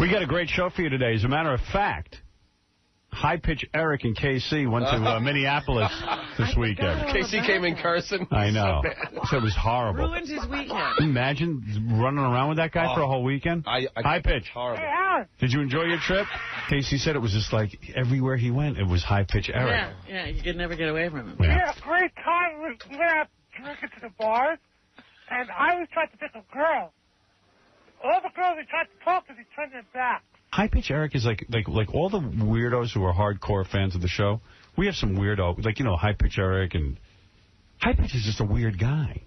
We got a great show for you today. As a matter of fact, High Pitch Eric and KC went to Minneapolis this weekend. KC came in cursing. I know. So it was horrible. Ruined his weekend. Imagine running around with that guy for a whole weekend. High Pitch. Horrible. Did you enjoy your trip? Casey said it was just like everywhere he went, it was High Pitch Eric. Yeah, you could never get away from him. Yeah. We had a great time. We went out drinking to the bars, and I always tried to pick a girl. All the girls he tried to talk to, he turned their back. High Pitch Eric is like all the weirdos who are hardcore fans of the show. We have some weirdo, like, High Pitch Eric, and High Pitch is just a weird guy.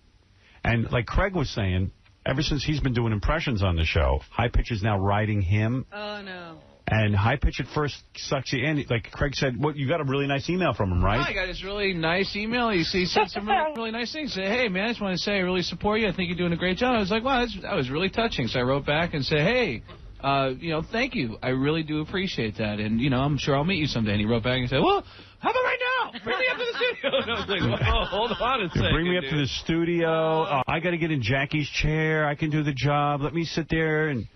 And like Craig was saying, ever since he's been doing impressions on the show, High Pitch is now writing him. Oh, no. And High Pitch at first sucks you in. Like Craig said, you got a really nice email from him, right? I got this really nice email. He said some really nice things. Say, hey, man, I just want to say I really support you. I think you're doing a great job. I was like, wow, that was really touching. So I wrote back and said, hey, thank you. I really do appreciate that. And, I'm sure I'll meet you someday. And he wrote back and said, well, how about right now? Bring me up to the studio. And I was like, well, hold on a second. Bring me up to the studio. I got to get in Jackie's chair. I can do the job. Let me sit there. And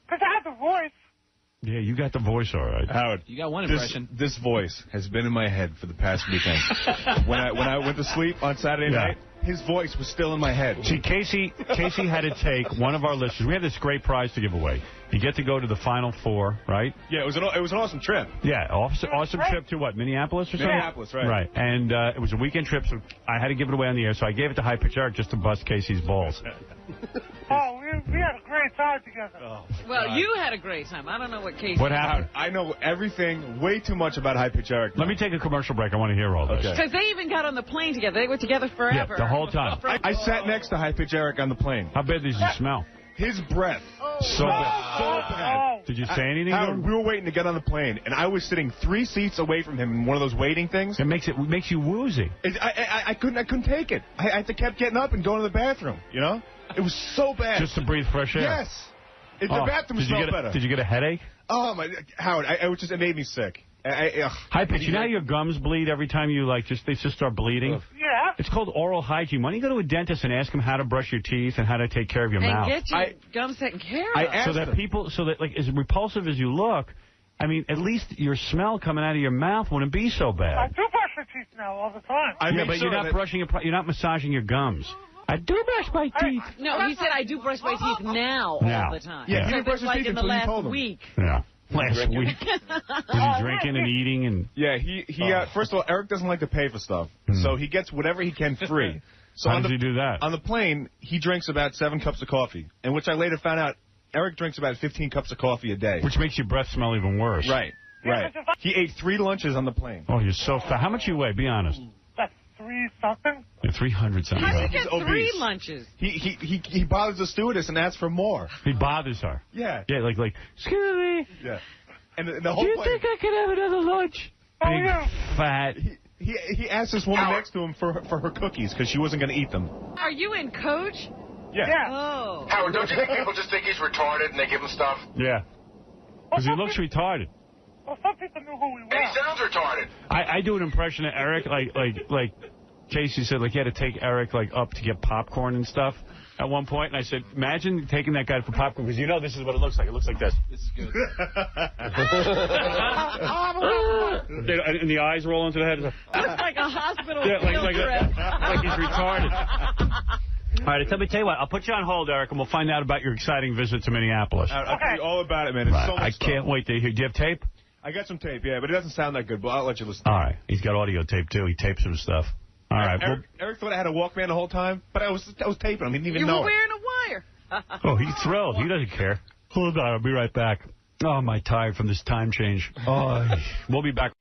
Because I have the voice. yeah, you got the voice all right. Howard, you got one impression. This voice has been in my head for the past weekend. when I went to sleep on Saturday night, his voice was still in my head. See, Casey had to take one of our listeners. We have this great prize to give away. You get to go to the Final Four, right? Yeah, it was an awesome trip. Yeah, awesome trip to what, Minneapolis or something? Minneapolis, right. Right, and it was a weekend trip, so I had to give it away on the air, so I gave it to High Pitch Eric just to bust Casey's balls. Oh, we had a great time together. Oh, well, you had a great time. I don't know what Casey. What happened? I know everything, way too much about High Pitch Eric. Let me take a commercial break. I want to hear all this. Because they even got on the plane together. They were together forever. Yeah, the whole time. I sat next to High Pitch Eric on the plane. How bad did you smell? His breath. So bad. So bad. Did you say anything? Howard, we were waiting to get on the plane, and I was sitting 3 seats away from him in one of those waiting things. It makes you woozy. I couldn't take it. I kept getting up and going to the bathroom. It was so bad. Just to breathe fresh air. Yes. The bathroom smelled better. Did you get a headache? Oh my, Howard! It made me sick. High Pitch. You know how your gums bleed every time you they just start bleeding? Yeah. It's called oral hygiene. Why don't you go to a dentist and ask him how to brush your teeth and how to take care of your mouth? And get your gums taken care of. So that as repulsive as you look, I mean, at least your smell coming out of your mouth wouldn't be so bad. I do brush my teeth now all the time. But you're not brushing you're not massaging your gums. I do brush my teeth. No, he said I do brush my teeth now all the time. Yeah, he so didn't brush his teeth in the until you last told him. week. Yeah. Last week. Was he drinking and eating? And yeah, he first of all, Eric doesn't like to pay for stuff, so he gets whatever he can free. So how does he do that? On the plane, he drinks about 7 cups of coffee, and which I later found out, Eric drinks about 15 cups of coffee a day. Which makes your breath smell even worse. Right. He ate 3 lunches on the plane. Oh, you're so fat. How much you weigh? Be honest. That's 3-something. Yeah, 300-something. How do you He's get obese. 3 lunches? He bothers the stewardess and asks for more. He bothers her. Yeah. Yeah, like, excuse me. Yeah. And the whole Do you plane, think I could have another lunch? Big, fat. He asked this woman next to him for her cookies because she wasn't going to eat them. Are you in coach? Yeah. Oh. Howard, don't you think people just think he's retarded and they give him stuff? Yeah. Because he looks retarded. Well, some people knew who we were. And he sounds retarded. I do an impression of Eric, like Casey said, like he had to take Eric up to get popcorn and stuff at one point, and I said, imagine taking that guy for popcorn, because this is what it looks like. It looks like this. This is good. And the eyes roll into the head. Looks like a hospital Yeah, field trip. like he's retarded. All right, let me tell you what. I'll put you on hold, Eric, and we'll find out about your exciting visit to Minneapolis. I'll tell you all about it, man. It's so much I stuff. can't wait to hear. Do you have tape? I got some tape, yeah, but it doesn't sound that good, but I'll let you listen. All right. He's got audio tape, too. He tapes some stuff. All right. Eric thought I had a Walkman the whole time, but I was taping him. He didn't even know. You were wearing a wire. Oh, he's thrilled. He doesn't care. Hold on. I'll be right back. Oh, am I tired from this time change. Oh, we'll be back.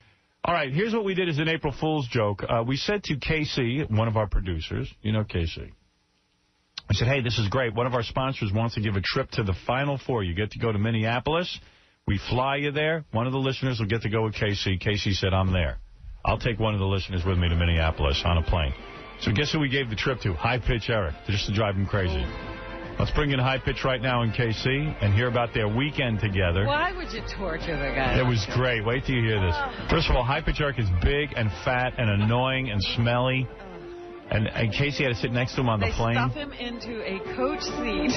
All right. Here's what we did as an April Fool's joke. We said to Casey, one of our producers, Casey, I said, hey, this is great. One of our sponsors wants to give a trip to the Final Four. You get to go to Minneapolis. We fly you there. One of the listeners will get to go with Casey. Casey said, I'm there. I'll take one of the listeners with me to Minneapolis on a plane. So guess who we gave the trip to? High Pitch Eric, just to drive him crazy. Let's bring in High Pitch right now in KC and hear about their weekend together. Why would you torture the guy? It was great. Wait till you hear this. First of all, High Pitch Eric is big and fat and annoying and smelly. And Casey had to sit next to him on the plane. They stuff him into a coach seat.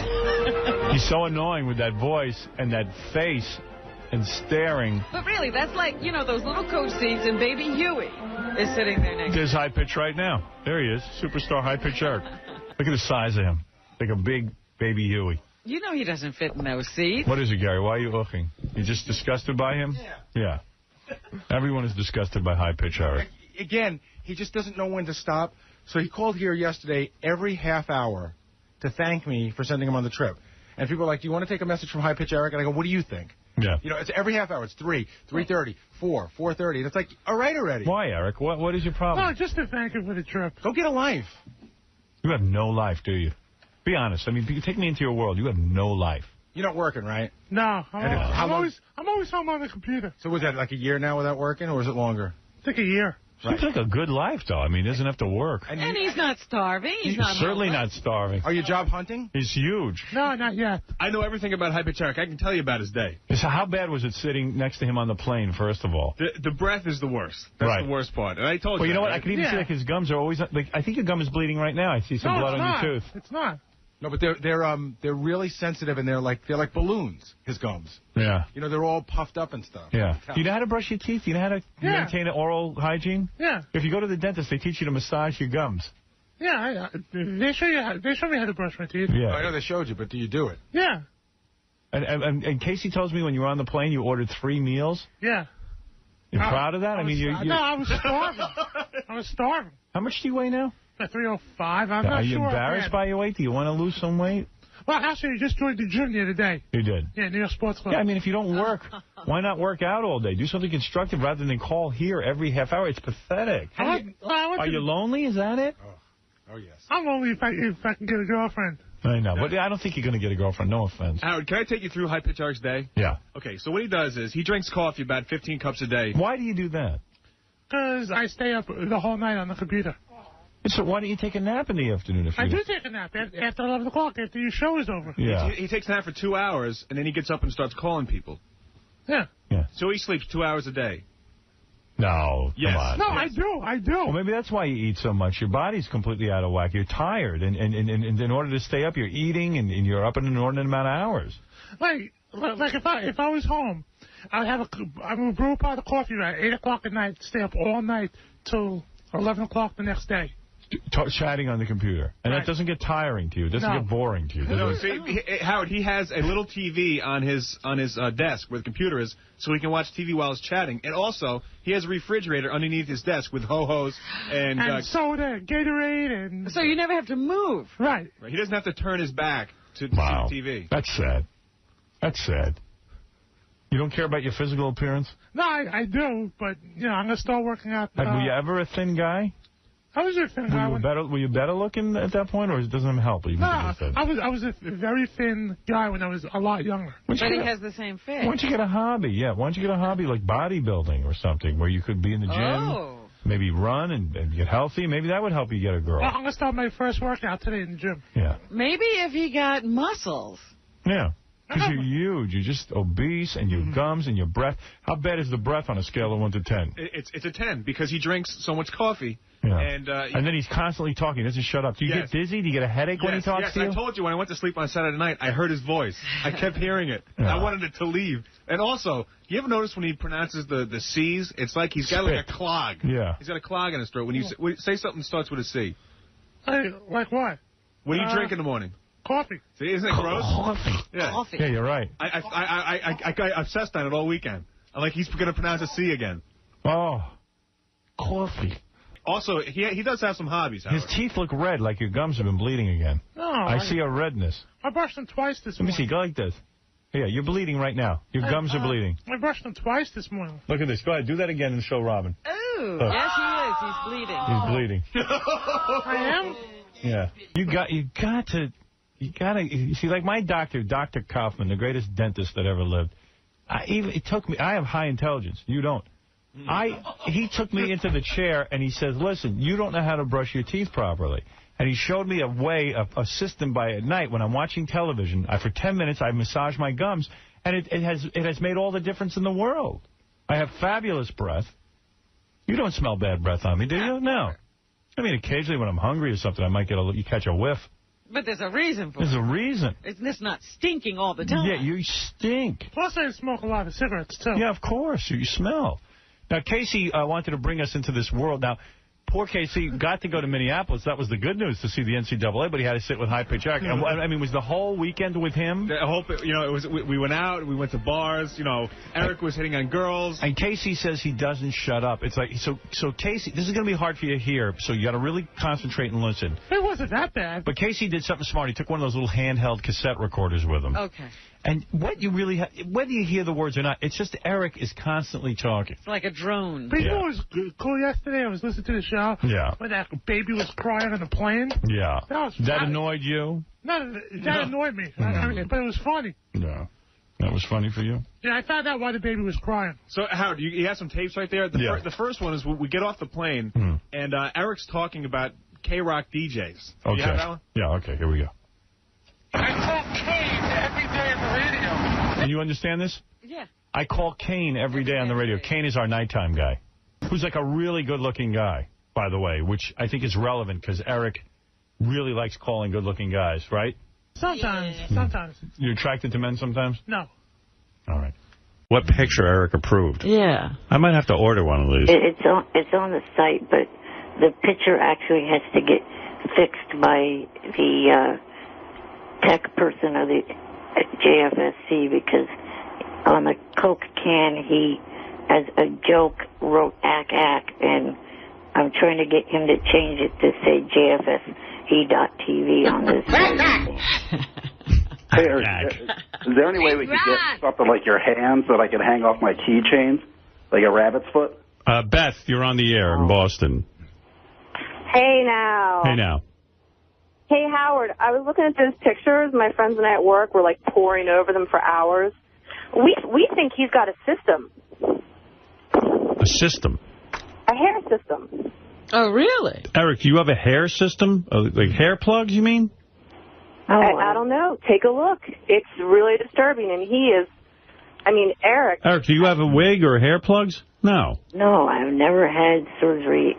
He's so annoying with that voice and that face and staring. But really, that's like, you know, those little coach seats, and baby Huey is sitting there next to There's High Pitch right now. There he is, superstar High Pitch Eric. Look at the size of him. Like a big baby Huey. You know he doesn't fit in those seats. What is it, Gary? Why are you looking? You just disgusted by him? Yeah. Everyone is disgusted by High Pitch Eric. Again, he just doesn't know when to stop. So he called here yesterday every half hour to thank me for sending him on the trip. And people are like, do you want to take a message from High Pitch Eric? And I go, what do you think? Yeah. You know, it's every half hour. It's 3, 3:30, 4, 4:30. And it's like, all right already. Why, Eric? What is your problem? No, just to thank him for the trip. Go get a life. You have no life, do you? Be honest. I mean, if you take me into your world, you have no life. You're not working, right? No, I'm long- always home on the computer. So was that like a year now without working, or was it longer? I think a year. Seems like a good life, though. I mean, he doesn't have to work. And he's not starving. He's not certainly homeless. not starving. Are you job hunting? He's huge. No, not yet. I know everything about High Pitch Eric. I can tell you about his day. So how bad was it sitting next to him on the plane, first of all? The breath is the worst. That's Right. the worst part. And I told you. Well, you know what? right? I can even see like his gums are always like. I think your gum is bleeding right now. I see some No, blood it's on not. your tooth. It's not. No, but they're really sensitive, and they're like balloons. His gums. Yeah. You know, they're all puffed up and stuff. Yeah. Do you know how to brush your teeth? Do you know how to maintain an oral hygiene? Yeah. If you go to the dentist, they teach you to massage your gums. Yeah, they show me how to brush my teeth. Yeah. I know they showed you, but do you do it? Yeah. And Casey tells me when you were on the plane, you ordered 3 meals. Yeah. You're proud of that? I mean, No, I was starving. I was starving. How much do you weigh now? At 305. I'm Are not you sure. embarrassed by your weight? Do you want to lose some weight? Well, actually, I just joined the gym the other day. You did. Yeah, New York Sports Club. Yeah, I mean, if you don't work, why not work out all day? Do something constructive rather than call here every half hour. It's pathetic. Are you lonely? Is that it? Oh yes. I'm lonely if I can get a girlfriend. I know, but I don't think you're going to get a girlfriend. No offense. Howard, can I take you through High Pitch Eric's day? Yeah. Okay, so what he does is he drinks coffee about 15 cups a day. Why do you do that? Because I stay up the whole night on the computer. So why don't you take a nap in the afternoon? If I you... do take a nap after 11 o'clock, after your show is over. Yeah. He takes a nap for 2 hours, and then he gets up and starts calling people. Yeah. So he sleeps 2 hours a day. No, Yes. come on. No, I do. Well, maybe that's why you eat so much. Your body's completely out of whack. You're tired, and in order to stay up, you're eating, and you're up an inordinate amount of hours. Like if I was home, I would brew a pot of coffee at 8 o'clock at night, stay up all night till 11 o'clock the next day. Chatting on the computer. And that doesn't get tiring to you. It doesn't get boring to you. No, see, Howard, he has a little TV on his desk where the computer is, so he can watch TV while he's chatting. And also, he has a refrigerator underneath his desk with ho-hos and soda, Gatorade, and... So you never have to move. Right. He doesn't have to turn his back to see TV. That's sad. That's sad. You don't care about your physical appearance? No, I do, but, you know, I'm going to start working out. Were you ever a thin guy? I was a thin guy. Were you better looking at that point, or it doesn't help? No, I was a very thin guy when I was a lot younger. But he has the same face. Why don't you get a hobby? Yeah, why don't you get a hobby like bodybuilding or something, where you could be in the gym, maybe run and get healthy? Maybe that would help you get a girl. Well, I'm going to start my first workout today in the gym. Yeah. Maybe if he got muscles. Yeah. Because you're huge. You're just obese, and your gums and your breath. How bad is the breath on a scale of 1 to 10? It's a 10 because he drinks so much coffee. Yeah. And then he's constantly talking. He doesn't shut up. Do you get dizzy? Do you get a headache when he talks to you? I told you when I went to sleep on Saturday night, I heard his voice. I kept hearing it. Yeah. I wanted it to leave. And also, you ever notice when he pronounces the C's, it's like he's got like a clog. Yeah. He's got a clog in his throat. When you say something starts with a C. Like what? What do you drink in the morning? Coffee. See, isn't it gross? Coffee. Yeah. Coffee. Yeah, you're right. I got obsessed on it all weekend. I'm like, he's going to pronounce a C again. Oh, coffee. Also, he does have some hobbies, Howard. His teeth look red, like your gums have been bleeding again. No. I see a redness. I brushed them twice this Let me morning. see. Go like this. Yeah, you're bleeding right now. Your gums are bleeding. I brushed them twice this morning. Look at this. Go ahead. Do that again and show Robin. Ooh, Look. yes, he is. He's bleeding. He's bleeding. I am? Yeah. You got to, you see, like my doctor, Dr. Kaufman, the greatest dentist that ever lived. It took me, I have high intelligence. You don't. He took me into the chair and he says, listen, you don't know how to brush your teeth properly. And he showed me a system by at night when I'm watching television. For 10 minutes, I massage my gums, and it has made all the difference in the world. I have fabulous breath. You don't smell bad breath on me, do you? No. I mean, occasionally when I'm hungry or something, I might you catch a whiff. But there's a reason for it. There's a reason. It's just not stinking all the time. Yeah, you stink. Plus, I smoke a lot of cigarettes, too. Yeah, of course. You smell. Now, Casey wanted to bring us into this world. Now, poor Casey got to go to Minneapolis. That was the good news, to see the NCAA, but he had to sit with High Pitch Eric. I mean, was the whole weekend with him? The whole, it was. We went out. We went to bars. Eric was hitting on girls. And Casey says he doesn't shut up. It's like so. Casey, this is going to be hard for you to hear, so you got to really concentrate and listen. It wasn't that bad. But Casey did something smart. He took one of those little handheld cassette recorders with him. Okay. And what you really whether you hear the words or not, it's just Eric is constantly talking. It's like a drone. But you know what was cool yesterday? I was listening to the show. Yeah. When that baby was crying on the plane. Yeah. That annoyed you? No, that annoyed me. But it was funny. Yeah. That was funny for you? Yeah, I found out why the baby was crying. So, Howard, you have some tapes right there? The first one is we get off the plane, and Eric's talking about K-Rock DJs. Okay. You have that one? Yeah, okay, here we go. I call Kane every day on the radio. And you understand this? Yeah. I call Kane every day on the radio. Kane is our nighttime guy, who's like a really good-looking guy, by the way, which I think is relevant because Eric really likes calling good-looking guys, right? Sometimes. Sometimes. You're attracted to men sometimes? No. All right. What picture Eric approved? Yeah. I might have to order one of these. It's on the site, but the picture actually has to get fixed by the tech person of the JFSC because on the Coke can he, as a joke, wrote ack, and I'm trying to get him to change it to say JFSE.TV on this. Hey, is there any way we could get something like your hand so that I can hang off my keychains, like a rabbit's foot? Beth, you're on the air in Boston. Hey, now. Hey, now. Hey, Howard, I was looking at those pictures. My friends and I at work were, like, poring over them for hours. We think he's got a system. A system? A hair system. Oh, really? Eric, you have a hair system? Like hair plugs, you mean? I don't know. Take a look. It's really disturbing, and he is, Eric. Eric, do you have a wig or hair plugs? No. No, I've never had surgery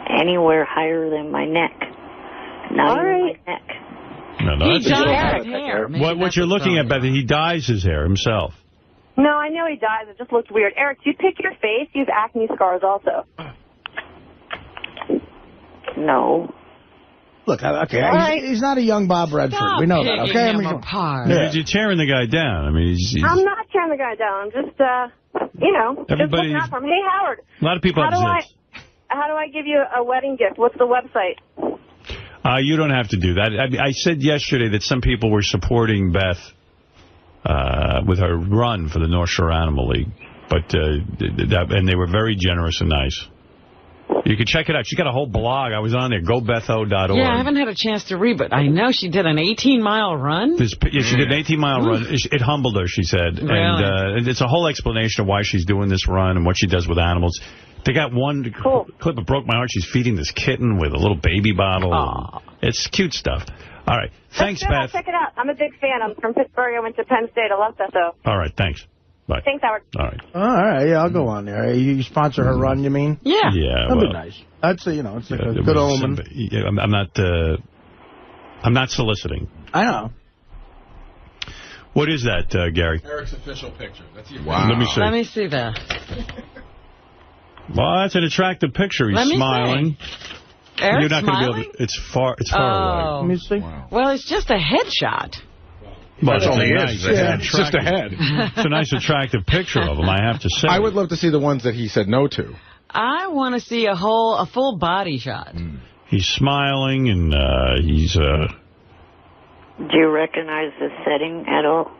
anywhere higher than my neck. Not even my neck. No, he dyes hair. What you're looking at, Beth, he dyes his hair himself. No, I know he dyes. It just looked weird. Eric, do you pick your face? You have acne scars also. No. Look, okay, he's not a young Bob Redford. We know that, okay? You're tearing the guy down. I'm not tearing the guy down. I'm just, just looking out for him. Hey, Howard. A lot of people have zits. How do I give you a wedding gift? What's the website? You don't have to do that. I said yesterday that some people were supporting Beth with her run for the North Shore Animal League, and they were very generous and nice. You can check it out. She got a whole blog. I was on there, gobetho.org. Yeah, I haven't had a chance to read, but I know she did an 18-mile run. She did an 18-mile run. It humbled her, she said. Really? And it's a whole explanation of why she's doing this run and what she does with animals. They got one clip that broke my heart. She's feeding this kitten with a little baby bottle. It's cute stuff. All right. Thanks, Beth. I'll check it out. I'm a big fan. I'm from Pittsburgh. I went to Penn State. I love Betho. All right. Thanks. Bye. Thanks, Howard. All right. All right. Yeah, I'll go on there. You sponsor her run, you mean? Yeah. Yeah. That'd be nice. That's it's like a good omen. I'm not soliciting. I know. What is that, Gary? Eric's official picture. That's your Let me see. Let me see that. Well, that's an attractive picture. He's smiling. Eric's You're not going to be smiling? able to. It's far away. Let me see. Wow. Well, it's just a headshot. Well, it's only nice. It's just a head. It's a nice, attractive picture of him, I have to say. I would love to see the ones that he said no to. I want to see a full body shot. He's smiling, and he's... Do you recognize the setting at all?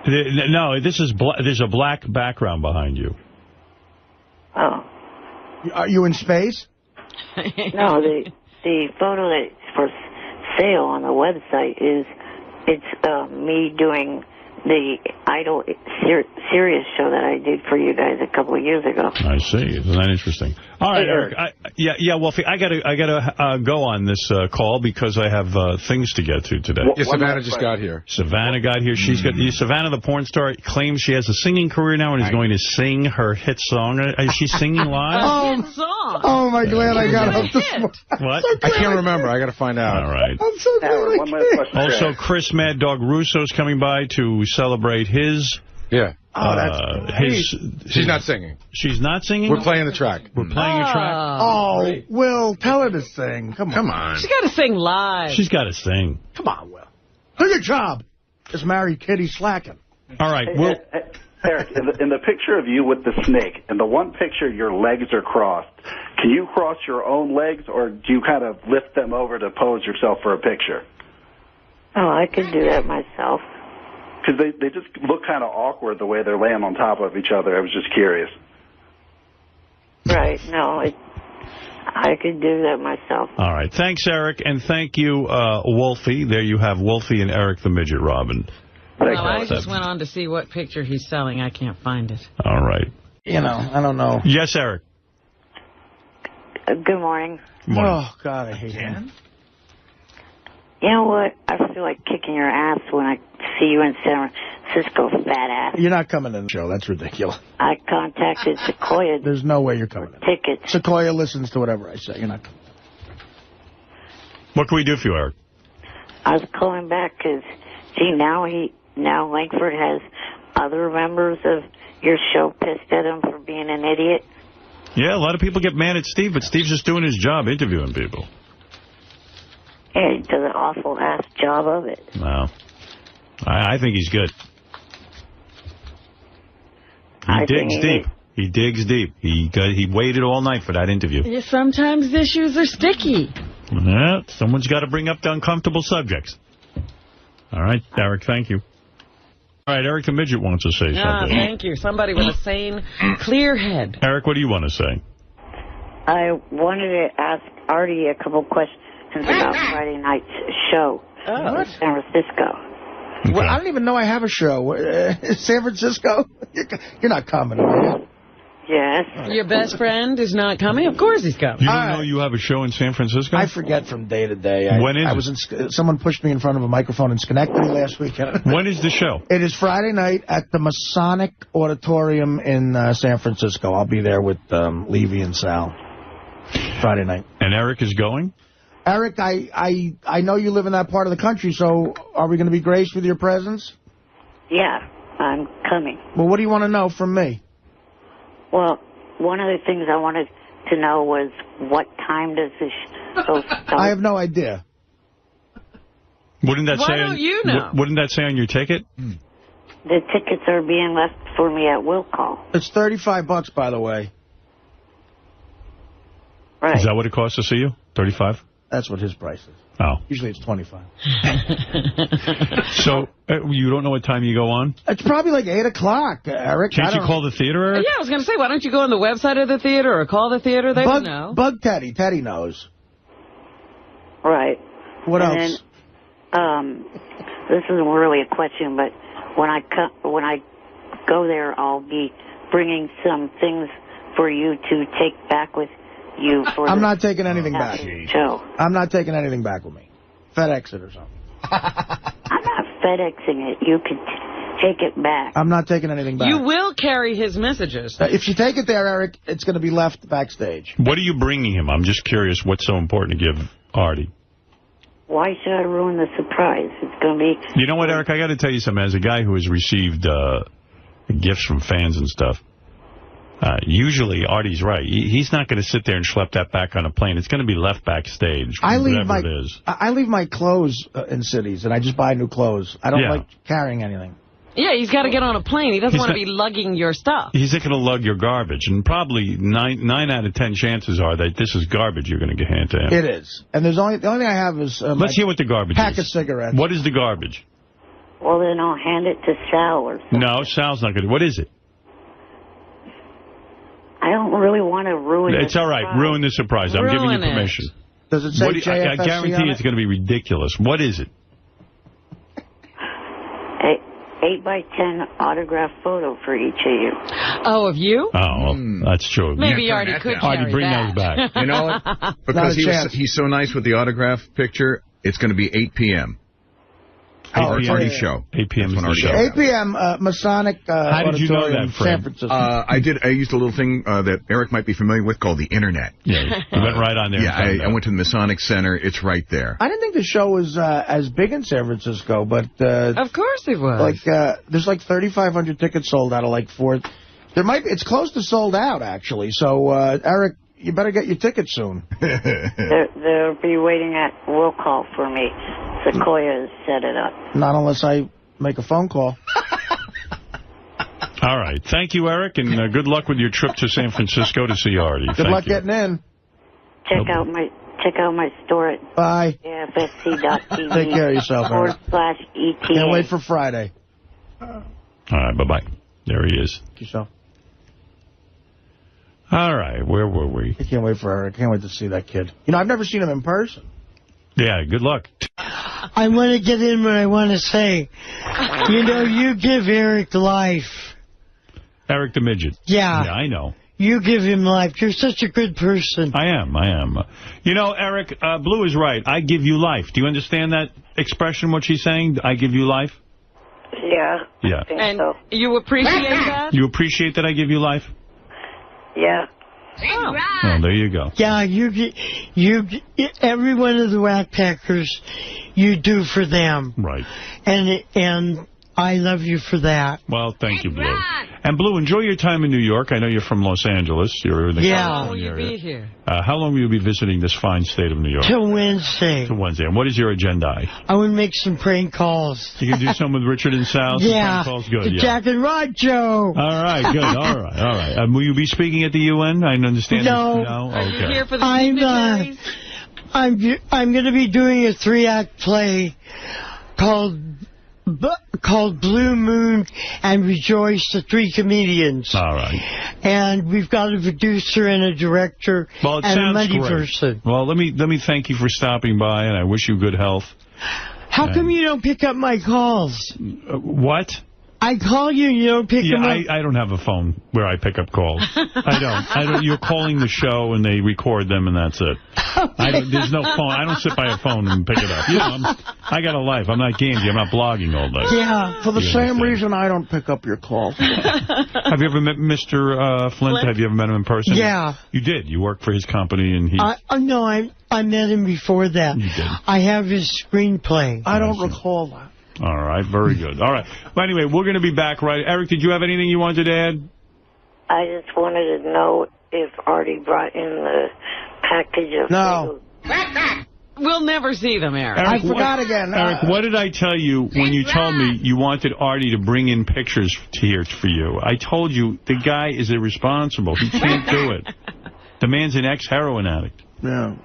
No, there's a black background behind you. Oh. Are you in space? No, the photo that's for sale on the website it's me doing the Idol Sirius show that I did for you guys a couple of years ago. I see. Isn't that interesting? All right, Eric. Wolfie, I gotta go on this call because I have things to get to today. Yeah, Savannah just got here. Savannah got here. She's got Savannah, the porn star, claims she has a singing career now and is going to sing her hit song. Is she singing live? Hit song? on? Oh, my glad I got up this morning. What? I can't remember. I got to find out. All right. I'm so glad One last question. Also, Chris Mad Dog Russo's coming by to celebrate his... Yeah. Oh, that's She's not singing. She's not singing? We're playing the track. We're playing a track? Oh, Will, tell her to sing. Come on. She's got to sing live. She's got to sing. Come on, Will. Do your job. Just married Kitty slacking. All right, Will. Eric, in the picture of you with the snake, in the one picture your legs are crossed, can you cross your own legs, or do you kind of lift them over to pose yourself for a picture? Oh, I could do that myself. Because they just look kind of awkward the way they're laying on top of each other. I was just curious. Right, no, I could do that myself. All right. Thanks, Eric, and thank you, Wolfie. There you have Wolfie and Eric the Midget Robin. Well, I just went on to see what picture he's selling. I can't find it. All right. You know, I don't know. Yes, Eric. Good morning. Oh, God, I hate him. You know what? I feel like kicking your ass when I see you in San Francisco, fat ass. You're not coming to the show. That's ridiculous. I contacted Sequoia. There's no way you're coming in. Tickets. Sequoia listens to whatever I say. You're not coming. What can we do for you, Eric? I was calling back because, gee, now Langford has other members of your show pissed at him for being an idiot. Yeah, a lot of people get mad at Steve, but Steve's just doing his job, interviewing people. Yeah, he does an awful-ass job of it. No. I think he's good. He digs deep. He digs deep. He waited all night for that interview. Yeah, sometimes issues are sticky. Yeah, someone's got to bring up the uncomfortable subjects. All right, Eric, thank you. All right, Eric the Midget wants to say something. Thank you. Somebody with a sane, clear head. Eric, what do you want to say? I wanted to ask Artie a couple questions about Friday night's show in San Francisco. Okay. Well, I don't even know I have a show. San Francisco? You're not coming, are you? Yes. Your best friend is not coming? Of course he's coming. You don't know you have a show in San Francisco? I forget from day to day. When is it? Someone pushed me in front of a microphone in Schenectady last weekend. When is the show? It is Friday night at the Masonic Auditorium in San Francisco. I'll be there with Levy and Sal. Friday night. And Eric is going? Eric, I know you live in that part of the country, so are we going to be graced with your presence? Yeah, I'm coming. Well, what do you want to know from me? Well, one of the things I wanted to know was what time does this show start? I have no idea. Wouldn't that Why say don't you know? Wouldn't that say on your ticket? The tickets are being left for me at will call. It's $35, by the way. Right. Is that what it costs to see you? 35? That's what his price is. Oh. Usually it's 25. So, you don't know what time you go on? It's probably like 8 o'clock, Eric. Can't you call the theater, Eric? Yeah, I was going to say, why don't you go on the website of the theater or call the theater? They would know. Bug Teddy. Teddy knows. Right. What and else? Then, this isn't really a question, but when I go there, I'll be bringing some things for you to take back with you. I'm not taking anything back. Show. I'm not taking anything back with me. FedEx it or something. I'm not FedExing it. You can take it back. I'm not taking anything back. You will carry his messages. If you take it there, Eric, it's going to be left backstage. What are you bringing him? I'm just curious what's so important to give Artie. Why should I ruin the surprise? It's going to be... You know what, Eric? I got to tell you something. As a guy who has received gifts from fans and stuff, usually Artie's right. He's not going to sit there and schlep that back on a plane. It's going to be left backstage, I leave my clothes in cities, and I just buy new clothes. I don't like carrying anything. Yeah, he's got to get on a plane. He doesn't want to be lugging your stuff. He's not going to lug your garbage, and probably 9 out of 10 chances are that this is garbage you're going to hand to him. It is. And the only thing I have is... Let's hear what the garbage pack is. Of cigarettes. What is the garbage? Well, then I'll hand it to Sal or something. No, Sal's not going to. What is it? I don't really want to ruin it. It's all right. Ruin the surprise. I'm giving you permission. Does it say JFSC I guarantee it's going to be ridiculous. What is it? 8x10 autograph photo for each of you. Oh, of you? Oh, well, that's true. Maybe Artie could carry Artie, bring that. those back. You know what? Because he's so nice with the autograph picture, it's going to be 8 p.m. Artie's show. 8 p.m. is the show. 8 p.m. Masonic How did you know Auditorium, that, Fred? San Francisco. I used a little thing that Eric might be familiar with called the Internet. Yeah, you went right on there. Yeah, I went to the Masonic Center. It's right there. I didn't think the show was as big in San Francisco, but... of course it was. There's like 3,500 tickets sold out of like 4... It's close to sold out, actually. So, Eric, you better get your tickets soon. They'll be waiting at roll call for me. Sequoia has set it up. Not unless I make a phone call. All right. Thank you, Eric, and good luck with your trip to San Francisco to see Artie. Good luck getting in. Check out my store at jfsc.tv. Take care of yourself, Eric. /ETA. Can't wait for Friday. All right. Bye-bye. There he is. Yourself. All right. Where were we? I can't wait for Eric. I can't wait to see that kid. You know, I've never seen him in person. Yeah, good luck. I want to get in what I want to say. You know, you give Eric life. Eric the Midget. Yeah. Yeah, I know. You give him life. You're such a good person. I am. You know, Eric, Blue is right. I give you life. Do you understand that expression, what she's saying? I give you life? Yeah. Yeah. And you appreciate that? You appreciate that I give you life? Yeah. Oh. Well, there you go. Yeah, every one of the Rat Packers, you do for them. Right. And I love you for that. Well, thank you, Blue. And Blue, enjoy your time in New York. I know you're from Los Angeles. You're in the California area. How long will you be here? How long will you be visiting this fine state of New York? Till Wednesday. Till Wednesday. And what is your agenda? I would make some prank calls. You can do some with Richard and Sal? Yeah. Some prank calls? Good, the yeah. Jack and Rod show. All right, good. All right. Will you be speaking at the UN? I understand. No. No? Are Okay. you here for the dignitaries? I'm going to be doing a 3-act play called Blue Moon and Rejoice, the 3 comedians. All right. And we've got a producer and a director Well, it and a sounds money great. person. Well, let me thank you for stopping by, and I wish you good health. How come you don't pick up my calls? What? I call you and you don't pick them up. I don't have a phone where I pick up calls. I don't. You're calling the show and they record them and that's it. There's no phone. I don't sit by a phone and pick it up. You know, I got a life. I'm not Gandy. I'm not blogging all day. Yeah, for the same reason I don't pick up your calls. Have you ever met Mr. Flint? Have you ever met him in person? Yeah. You did. You worked for his company and he... No, I met him before that. You did. I have his screenplay. I don't recall that. All right, very good. All right. Well, anyway, we're going to be back, right? Eric, did you have anything you wanted to add? I just wanted to know if Artie brought in the package of No. We'll never see them, Eric. I forgot again. Eric, what did I tell you when you told me you wanted Artie to bring in pictures here for you? I told you the guy is irresponsible. He can't do it. The man's an ex-heroin addict. Yeah.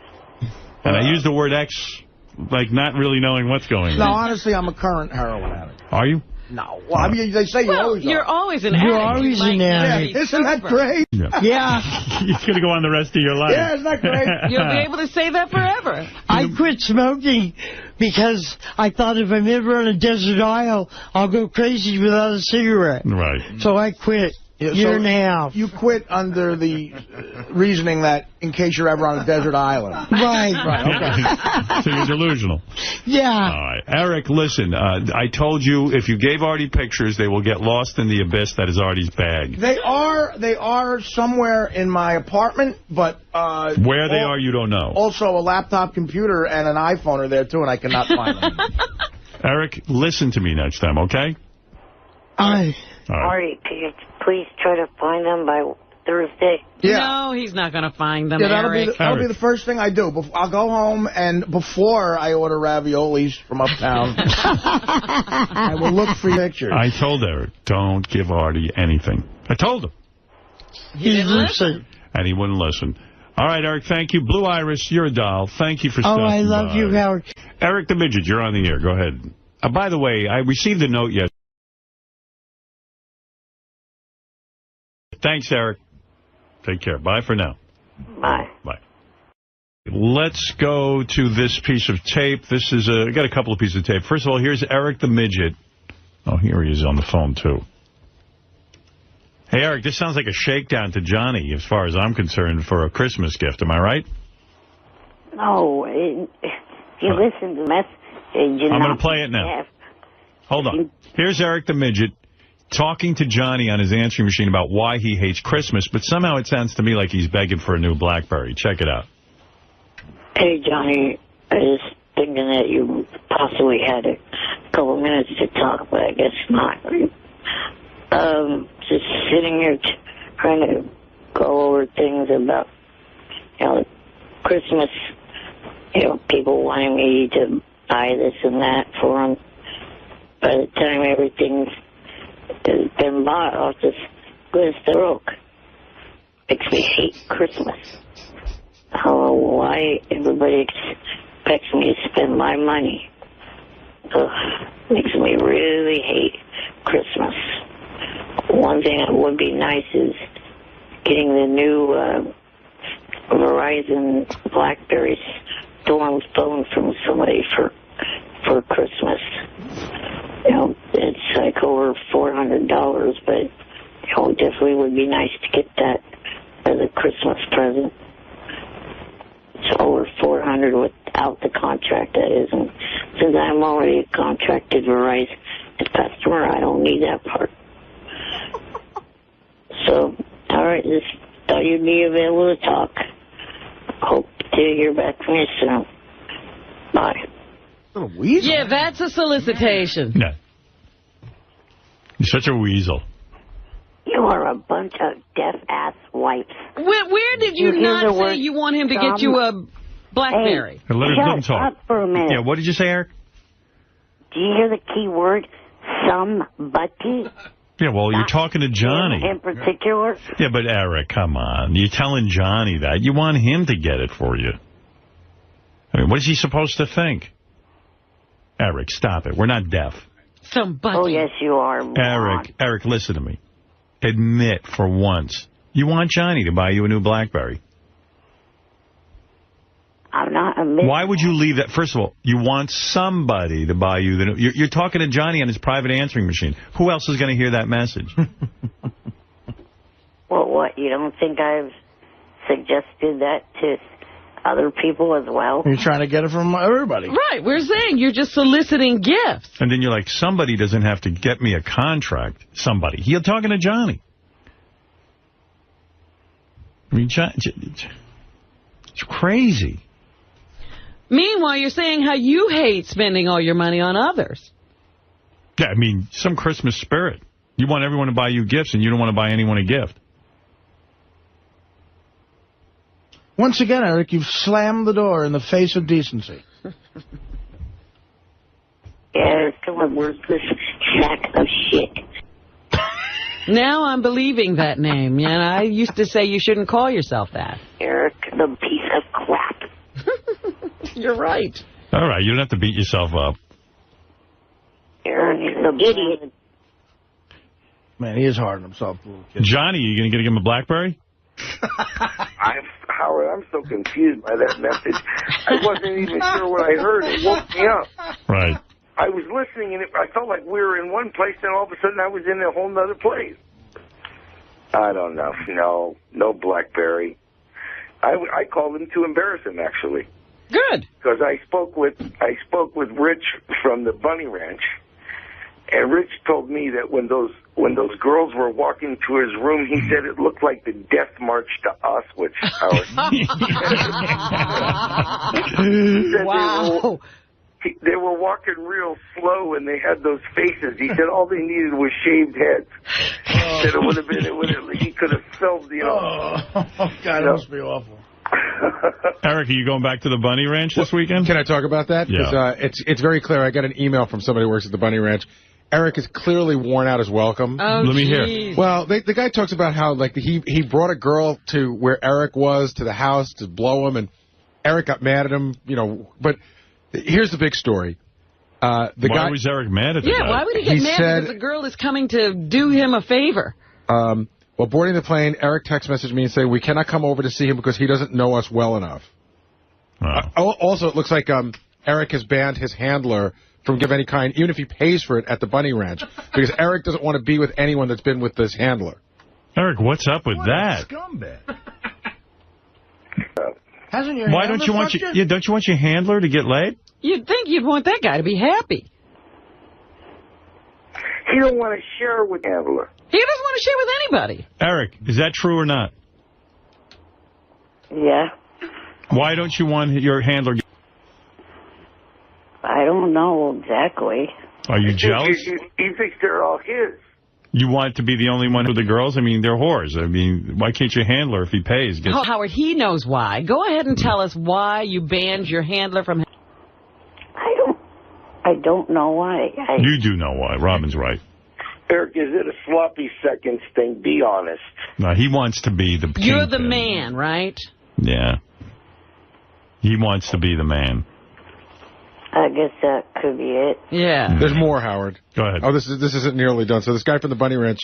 And I use the word ex, like not really knowing what's going on. No, honestly, I'm a current heroin addict. Are you? No. Well, I mean, they say you always You're are. always an addict. You're always an addict. Yeah, isn't that great? Yeah. It's going to go on the rest of your life. Yeah, isn't that great? You'll be able to say that forever. I quit smoking because I thought if I'm ever on a desert isle, I'll go crazy without a cigarette. Right. So I quit. Year and a half. You quit under the reasoning that in case you're ever on a desert island. Right. Right, okay. So you're delusional. Yeah. All right. Eric, listen, I told you if you gave Artie pictures, they will get lost in the abyss that is Artie's bag. They are somewhere in my apartment, but... Where they are, you don't know. Also, a laptop computer and an iPhone are there, too, and I cannot find them. Eric, listen to me next time, okay? All right. Artie, could you please try to find them by Thursday? Yeah. No, he's not going to find them, Yeah, Eric. that'll be the first thing I do. I'll go home, and before I order raviolis from uptown, I will look for pictures. I told Eric, don't give Artie anything. I told him. He didn't listen. And he wouldn't listen. All right, Eric, thank you. Blue Iris, you're a doll. Thank you for stopping by. I love you, Howard. Eric the Midget, you're on the air. Go ahead. By the way, I received a note yesterday. Thanks, Eric. Take care. Bye for now. Bye. Bye. Let's go to this piece of tape. This is I got a couple of pieces of tape. First of all, here's Eric the Midget. Oh, here he is on the phone, too. Hey, Eric, this sounds like a shakedown to Johnny, as far as I'm concerned, for a Christmas gift. Am I right? No, if you listen to the message... I'm going to play it now. Hold on. Here's Eric the Midget talking to Johnny on his answering machine about why he hates Christmas, but somehow it sounds to me like he's begging for a new BlackBerry. Check it out. Hey, Johnny, I was thinking that you possibly had a couple minutes to talk, but I guess not. Just sitting here trying to go over things about, Christmas, people wanting me to buy this and that for them. By the time everything's been bought, I'll just go as the roke. Makes me hate Christmas. I don't know why everybody expects me to spend my money. Makes me really hate Christmas. One thing that would be nice is getting the new Verizon BlackBerry storm phone from somebody for Christmas. It's like over $400, but it definitely would be nice to get that as a Christmas present. It's over $400 without the contract, that is. And since I'm already a contracted Verizon customer, I don't need that part. So, all right, just thought you'd be available to talk. Hope to hear back from you soon. Bye. Little weasel. Yeah, that's a solicitation. No. You're such a weasel. You are a bunch of deaf-ass wipes. Where did you not say you want him to get you a BlackBerry? Hey, let him talk. Up for a minute. Yeah, what did you say, Eric? Do you hear the key word, somebody? Yeah, well, you're talking to Johnny. In particular? Yeah, but Eric, come on. You're telling Johnny that. You want him to get it for you. I mean, what is he supposed to think? Eric, stop it. We're not deaf. Somebody. Oh, yes, you are. Eric, listen to me. Admit for once. You want Johnny to buy you a new BlackBerry. I'm not admitting. Why would you leave that? First of all, you want somebody to buy you the new... You're talking to Johnny on his private answering machine. Who else is going to hear that message? Well, what? You don't think I've suggested that to other people as well? You're trying to get it from everybody. Right. We're saying you're just soliciting gifts. And then you're like, somebody doesn't have to get me a contract. Somebody. You're talking to Johnny. I mean, it's crazy. Meanwhile, you're saying how you hate spending all your money on others. Yeah, I mean, some Christmas spirit. You want everyone to buy you gifts, and you don't want to buy anyone a gift. Once again, Eric, you've slammed the door in the face of decency. Yeah, it's still a worthless sack of shit. Now I'm believing that name, and I used to say you shouldn't call yourself that. Eric, the piece of crap. You're right. All right, you don't have to beat yourself up. Eric, the idiot. Man, he is hard on himself. Johnny, you going to give him a BlackBerry? Howard, I'm so confused by that message. I wasn't even sure what I heard. It woke me up. Right. I was listening, and I felt like we were in one place, and all of a sudden I was in a whole other place. I don't know. No BlackBerry. I called him to embarrass him, actually. Good. Because I spoke with Rich from the Bunny Ranch, and Rich told me that when those girls were walking to his room, he said it looked like the Death March to Auschwitz. Wow. They were walking real slow, and they had those faces. He said all they needed was shaved heads. He said he could have felt, Oh, God, it must be awful. Eric, are you going back to the Bunny Ranch this weekend? Can I talk about that? Yeah. Because it's very clear. I got an email from somebody who works at the Bunny Ranch. Eric is clearly worn out his welcome. Oh, let me hear. Well, the guy talks about how he brought a girl to where Eric was, to the house, to blow him, and Eric got mad at him, But here's the big story. Why was Eric mad at the guy? Yeah, why would he get mad because the girl is coming to do him a favor? Well, boarding the plane, Eric text messaged me and said, we cannot come over to see him because he doesn't know us well enough. Also, it looks like Eric has banned his handler from giving any kind, even if he pays for it at the Bunny Ranch, because Eric doesn't want to be with anyone that's been with this handler. Eric, what's up with that? Scumbag. Why don't you want don't you want your handler to get laid? You'd think you'd want that guy to be happy. He don't want to share with handler. He doesn't want to share with anybody. Eric, is that true or not? Yeah. Why don't you want your handler? I don't know exactly. Are you jealous? He thinks they're all his. You want to be the only one with the girls? I mean, they're whores. I mean, why can't your handler, if he pays, get... Howard, he knows why. Go ahead and tell us why you banned your handler from... I don't know why. You do know why. Robin's right. Eric, is it a sloppy seconds thing? Be honest. No, he wants to be the king. You're the man, right? Yeah. He wants to be the man. I guess that could be it. Yeah. There's more, Howard. Go ahead. Oh, this isn't nearly done. So this guy from the Bunny Ranch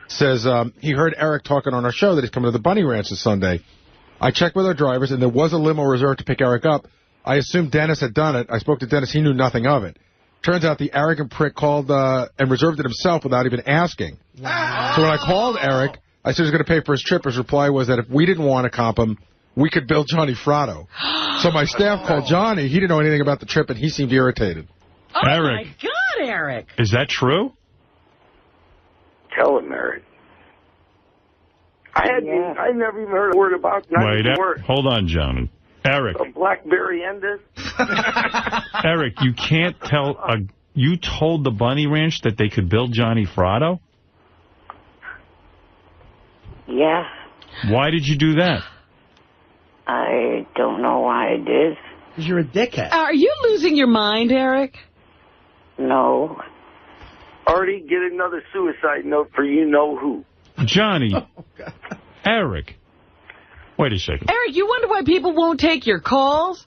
says he heard Eric talking on our show that he's coming to the Bunny Ranch this Sunday. I checked with our drivers, and there was a limo reserved to pick Eric up. I assumed Dennis had done it. I spoke to Dennis. He knew nothing of it. Turns out the arrogant prick called and reserved it himself without even asking. Wow. So when I called Eric, I said he was going to pay for his trip. His reply was that if we didn't want to comp him, we could bill Johnny Fratto. So my staff called Johnny. He didn't know anything about the trip, and he seemed irritated. Oh, Eric. my God, Eric. Is that true? Tell him, Eric. I never even heard a word about it. Wait, hold on, Johnny. Eric. A Blackberry ended. Eric, you can't tell... you told the Bunny Ranch that they could bill Johnny Fratto? Yeah. Why did you do that? I don't know why I did. Because you're a dickhead. Are you losing your mind, Eric? No. Artie, get another suicide note for you-know-who. Johnny. Eric. Wait a second. Eric, you wonder why people won't take your calls?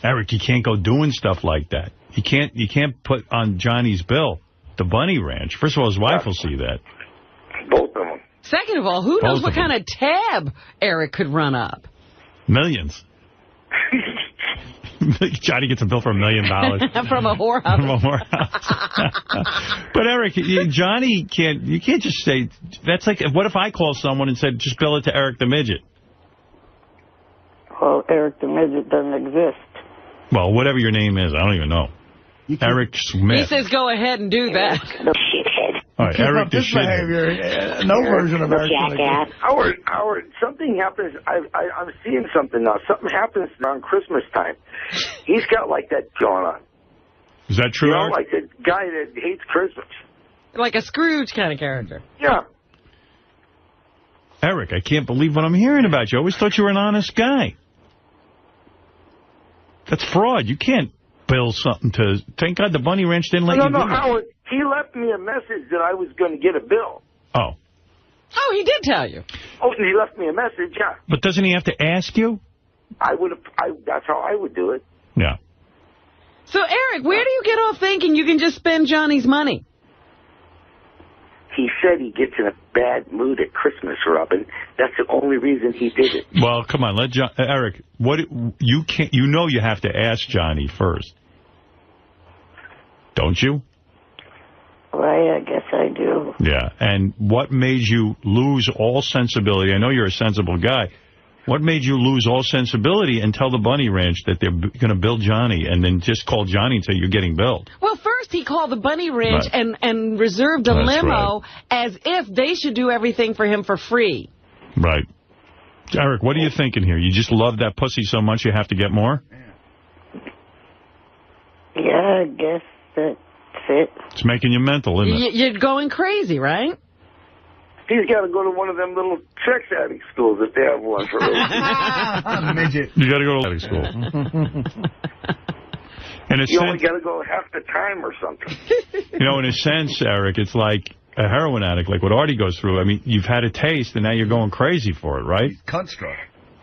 Eric, you can't go doing stuff like that. You can't put on Johnny's bill the Bunny Ranch. First of all, his wife will see that. Both of them. Second of all, who knows what kind of tab Eric could run up? Millions. Johnny gets a bill for $1 million. From a whorehouse. From a whorehouse. But, Eric, Johnny can't... You can't just say... That's like... What if I call someone and said, just bill it to Eric the Midget? Well, Eric the Midget doesn't exist. Well, whatever your name is, I don't even know. Eric Smith. He says go ahead and do that. The shithead. All right, Eric the Shithead. No version of Eric. Howard, something happens. I'm seeing something now. Something happens around Christmas time. He's got like that going on. Is that true, Eric? Like the guy that hates Christmas. Like a Scrooge kind of character. Yeah. Eric, I can't believe what I'm hearing about you. I always thought you were an honest guy. That's fraud. You can't bill something to... Thank God the Bunny Ranch didn't let you do No, that. Howard, he left me a message that I was going to get a bill. Oh. Oh, he did tell you. Oh, and he left me a message, yeah. But doesn't he have to ask you? That's how I would do it. Yeah. So, Eric, where do you get off thinking you can just spend Johnny's money? He said he gets in a bad mood at Christmas, Robin. That's the only reason he did it. Well, come on, let Eric. What you can't? You know you have to ask Johnny first, don't you? Right, I guess I do. Yeah. And what made you lose all sensibility? I know you're a sensible guy. What made you lose all sensibility and tell the Bunny Ranch that they're going to bill Johnny and then just call Johnny and say you're getting billed? Well, first he called the Bunny Ranch and reserved a limo as if they should do everything for him for free. Right. Eric, what are you thinking here? You just love that pussy so much you have to get more? Yeah, I guess that's it. It's making you mental, isn't it? You're going crazy, right? He's got to go to one of them little sex addict schools if they have one for midget. You got to go to addict school. You only got to go half the time or something. You know, in a sense, Eric, it's like a heroin addict, like what Artie goes through. I mean, you've had a taste, and now you're going crazy for it, right? Cunt struck.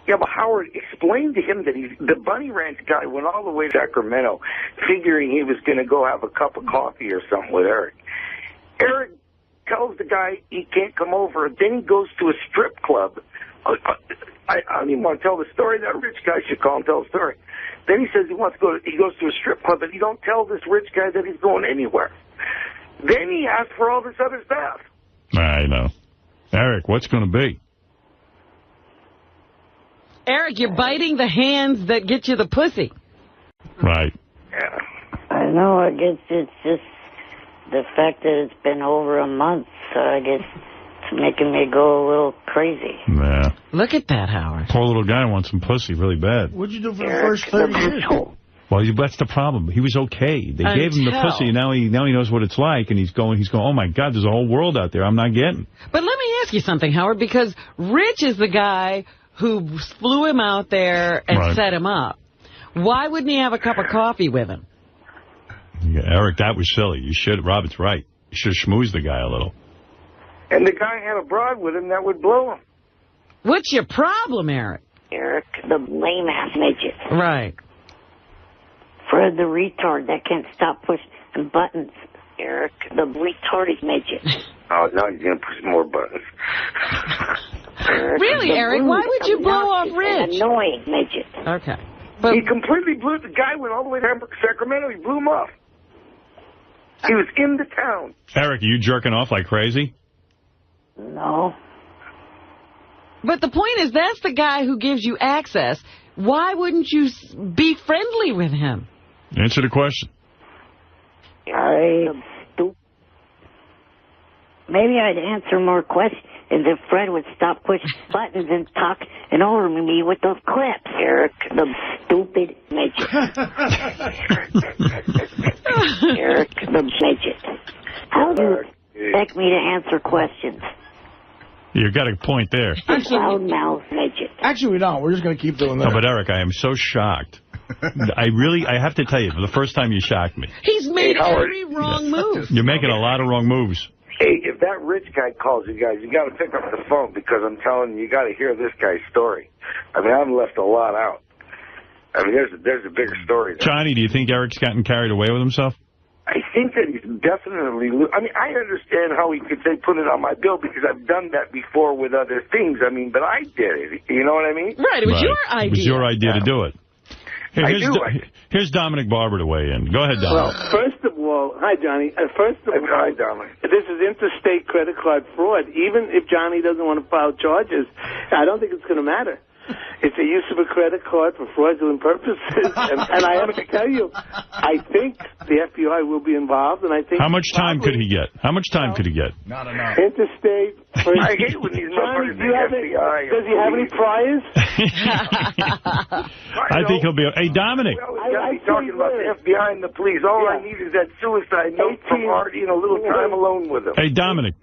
Yeah, but Howard, explain to him that the Bunny Ranch guy went all the way to Sacramento figuring he was going to go have a cup of coffee or something with Eric. Eric tells the guy he can't come over. Then he goes to a strip club. I don't even want to tell the story. That rich guy should call and tell the story. Then he says he goes to a strip club, but he don't tell this rich guy that he's going anywhere. Then he asks for all this other stuff. I know. Eric, what's going to be? Eric, you're biting the hands that get you the pussy. Right. Yeah. I know, I guess it's just the fact that it's been over a month, I guess it's making me go a little crazy. Yeah. Look at that, Howard. Poor little guy wants some pussy really bad. What'd you do for the first 30 years? Well, that's the problem. He was okay. They gave him the pussy, and now he knows what it's like, and he's going, oh, my God, there's a whole world out there I'm not getting. But let me ask you something, Howard, because Rich is the guy who flew him out there and set him up. Why wouldn't he have a cup of coffee with him? Yeah, Eric, that was silly. You should. Robert's right. You should have schmoozed the guy a little. And the guy had a broad with him that would blow him. What's your problem, Eric? Eric, the lame-ass midget. Right. Fred, the retard that can't stop pushing buttons. Eric, the retarded midget. Oh, now he's going to push more buttons. Really, Eric? Why would you blow off Rich? Annoying midget. Okay. But he completely blew the guy, went all the way to Sacramento. He blew him off. He was in the town. Eric, are you jerking off like crazy? No. But the point is, that's the guy who gives you access. Why wouldn't you be friendly with him? Answer the question. Maybe I'd answer more questions if Fred would stop pushing buttons and talking over me with those clips. Eric, the stupid midget. Eric, the midget. How do you expect me to answer questions? You got a point there. Loudmouth midget. Actually, we don't. We're just going to keep doing that. No, but Eric, I am so shocked. I have to tell you, for the first time you shocked me. He's made every wrong move. You're making a lot of wrong moves. Hey, if that rich guy calls you guys, you got to pick up the phone because I'm telling you got to hear this guy's story. I mean, I've left a lot out. I mean, there's a bigger story there. Johnny, do you think Eric's gotten carried away with himself? I think that he's definitely... I mean, I understand how he could say put it on my bill because I've done that before with other things. I mean, but I did it. You know what I mean? Right, it was your idea. It was your idea to do it. Here's Dominic Barber to weigh in. Go ahead, Dominic. Well, first of all, hi, Johnny. Hi, Dominic. This is interstate credit card fraud. Even if Johnny doesn't want to file charges, I don't think it's going to matter. It's a use of a credit card for fraudulent purposes. and I have to tell you, I think the FBI will be involved. And I think how much time could he get? How much time could he get? Not enough. Interstate. I hate when these motherfuckers FBI. Does he have any priors? I think he'll be... Hey, Dominic. I talking about the FBI and the police. All I need is that suicide note from Artie and a little time alone with him. Hey, Dominic.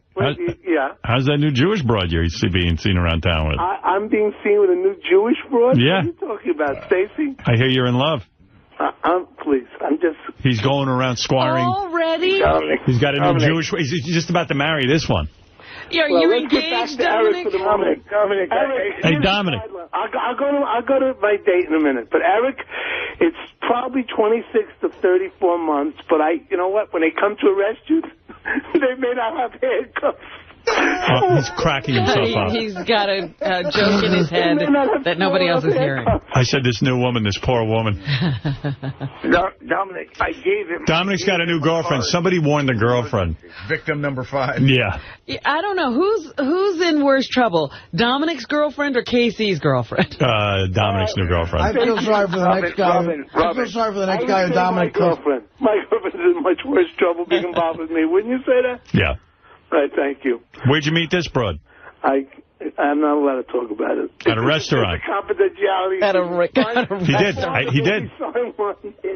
How's that new Jewish broad you're being seen around town with? I'm being seen with a new Jewish broad? Yeah. What are you talking about, Stacy? I hear you're in love. Please, I'm just... He's going around squiring. Already? He's got a new Jewish... He's just about to marry this one. Are you engaged, Dominic? Dominic. Hey, Dominic. I'll go to my date in a minute. But, Eric, it's probably 26 to 34 months. But you know what? When they come to arrest you, they may not have handcuffs. He's cracking himself up. He's got a joke in his head that nobody else is hearing. I said this new woman, this poor woman. Dominic, I gave him... Dominic's got a new girlfriend. Somebody warned the girlfriend. Victim number 5. Yeah. I don't know. Who's in worse trouble? Dominic's girlfriend or Casey's girlfriend? Dominic's new girlfriend. I feel sorry for the next guy. I feel sorry for the next guy who Dominic... My girlfriend's in much worse trouble being involved with me. Wouldn't you say that? Yeah. Right, thank you. Where'd you meet this broad? I'm not allowed to talk about it. At a restaurant. Confidentiality. At a restaurant. He did.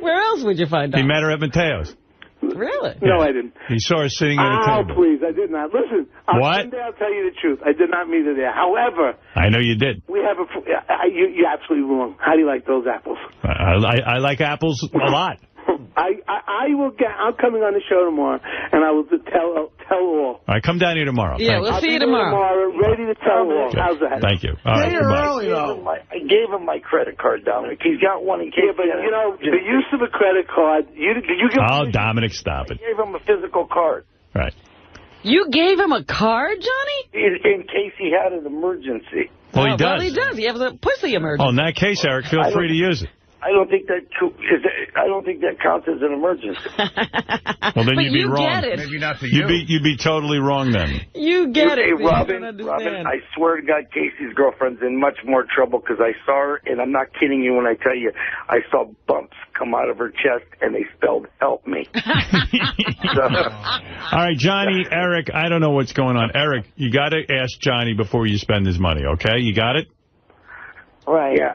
Where else would you find out? He met her at Mateo's. Really? No, I didn't. He saw her sitting at a table. Oh, please, I did not. Listen, one day I'll tell you the truth. I did not meet her there. However... I know you did. We have you're absolutely wrong. How do you like those apples? I like apples a lot. I'm coming on the show tomorrow, and I will tell all. All right, come down here tomorrow. Yeah, we'll see you tomorrow. Ready to tell all. How's that? Thank you. All right, I gave him my credit card, Dominic. He's got one in case. Yeah, but, you know, the use of a credit card, did you give him... Dominic, stop it. I gave him a physical card. Right. You gave him a card, Johnny? In case he had an emergency. Well, he does. Well, he does. He has a pussy emergency. Oh, in that case, Eric, feel free to use it. I don't think that counts as an emergency. Well, then But you'd be you wrong. get it. Maybe not to you. You'd be totally wrong then. You get Hey, it. Robin, You don't Robin, understand. I swear to God, Casey's girlfriend's in much more trouble because I saw her, and I'm not kidding you when I tell you, I saw bumps come out of her chest, and they spelled "help me." All right, Johnny, Eric, I don't know what's going on. Eric, you got to ask Johnny before you spend his money, okay? You got it? Right. Yeah.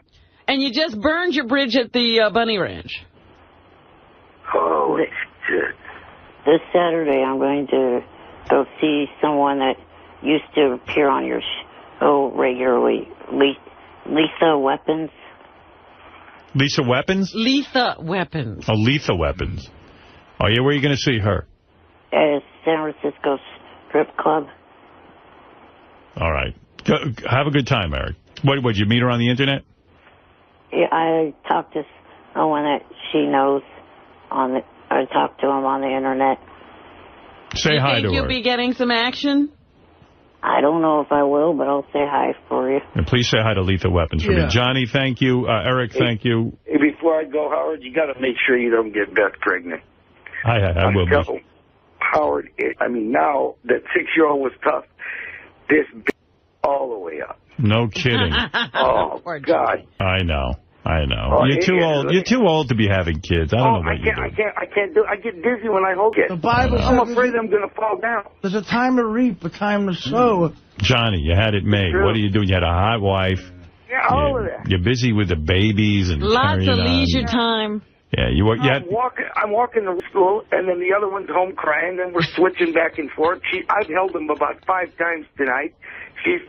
And you just burned your bridge at the Bunny Ranch. Oh, This Saturday, I'm going to go see someone that used to appear on your show regularly, Lisa Weapons. Lisa Weapons? Lisa Weapons. Oh, Lisa Weapons. Oh, yeah, where are you going to see her? At San Francisco Strip Club. All right. Have a good time, Eric. Would you meet her on the Internet? Yeah, I talked to someone that she knows I talked to him on the Internet. Say hi to her. Think you'll be getting some action? I don't know if I will, but I'll say hi for you. And please say hi to Lethal Weapons for me. Johnny, thank you. Eric, thank you. Hey, before I go, Howard, you got to make sure you don't get Beth pregnant. I will be. Howard, now that 6-year-old was tough. This all the way up. No kidding. Oh, God. I know. Oh, You're too old. You're too old to be having kids. I don't know what you're doing. I can't do. I get dizzy when I hold it. The Bible says I'm afraid I'm going to fall down. There's a time to reap, a time to sow. Johnny, you had it made. What are you doing? You had a hot wife. Yeah, all of that. You're busy with the babies and lots of carrying leisure on. time. Yeah, you were. I'm walking to school, and then the other one's home crying, and we're switching back and forth. I've held him about 5 times tonight. She's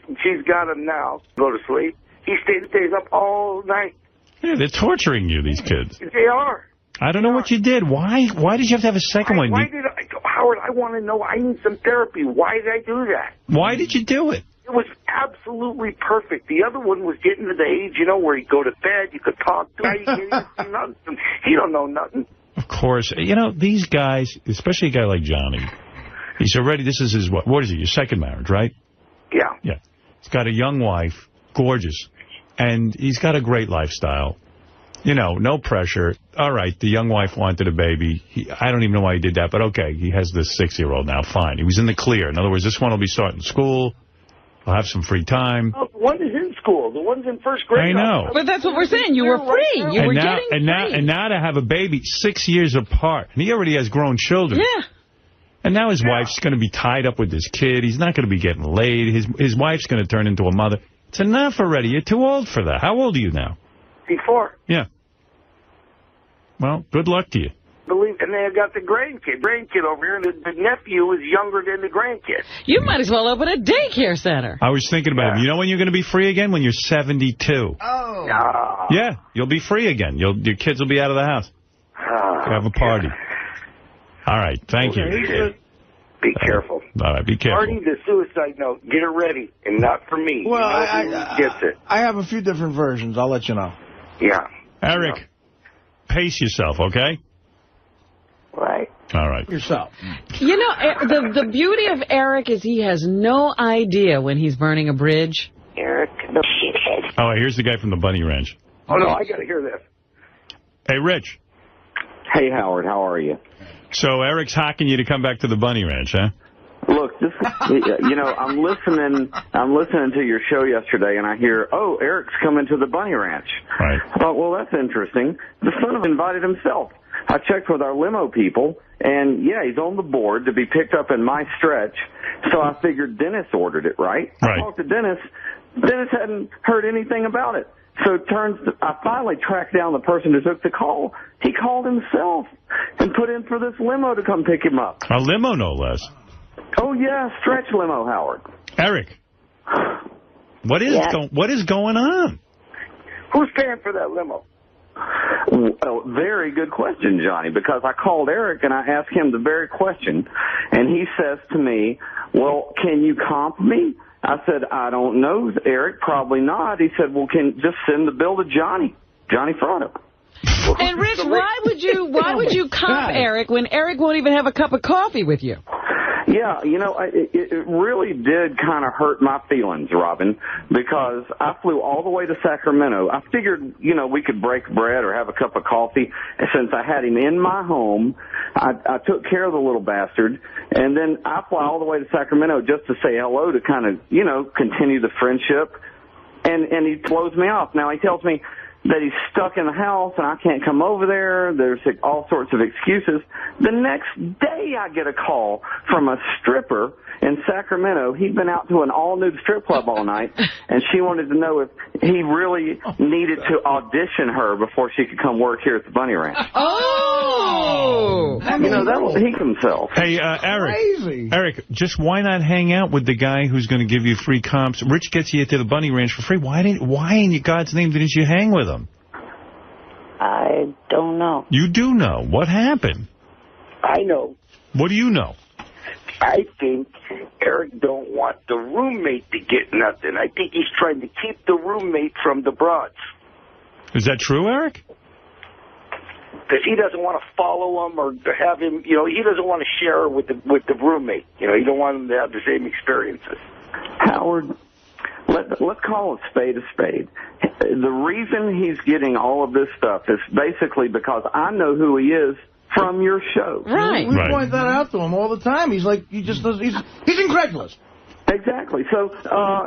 got him now. Go to sleep. He stays up all night. Yeah, they're torturing you, these kids. They are. I don't know what you did. Why did you have to have a second one? Howard, I want to know. I need some therapy. Why did I do that? Why did you do it? It was absolutely perfect. The other one was getting to the age, where you go to bed, you could talk to him. He don't know nothing. Of course. These guys, especially a guy like Johnny, he's already, this is his, what is it, your second marriage, right? Yeah. Yeah. He's got a young wife, gorgeous, and he's got a great lifestyle. No pressure. All right, the young wife wanted a baby. I don't even know why he did that, but okay, he has this 6-year-old now, fine. He was in the clear. In other words, this one will be starting school. He'll have some free time. Oh, one is in school. The one's in first grade. I know. But that's what we're saying. You were free. You were getting free. And now to have a baby 6 years apart. And he already has grown children. Yeah. And now his wife's going to be tied up with this kid. He's not going to be getting laid. His wife's going to turn into a mother. It's enough already. You're too old for that. How old are you now? 54. Yeah. Well, good luck to you. And then I got the grandkid over here, and the nephew is younger than the grandkid. You might as well open a daycare center. I was thinking about him. You know when you're going to be free again? When you're 72. Oh. Yeah, you'll be free again. Your kids will be out of the house. Have a party. All right, thank you. Be careful. All right, be careful. Party the suicide note. Get it ready, and not for me. Well, who gets it. I have a few different versions. I'll let you know. Yeah. Eric, pace yourself, okay? Right. All right. Yourself. The beauty of Eric is he has no idea when he's burning a bridge. Eric, the shithead. Oh, here's the guy from the Bunny Ranch. Oh, no, I got to hear this. Hey, Rich. Hey, Howard, how are you? So Eric's hocking you to come back to the Bunny Ranch, huh? Look, I'm listening to your show yesterday, and I hear, oh, Eric's coming to the Bunny Ranch. Right. I thought, well, that's interesting. The son of invited himself. I checked with our limo people, and, yeah, he's on the board to be picked up in my stretch, so I figured Dennis ordered it, right? I talked to Dennis. Dennis hadn't heard anything about it. So I finally tracked down the person who took the call. He called himself and put in for this limo to come pick him up. A limo, no less. Oh, yeah, stretch limo, Howard. Eric, what is going on? Who's paying for that limo? Well, very good question, Johnny, because I called Eric and I asked him the very question, and he says to me, well, can you comp me? I said, I don't know, Eric, probably not. He said, well, just send the bill to Johnny Fratto. And Rich, why would you comp Eric when Eric won't even have a cup of coffee with you? Yeah, it really did kind of hurt my feelings, Robin, because I flew all the way to Sacramento. I figured, we could break bread or have a cup of coffee. And since I had him in my home, I took care of the little bastard. And then I fly all the way to Sacramento just to say hello, to kind of, continue the friendship. And he blows me off. Now, he tells me that he's stuck in the house and I can't come over there. There's all sorts of excuses. The next day I get a call from a stripper in Sacramento. He'd been out to an all-nude strip club all night, and she wanted to know if he really needed to audition her before she could come work here at the Bunny Ranch. Oh! That'll he himself. Hey, Eric, just why not hang out with the guy who's going to give you free comps? Rich gets you to the Bunny Ranch for free. Why in God's name didn't you hang with him? I don't know. You do know. What happened? I know. What do you know? I think Eric don't want the roommate to get nothing. I think he's trying to keep the roommate from the broads. Is that true, Eric? Because he doesn't want to follow him or to have him, he doesn't want to share with the roommate. He don't want him to have the same experiences. Howard, let's call a spade. The reason he's getting all of this stuff is basically because I know who he is from your show. Right. We point that out to him all the time. He's like, he's incredulous. Exactly. So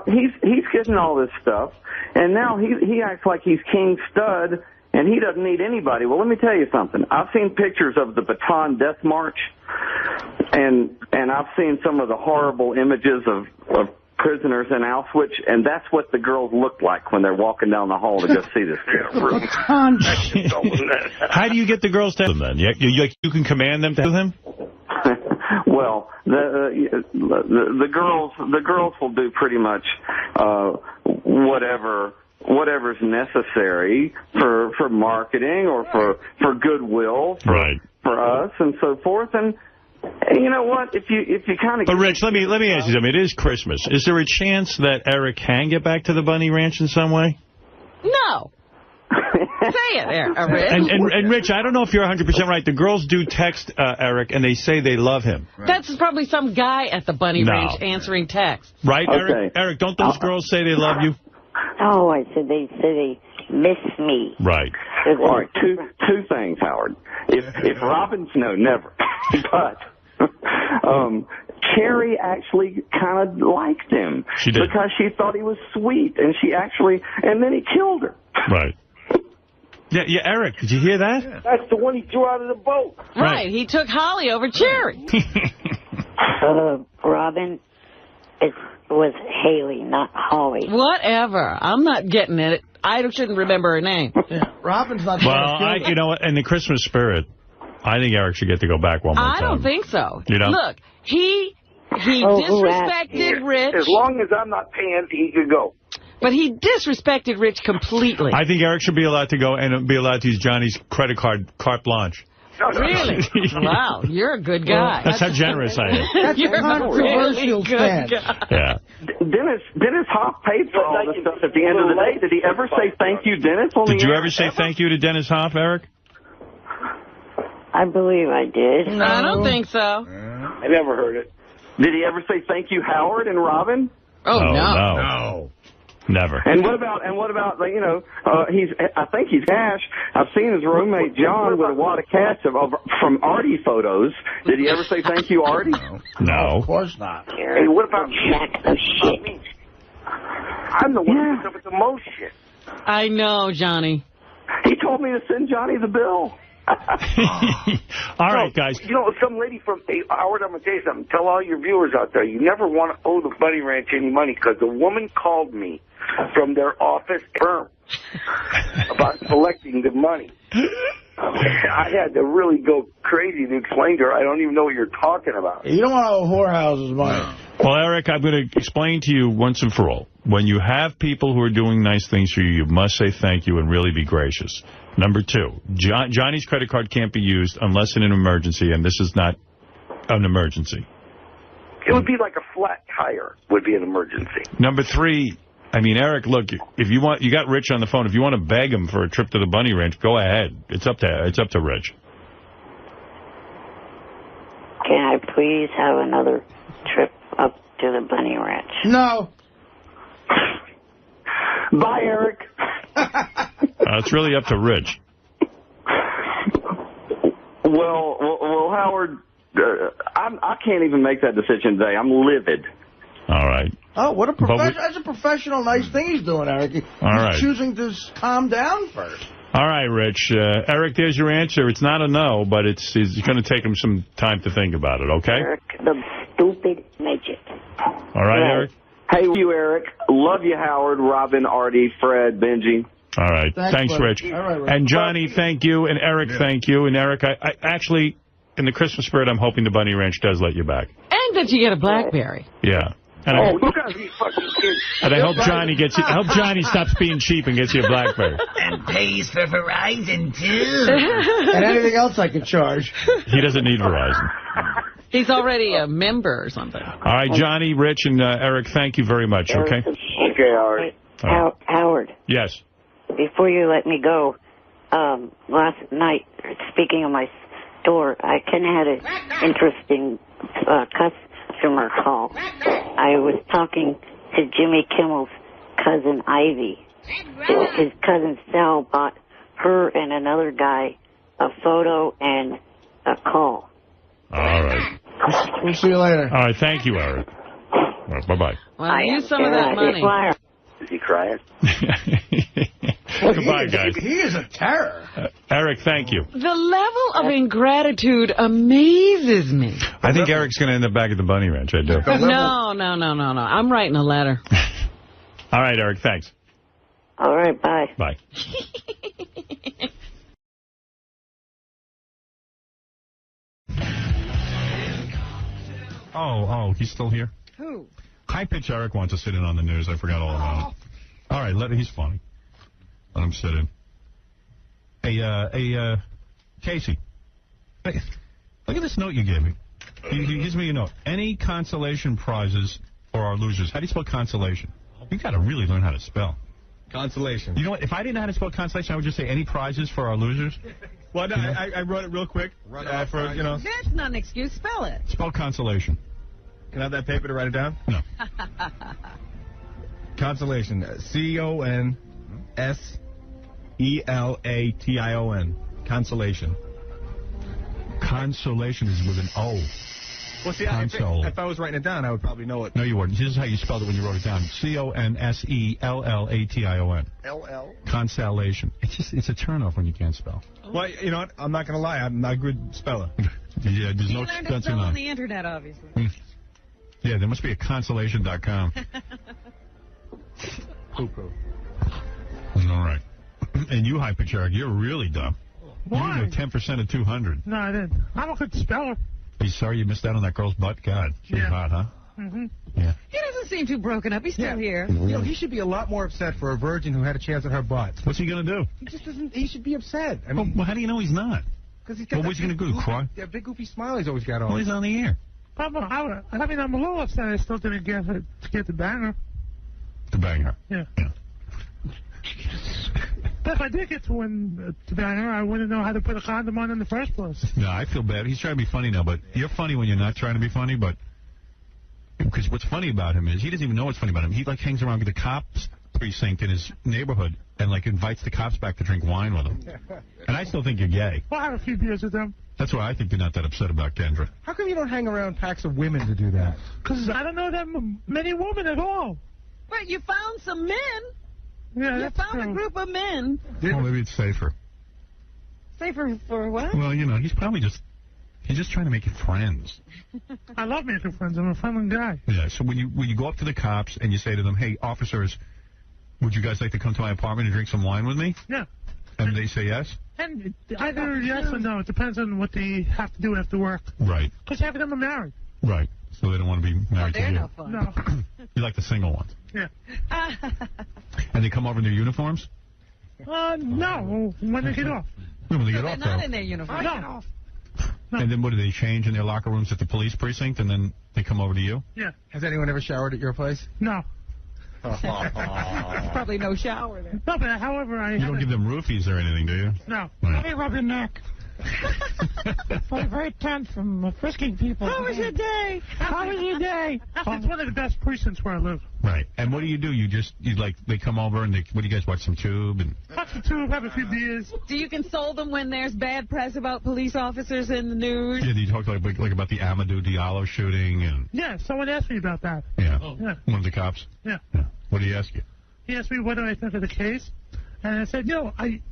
he's getting all this stuff, and now he acts like he's King Stud, and he doesn't need anybody. Well, let me tell you something. I've seen pictures of the Baton Death March, and I've seen some of the horrible images of prisoners in Auschwitz, and that's what the girls look like when they're walking down the hall to go see this room. How do you get the girls to them then? You can command them to him? Well, the girls will do pretty much whatever's necessary for marketing or for goodwill for us and so forth. And you know what? If you kind of. But Rich, let me ask you something. It is Christmas. Is there a chance that Eric can get back to the Bunny Ranch in some way? No. Say it there, Rich. And Rich, I don't know if you're 100% right. The girls do text Eric, and they say they love him. Right. That's probably some guy at the Bunny Ranch answering text. Right, Eric? Eric, don't those girls say they love you? Oh, I said they miss me. Right. All right, two things, Howard. If Robin's never. But Carrie actually kind of liked him. She did. Because she thought he was sweet, and then he killed her. Right. Yeah, Eric, did you hear that? Yeah. That's the one he threw out of the boat. Right, he took Holly over Cherry. Robin, it was Haley, not Holly. Whatever. I'm not getting it. I shouldn't remember her name. Yeah. Robin's not. Well, you know what? In the Christmas spirit, I think Eric should get to go back one more time. I don't think so. You know? Look, he disrespected Rich. As long as I'm not paying, he could go. But he disrespected Rich completely. I think Eric should be allowed to go and be allowed to use Johnny's credit card carte blanche. Really? Wow, you're a good guy. That's how generous I am. That's you're a controversial really stance. Yeah. Dennis Hoff paid for all this stuff at the end of the day. Did he ever say thank you, Dennis? Did you ever say thank you to Dennis Hoff, Eric? I believe I did. No, I don't think so. I never heard it. Did he ever say thank you, Howard and Robin? Oh, no. No. Never. And what about I think he's cash. I've seen his roommate John with a wad of cash from Artie photos. Did he ever say thank you, Artie? No. Of course not. Hey, what about me? I'm the one who comes up with the most shit. I know, Johnny. He told me to send Johnny the bill. All right, guys. You know, some lady from Howard, I'm going to tell you something. Tell all your viewers out there, you never want to owe the Bunny Ranch any money because the woman called me from their office firm about collecting the money. I had to really go crazy to explain to her. I don't even know what you're talking about. You don't want to owe whorehouses money. Well, Eric, I'm going to explain to you once and for all. When you have people who are doing nice things for you, you must say thank you and really be gracious. Number two, Johnny's credit card can't be used unless in an emergency, and this is not an emergency. It would be like a flat tire would be an emergency. Number three, I mean, Eric, look, if you want, you got Rich on the phone. If you want to beg him for a trip to the Bunny Ranch, go ahead. It's up to Rich. Can I please have another trip up to the Bunny Ranch? No. Bye, Eric. It's really up to Rich. Well, Howard, I can't even make that decision today. I'm livid. All right. Oh, what a that's a professional, nice thing he's doing, Eric. He's choosing to calm down first. All right, Rich. Eric, there's your answer. It's not a no, but it's going to take him some time to think about it, okay? Eric, the stupid midget. All right, Eric? Hey, you, Eric. Love you, Howard, Robin, Artie, Fred, Benji. All right. Thanks Rich. All right, Rich. And Johnny, thank you. And Eric, thank you. And Eric, I actually, in the Christmas spirit, I'm hoping the Bunny Ranch does let you back. And that you get a BlackBerry. Yeah. And look at these fucking kids. And I hope Johnny gets you. I hope Johnny stops being cheap and gets you a BlackBerry. And pays for Verizon, too. And anything else I could charge. He doesn't need Verizon. He's already a member or something. All right, Johnny, Rich, and Eric, thank you very much, okay? Okay, Howard. Howard. Yes. Before you let me go, last night, speaking of my store, I kind of had an interesting customer call. I was talking to Jimmy Kimmel's cousin, Ivy. His cousin Sal bought her and another guy a photo and a call. All right. We'll see you later. All right, thank you, Eric. All right, bye-bye. Well, use some of that money. Is he crying? Goodbye, guys. He is a terror. Eric, thank you. The level of ingratitude amazes me. I think Eric's going to end up back at the Bunny Ranch. I do. No. I'm writing a letter. All right, Eric, thanks. All right, bye. Bye. Oh, he's still here? Who? High Pitch Eric wants to sit in on the news. I forgot all about it. All right, he's funny. Let him sit in. Hey, Casey. Hey, look at this note you gave me. He gives me a note. Any consolation prizes for our losers? How do you spell consolation? You got to really learn how to spell. Consolation. You know what? If I didn't know how to spell consolation, I would just say any prizes for our losers. Well, no, I wrote it real quick. That's not an excuse. Spell it. Spell consolation. Can I have that paper to write it down? No. Consolation. C-O-N-S-E-L-A-T-I-O-N. Consolation. Consolation is with an O. Well, see, if I was writing it down, I would probably know it. No, you wouldn't. This is how you spelled it when you wrote it down. C-O-N-S-E-L-L-A-T-I-O-N. L-L? Consolation. It's a turnoff when you can't spell. Well, you know what? I'm not going to lie. I'm not a good speller. Yeah, there's no learned to spell on the internet, obviously. Yeah, there must be a consolation.com. Poo-poo. All right. And you, High Pitch Eric, you're really dumb. Why? You know 10% of 200. No, I didn't. I'm a good speller. Are you sorry you missed out on that girl's butt? God, she was hot, huh? Mm-hmm. Yeah. He doesn't seem too broken up. He's still here. You know, he should be a lot more upset for a virgin who had a chance at her butt. What's he going to do? He just doesn't. He should be upset. I mean, well, how do you know he's not? Because he's got what's he going to do? Cry? That big goofy smile he's always got on. Well, he's on the air. I mean, I'm a little upset I still didn't get to get the banger. To bang her. Yeah. But if I did get to win the banger, I wouldn't know how to put a condom on in the first place. No, I feel bad. He's trying to be funny now, but you're funny when you're not trying to be funny, but... Because what's funny about him is he doesn't even know what's funny about him. He, like, hangs around with the cops precinct in his neighborhood and, like, invites the cops back to drink wine with him. And I still think you're gay. Well, I have a few beers with them. That's why I think they're not that upset about Kendra. How come you don't hang around packs of women to do that? Because I don't know that many women at all. But you found some men. Yeah, you found a group of men. Well, maybe it's safer. Safer for what? Well, you know, he's just trying to make friends. I love making friends. I'm a friendly guy. Yeah, so when you go up to the cops and you say to them, hey, officers, would you guys like to come to my apartment and drink some wine with me? Yeah. And they say yes? And either yes or no. It depends on what they have to do after work. Right. Because half of them are married. Right. So they don't want to be married to you. They're no fun. No. You like the single ones? Yeah. And they come over in their uniforms? No. When they get off. No, when they get off, They're not though. in their uniform. No. And then what, do they change in their locker rooms at the police precinct and then they come over to you? Yeah. Has anyone ever showered at your place? No. There's probably no shower there. No, but however, You don't give them roofies or anything, do you? No. Right. Let me rub your neck. Very tense from frisking people. How was your day? How was your day? Actually, it's one of the best precincts where I live. Right. And what do? They come over and what do you guys watch, some Tube? Watch the Tube, have a few beers. Do you console them when there's bad press about police officers in the news? Yeah, do you talk like about the Amadou Diallo shooting? And Yeah, someone asked me about that. Yeah. Yeah. One of the cops? Yeah. What did he ask you? He asked me what do I think of the case, and I said, I'm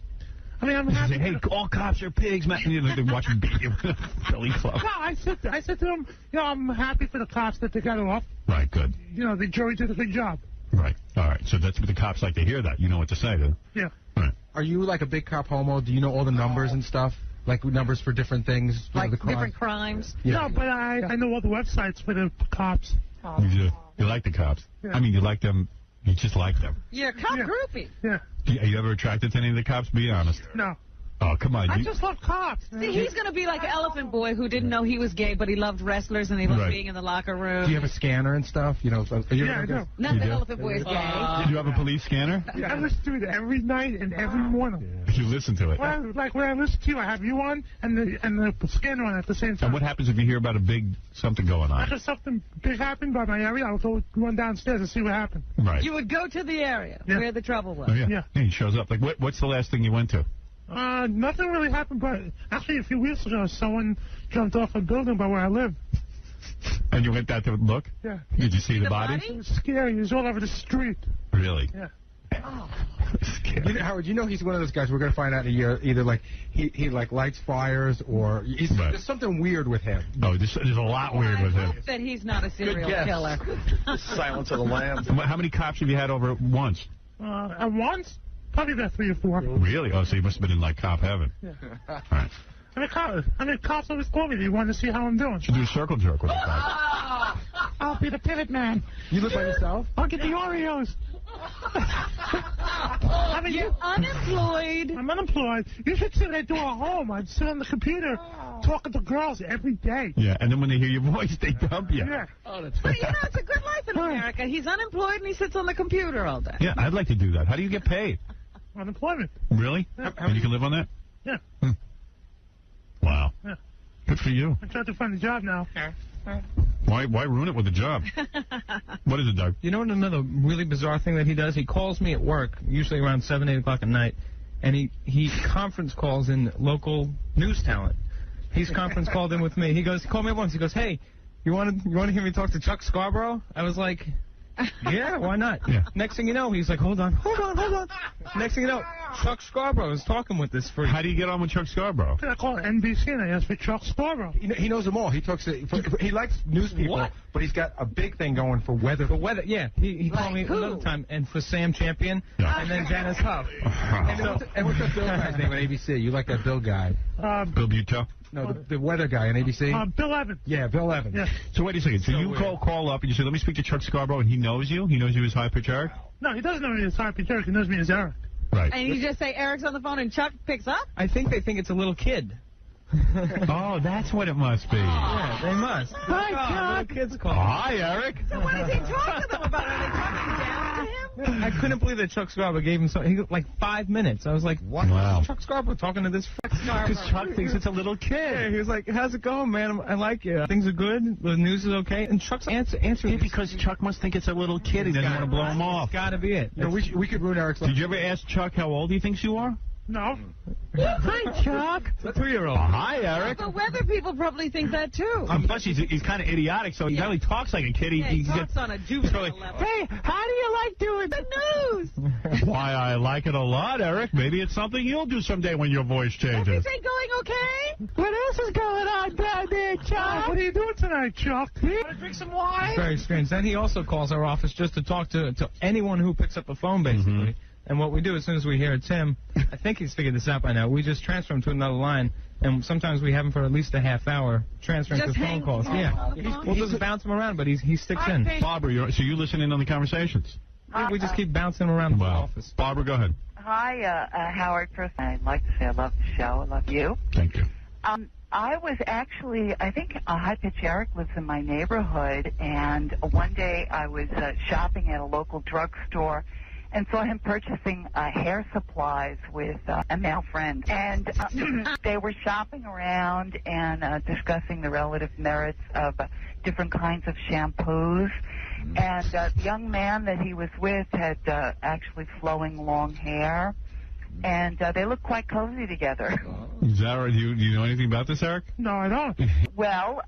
happy. Say, hey, all cops are pigs, man. They watch him beat you with a Billy Club. No, I said to him, I'm happy for the cops that they got off. Right, good. The jury did a good job. Right. All right. So that's what the cops like to hear that. You know what to say, then. Yeah. Right. Are you like a big cop homo? Do you know all the numbers and stuff? Like numbers for different things? Like the crime? different crimes? Yeah. No, but I know all the websites for the cops. You like the cops? Yeah. I mean, you like them. You just like them. You're a cop groupie. Yeah. Are you ever attracted to any of the cops? Be honest. No. Oh, come on. I just love cops. See, he's going to be like Elephant Boy who didn't know he was gay, but he loved wrestlers and he loved being in the locker room. Do you have a scanner and stuff? Yeah, I do. Not that Elephant Boy is gay. Did you have a police scanner? Yeah, I listen to it every night and every morning. You listen to it. When I listen to you, I have you on and the scanner on at the same time. And what happens if you hear about a big something going on? If something big happened by my area, I'll go run downstairs and see what happened. Right. You would go to the area where the trouble was. Oh, yeah. He shows up. Like, what's the last thing you went to? Nothing really happened, but actually a few weeks ago, someone jumped off a building by where I live. And you went out to look? Yeah. Did you see the body? It was scary. He was all over the street. Really? Yeah. Howard, he's one of those guys we're going to find out in a year, either like he like lights fires or there's something weird with him. No, there's a lot weird with him. That he's not a serial killer. Silence of the Lambs. How many cops have you had over at once? At once? Probably about 3 or 4. Really? Oh, so you must have been in like cop heaven. Yeah. All right. Cops always call me. They want to see how I'm doing. Should do a circle jerk with the cops. I'll be the pivot man. You live by yourself? I'll get the Oreos. You're unemployed. I'm unemployed. You should see what I do at home. I sit on the computer talking to girls every day. Yeah, and then when they hear your voice, they dump you. Yeah. Oh, that's but it's a good life in America. He's unemployed and he sits on the computer all day. Yeah, I'd like to do that. How do you get paid? Unemployment. Really? Yeah. And you can live on that? Yeah. Wow. Yeah. Good for you. I'm trying to find a job now. Why ruin it with a job? What is it, Doug? You know what another really bizarre thing that he does? He calls me at work, usually around 7, 8 o'clock at night, and he conference calls in local news talent. He's conference called in with me. He called me up once. He goes, hey, you want to hear me talk to Chuck Scarborough? I was like, yeah, why not? Yeah. Next thing you know, he's like, hold on. Next thing you know, Chuck Scarborough is talking with this freak. How do you get on with Chuck Scarborough? I call NBC and I ask for Chuck Scarborough. He knows them all. He talks to. He likes news people, but he's got a big thing going for weather. For weather, yeah. He called me another time, and for Sam Champion, and then Janice Huff. And what's that Bill guy's name on ABC? You like that Bill guy? Bill Buteau? No, the weather guy on ABC. Bill Evans. Yeah, Bill Evans. Yeah. So wait a second. So you call up and you say, let me speak to Chuck Scarborough, and he knows you? He knows you as High Pitch Eric? No, he doesn't know me as High Pitch Eric. He knows me as Eric. Right. And you just say Eric's on the phone and Chuck picks up? I think they think it's a little kid. Oh, that's what it must be. Yeah, they must. Hi, Chuck. Kids call. Oh, hi, Eric. So what is he talking to them about? Are they talking down to him? I couldn't believe that Chuck Scarborough gave him like 5 minutes. I was like, what? Wow. Chuck Scarborough talking to this Because Chuck thinks it's a little kid. Yeah, he was like, how's it going, man? I like you. Things are good. The news is okay. And Chuck's answering. Yeah, because Chuck must think it's a little kid. He doesn't want to blow him off. Got to be it. No, we could ruin Eric's life. Did you ever ask Chuck how old he thinks you are? No. Hi, Chuck. It's a 2-year-old. Hi, Eric. The weather people probably think that, too. Plus, he's kind of idiotic, so he not only talks like a kid. He talks on a juvenile level. Hey, how do you like doing the news? Why, I like it a lot, Eric. Maybe it's something you'll do someday when your voice changes. Everything going okay? What else is going on down there, Chuck? What are you doing tonight, Chuck? Want to drink some wine? It's very strange. Then he also calls our office just to talk to anyone who picks up the phone, basically. Mm-hmm. And what we do, as soon as we hear it's him, I think he's figured this out by now, we just transfer him to another line, and sometimes we have him for at least a half hour transferring to phone calls. Yeah. We'll just bounce him around, but he sticks in. Barbara, so you listen in on the conversations? We just keep bouncing him around the office. Barbara, go ahead. Hi, Howard. First, I'd like to say I love the show. I love you. Thank you. I was actually, I think High Pitch Eric lives in my neighborhood, and one day I was shopping at a local drugstore, and saw him purchasing hair supplies with a male friend. And they were shopping around and discussing the relative merits of different kinds of shampoos. And the young man that he was with had actually flowing long hair. And they look quite cozy together. Is that right? Do you know anything about this, Eric? No, I don't. Well,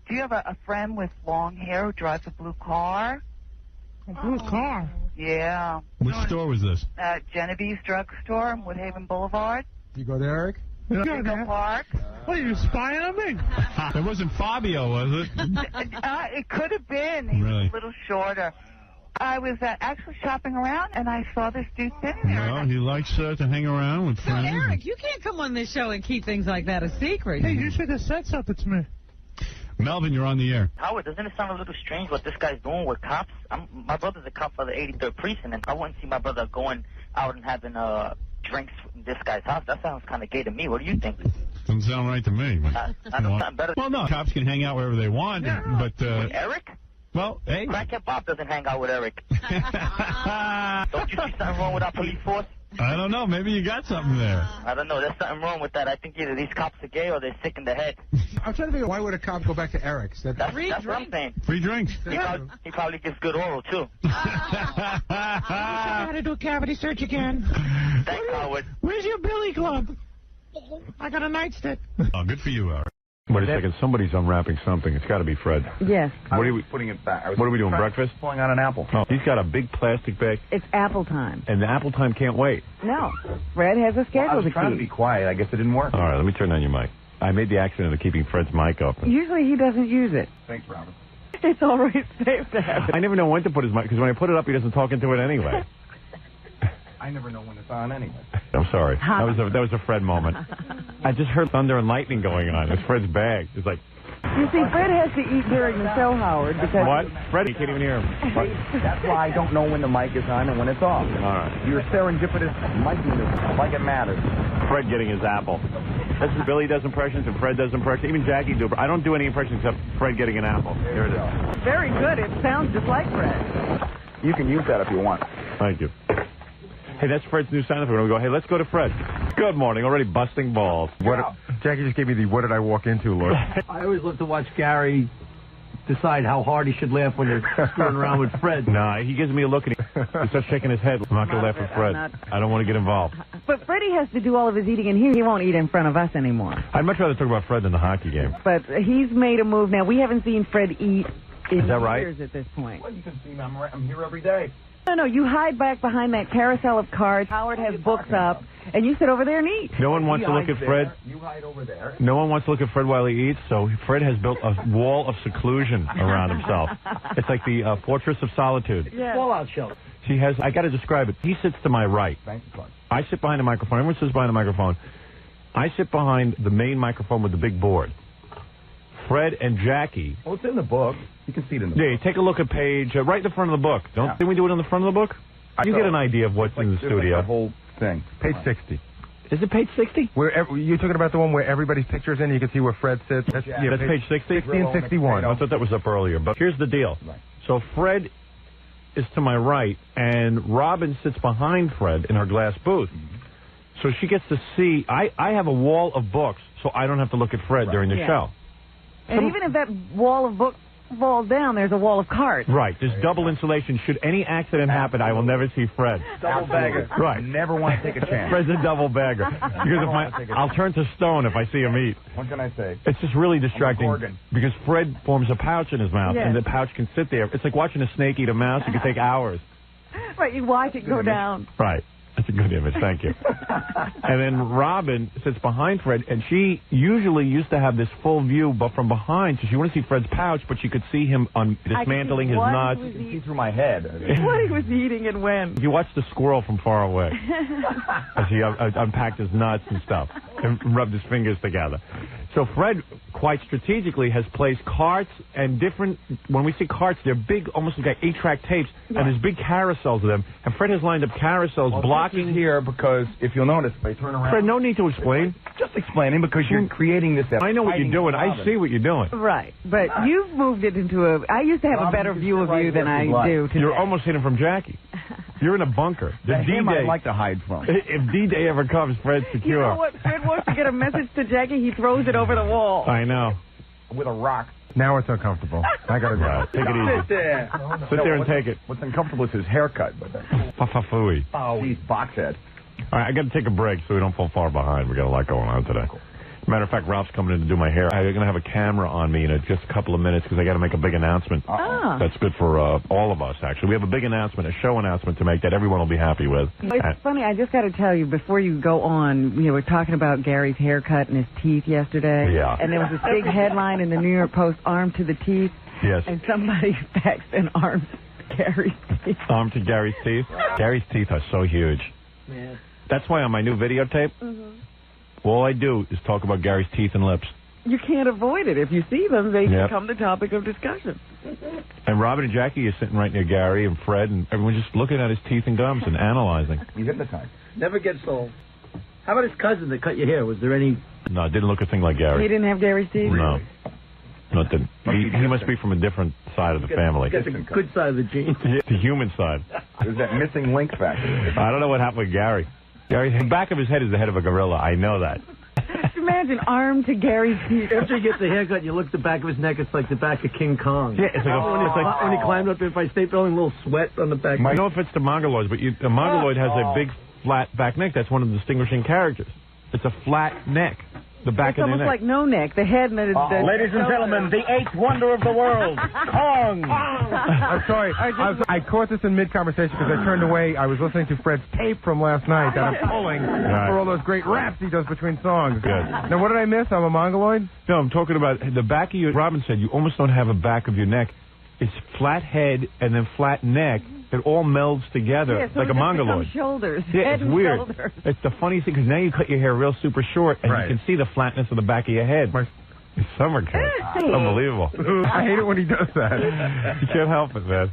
do you have a friend with long hair who drives a blue car? A blue car? Yeah. Which store was this? Genevieve's Drugstore on Woodhaven Boulevard. You go there, Eric? Eagle Park. What, are you spying on me? It wasn't Fabio, was it? It could have been. He Really? was a little shorter. I was actually shopping around, and I saw this dude sitting there. No, he likes to hang around with So, friends. Eric, you can't come on this show and keep things like that a secret. Hey, you should have said something to me. Melvin, you're on the air. Howard, doesn't it sound a little strange what this guy's doing with cops? My brother's a cop for the 83rd Precinct, and I wouldn't see my brother going out and having drinks in this guy's house. That sounds kind of gay to me. What do you think? Doesn't sound right to me. I know something better. Well, no, cops can hang out wherever they want, but... With Eric? Well, hey. Crackhead Bob doesn't hang out with Eric. Don't you see something wrong with our police force? I don't know. Maybe you got something there. I don't know. There's something wrong with that. I think either these cops are gay or they're sick in the head. I'm trying to figure out why would a cop go back to Eric's? That's what I'm saying. Free drinks. He probably gives good oral, too. I got to do a cavity search again. Thanks, Howard. Where's your billy club? I got a nightstick. Oh, good for you, Eric. Wait a second. Somebody's unwrapping something. It's got to be Fred. Yes. What are we putting it back? What are we doing? Breakfast? Pulling out an apple. Oh, he's got a big plastic bag. It's apple time. And the apple time can't wait. No. Fred has a schedule I was to trying to be keep. quiet. I guess it didn't work. All right, let me turn on your mic. I made the accident of keeping Fred's mic open. Usually he doesn't use it. Thanks, Robert. It's always safe to have it. I never know when to put his mic, because when I put it up, he doesn't talk into it anyway. I never know when it's on anyway. I'm sorry. That was a Fred moment. I just heard thunder and lightning going on. It's Fred's bag. It's like... You see, Fred has to eat during the show, Howard, because... What? Fred, you can't even hear him. That's why I don't know when the mic is on and when it's off. All right. You're serendipitous mic maneuver, like it matters. Fred getting his apple. This is Billy does impressions and Fred does impressions. Even Jackie do. I don't do any impressions except Fred getting an apple. Here it is. Very good. It sounds just like Fred. You can use that if you want. Thank you. Hey, that's Fred's new sign-up. We're going to go, hey, let's go to Fred. Good morning. Already busting balls. Jackie just gave me the what did I walk into look. I always love to watch Gary decide how hard he should laugh when they're screwing around with Fred. Nah, he gives me a look and he starts shaking his head. I'm not going to laugh at Fred. I don't want to get involved. But Freddie has to do all of his eating in here. He won't eat in front of us anymore. I'd much rather talk about Fred than the hockey game. But he's made a move now. We haven't seen Fred eat in Is that right? years at this point. Well, you can see me. I'm here every day. No, you hide back behind that carousel of cards. Howard has books up, and you sit over there and eat. No one wants to look at Fred. You hide over there. No one wants to look at Fred while he eats, so Fred has built a wall of seclusion around himself. It's like the Fortress of Solitude. Yeah. Fallout shelter. She has. I got to describe it. He sits to my right. Thank you, Clark. I sit behind the microphone. Everyone sits behind the microphone. I sit behind the main microphone with the big board. Fred and Jackie. Well, it's in the book. You can see it in the book. Yeah, take a look at page right in the front of the book. Didn't we do it in the front of the book? You get an idea of what's in the studio. Like the whole thing. Page 60. Is it page 60? You're talking about the one where everybody's picture's in, you can see where Fred sits? That's page 60? 60 and 61. I thought that was up earlier, but here's the deal. Right. So Fred is to my right, and Robin sits behind Fred in her glass booth. So she gets to see, I have a wall of books, so I don't have to look at Fred during the show. And even if that wall of books falls down, there's a wall of cards. Right. There's double insulation. Should any accident happen, I will never see Fred. Double bagger. Right. Never want to take a chance. Fred's a double bagger. Because I'll turn to stone if I see him eat. What can I say? It's just really distracting because Fred forms a pouch in his mouth, and the pouch can sit there. It's like watching a snake eat a mouse. It can take hours. Right, you watch it go down. Right. That's a good image. Thank you. And then Robin sits behind Fred, and she usually used to have this full view, but from behind, so she wouldn't see Fred's pouch, but she could see him dismantling his nuts. You can see through my head. What he was eating and when. You watched the squirrel from far away as he unpacked his nuts and stuff and rubbed his fingers together. So Fred, quite strategically, has placed carts and different, when we see carts, they're big, almost like 8-track tapes, and there's big carousels of them, and Fred has lined up carousels blocking here because, if you'll notice, if I turn around... Fred, no need to explain. Just explaining because you're creating this... I know what you're doing. I see what you're doing. Right, but you've moved it into a... I used to have a better view of you than I do today. You're almost hidden from Jackie. You're in a bunker. That's him I'd like to hide from. If D-Day ever comes, Fred's secure. You know what? Fred wants to get a message to Jackie. He throws it over the wall. I know. With a rock. Now it's uncomfortable. I gotta go. Take it easy. Sit there. Sit there and take it. What's uncomfortable is his haircut. Fa-fa-fooey. Oh, he's box head. All right, I got to take a break so we don't fall far behind. We got a lot going on today. Matter of fact, Ralph's coming in to do my hair. I'm going to have a camera on me in just a couple of minutes because I got to make a big announcement. That's good for all of us, actually. We have a big announcement, a show announcement to make that everyone will be happy with. It's funny, I just got to tell you, before you go on, we were talking about Gary's haircut and his teeth yesterday. Yeah. And there was this big headline in the New York Post, arm to the teeth. Yes. And somebody faxed an arm to Gary's teeth. Arm to Gary's teeth? Gary's teeth are so huge. Yeah. That's why on my new videotape, all I do is talk about Gary's teeth and lips. You can't avoid it. If you see them, they become the topic of discussion. And Robin and Jackie are sitting right near Gary and Fred, and everyone's just looking at his teeth and gums and analyzing. You hypnotized. Never gets old. How about his cousin that cut your hair? Was there any... No, it didn't look a thing like Gary. He didn't have Gary's teeth? No. No, it didn't. He must be from a different side of the family. That's a good side of the gene. The human side. There's that missing link factor. I don't know what happened with Gary. The back of his head is the head of a gorilla. I know that. Imagine arm to Gary's teeth. After he gets the haircut, you look at the back of his neck, it's like the back of King Kong. Yeah, it's like when he climbed up there by State Building, a little sweat on the back. I know if it's the Mongoloids, but the Mongoloid has a big, flat back neck. That's one of the distinguishing characters. It's a flat neck. The back it's of the neck. almost like no neck. The head and the... Ladies and gentlemen, the eighth wonder of the world, Kong. I'm sorry. I caught this in mid-conversation because I turned away. I was listening to Fred's tape from last night that I'm pulling for all those great raps he does between songs. Good. Now, what did I miss? I'm a Mongoloid? No, I'm talking about the back of your... Robin said you almost don't have a back of your neck. It's flat head and then flat neck. It all melds together so like a Mongoloid. Shoulders. Yeah, head it's weird. Shoulders. It's the funniest thing because now you cut your hair real super short and you can see the flatness of the back of your head. It's summer cut. Unbelievable. I hate it when he does that. You can't help it, man.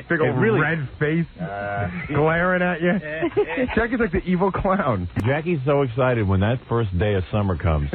Big old red face glaring at you. Jackie's like the evil clown. Jackie's so excited when that first day of summer comes.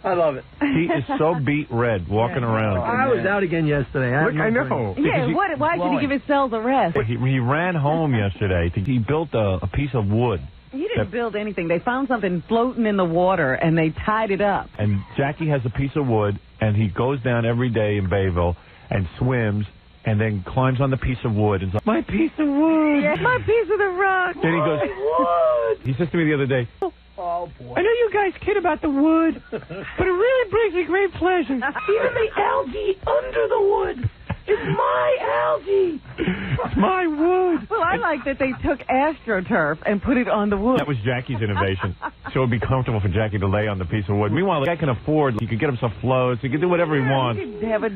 I love it. He is so beat red walking around. I was out again yesterday. I know. Yeah, why did he give his cells a rest? He ran home yesterday. He built a piece of wood. He didn't build anything. They found something floating in the water, and they tied it up. And Jackie has a piece of wood, and he goes down every day in Bayville and swims, and then climbs on the piece of wood and says, my piece of wood. Yeah, my piece of the rock. Then he goes, wood. He says to me the other day, oh, boy. I know you guys kid about the wood, but it really brings me great pleasure. Even the algae under the wood is my algae. It's my wood. Well, I like that they took AstroTurf and put it on the wood. That was Jackie's innovation. So it would be comfortable for Jackie to lay on the piece of wood. Meanwhile, the guy can afford, he could get himself floats, he could do whatever he wants.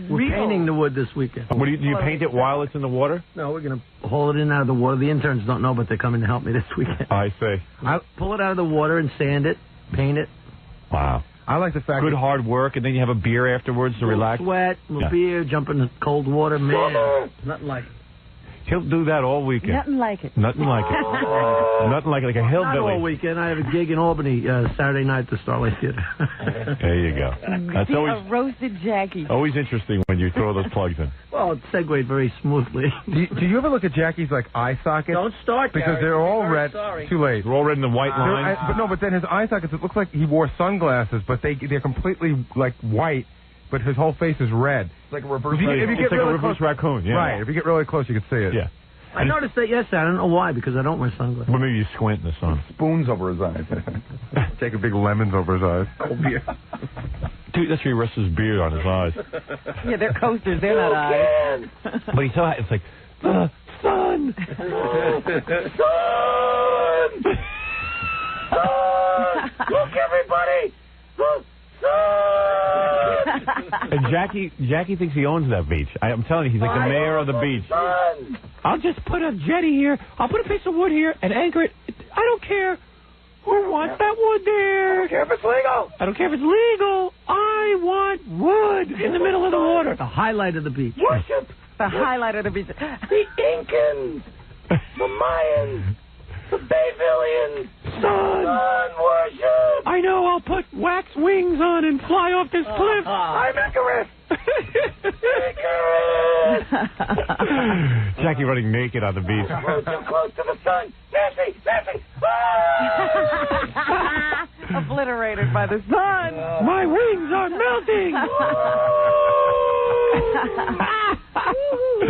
We're painting the wood this weekend. What do you paint it while it's in the water? No, we're going to haul it in out of the water. The interns don't know, but they're coming to help me this weekend. I see. I'll pull it out of the water and sand it, paint it. Wow. I like the fact good hard work, and then you have a beer afterwards to relax. Sweat, beer, jump in the cold water, man. Nothing like it. He'll do that all weekend. Nothing like it. Nothing like it. Nothing like it, like a hillbilly. Not all weekend. I have a gig in Albany Saturday night at the Starlight Theater. There you go. That's always a roasted Jackie. Always interesting when you throw those plugs in. Well, it segued very smoothly. Do you ever look at Jackie's eye sockets? Don't start, because Gary. they're all red. Sorry. Too late. They're all red in the white lines. But then his eye sockets. It looks like he wore sunglasses, but they're completely like white. But his whole face is red. It's like a reverse. It's like a reverse raccoon. Yeah. Right. If you get really close, you can see it. Yeah. I noticed that yesterday. I don't know why, because I don't wear sunglasses. Well, maybe you squint in the sun. Spoons over his eyes. Taking big lemons over his eyes. Cold beer. Dude, that's where he rests his beard on his eyes. Yeah, they're coasters. They're not eyes. But he's so high, it's like, sun! Sun! Sun! Look, everybody! The sun! And Jackie thinks he owns that beach. I'm telling you, he's like the mayor of the beach. Sun. I'll just put a jetty here. I'll put a piece of wood here and anchor it. I don't care who wants that wood there. I don't care if it's legal. I don't care if it's legal. I want wood in the middle of the water. The highlight of the beach. Worship. The highlight of the beach. The Incans. The Mayans. The Bayvillians. Sun worship. I know, I'll put wax wings on and fly off this cliff. I'm Icarus. Jackie running naked on the beach. We're too close to the sun. Nancy! Obliterated by the sun. My wings are melting.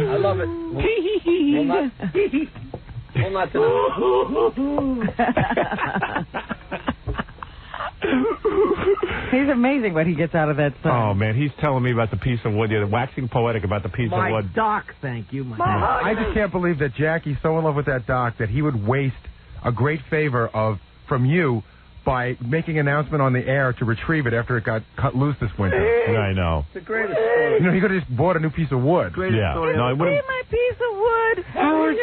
I love it. Will not He's amazing what he gets out of that sun. Oh, man, he's telling me about the piece of wood. You're waxing poetic about the piece of wood. My doc, thank you. I just can't believe that Jackie's so in love with that doc that he would waste a great favor from you by making an announcement on the air to retrieve it after it got cut loose this winter. I know. It's the greatest story. You know, he could have just bought a new piece of wood. Greatest story. No, it wouldn't. My piece of wood. Howard,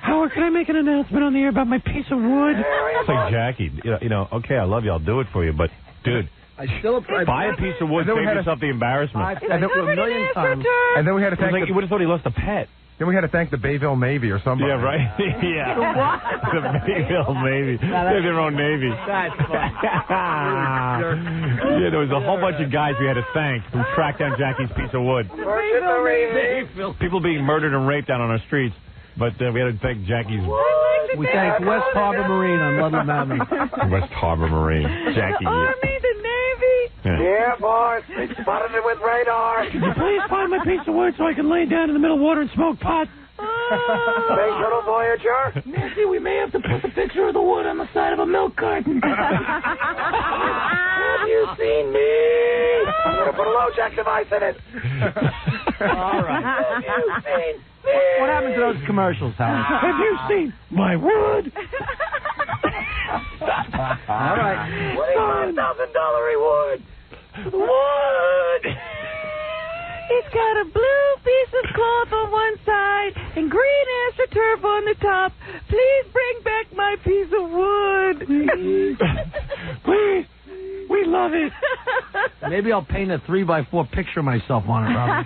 Howard, can I make an announcement on the air about my piece of wood? It's like, Jackie, you know, okay, I love you, I'll do it for you, but, dude, buy a piece of wood, save yourself the embarrassment. I've said it a million times. And then we had to thank you would have thought he lost a pet. Then we had to thank the Bayville Navy or somebody. Yeah, right? Yeah. What? The Bayville Navy. They have their own Navy. That's fun. Yeah, there was a whole bunch of guys we had to thank who tracked down Jackie's piece of wood. People being murdered and raped down on our streets. But we had to thank Jackie's. We thank West Harbor Marine on Ludlam Avenue. West Harbor Marine. Jackie. Army, the Navy. Yeah, boss. They spotted it with radar. Could you please find my piece of wood so I can lay down in the middle of water and smoke pot? Space Shuttle Voyager. Nancy, we may have to put the picture of the wood on the side of a milk carton. Have you seen me? I'm going to put a low jack device in it. All right. Have you seen me? What happened to those commercials, Howard? Have you seen my wood? All right. $25,000 reward. Wood. It's got a blue piece of cloth on one side and green astroturf on the top. Please bring back my piece of wood. Please. We love it. Maybe I'll paint a 3x4 picture of myself on it, Robin.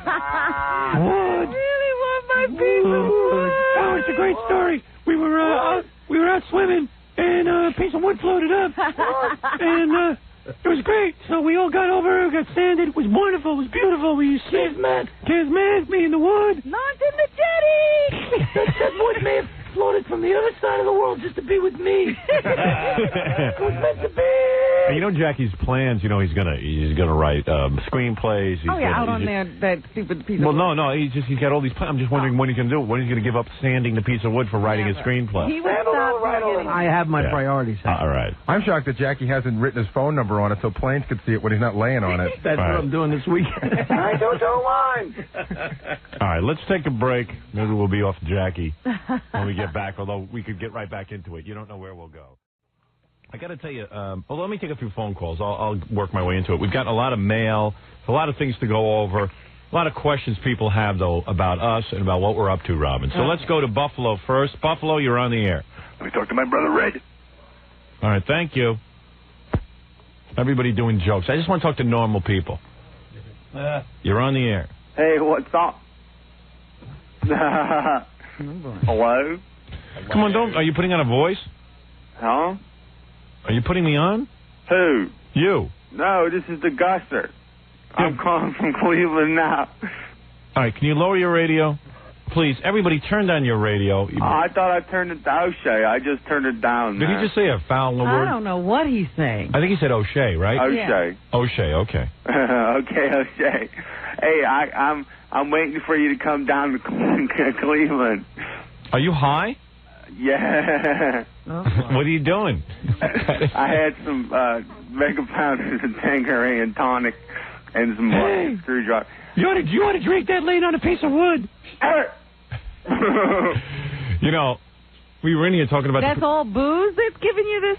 Wood. I really want my piece of wood. Oh, it's a great story. We were out swimming, and a piece of wood floated up, and it was great. So we all got over, got sanded. It was wonderful. It was beautiful. We Kismet, me in the wood. Not in the jetty. That wood may have floated from the other side of the world just to be with me. It was meant to be. And you know Jackie's plans. You know he's gonna write screenplays. He's out on there that stupid piece. Well, no, he's got all these plans. I'm just wondering when he's gonna do it. When he's gonna give up sanding the piece of wood for writing a screenplay. He would stop doing it. I have my priorities. All right. I'm shocked that Jackie hasn't written his phone number on it so planes could see it when he's not laying on it. That's what I'm doing this weekend. 922-line. All right, let's take a break. Maybe we'll be off Jackie when we get back, although we could get right back into it. You don't know where we'll go. I got to tell you, let me take a few phone calls. I'll work my way into it. We've got a lot of mail, a lot of things to go over, a lot of questions people have, though, about us and about what we're up to, Robin. So let's go to Buffalo first. Buffalo, you're on the air. Let me talk to my brother, Red. All right, thank you. Everybody doing jokes. I just want to talk to normal people. You're on the air. Hey, what's up? Hello? Come on, are you putting on a voice? Huh? Are you putting me on? Who? You. No, this is the Gusser. I'm calling from Cleveland now. All right, can you lower your radio? Please, everybody, turn down your radio. I thought I turned it to O'Shea. I just turned it down. Did he just say a foul word? I don't know what he's saying. I think he said O'Shea, right? O'Shea. O'Shea, okay. Okay, O'Shea. Hey, I'm waiting for you to come down to Cleveland. Are you high? Yeah. What are you doing? I had some mega pounders of Tanqueray and tonic and some screwdriver. You ought to drink that laying on a piece of wood. You know, we were in here talking about... That's all booze that's giving you this?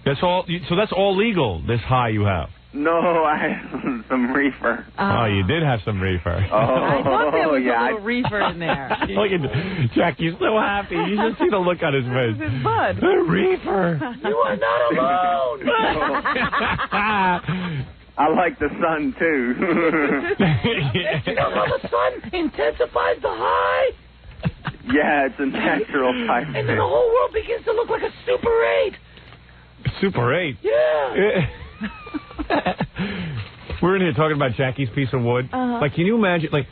That's all. So that's all legal, this high you have? No, I had some reefer. Oh, you did have some reefer. Oh, I thought there was a little reefer in there. Look at Jack, he's so happy. You should see the look on his face. This is bud. The reefer. You are not alone. I like the sun, too. You know how the sun intensifies the high? Yeah, it's a natural type And then the whole world begins to look like a Super 8. Super 8? Yeah. We're in here talking about Jackie's piece of wood. Like, can you imagine, like,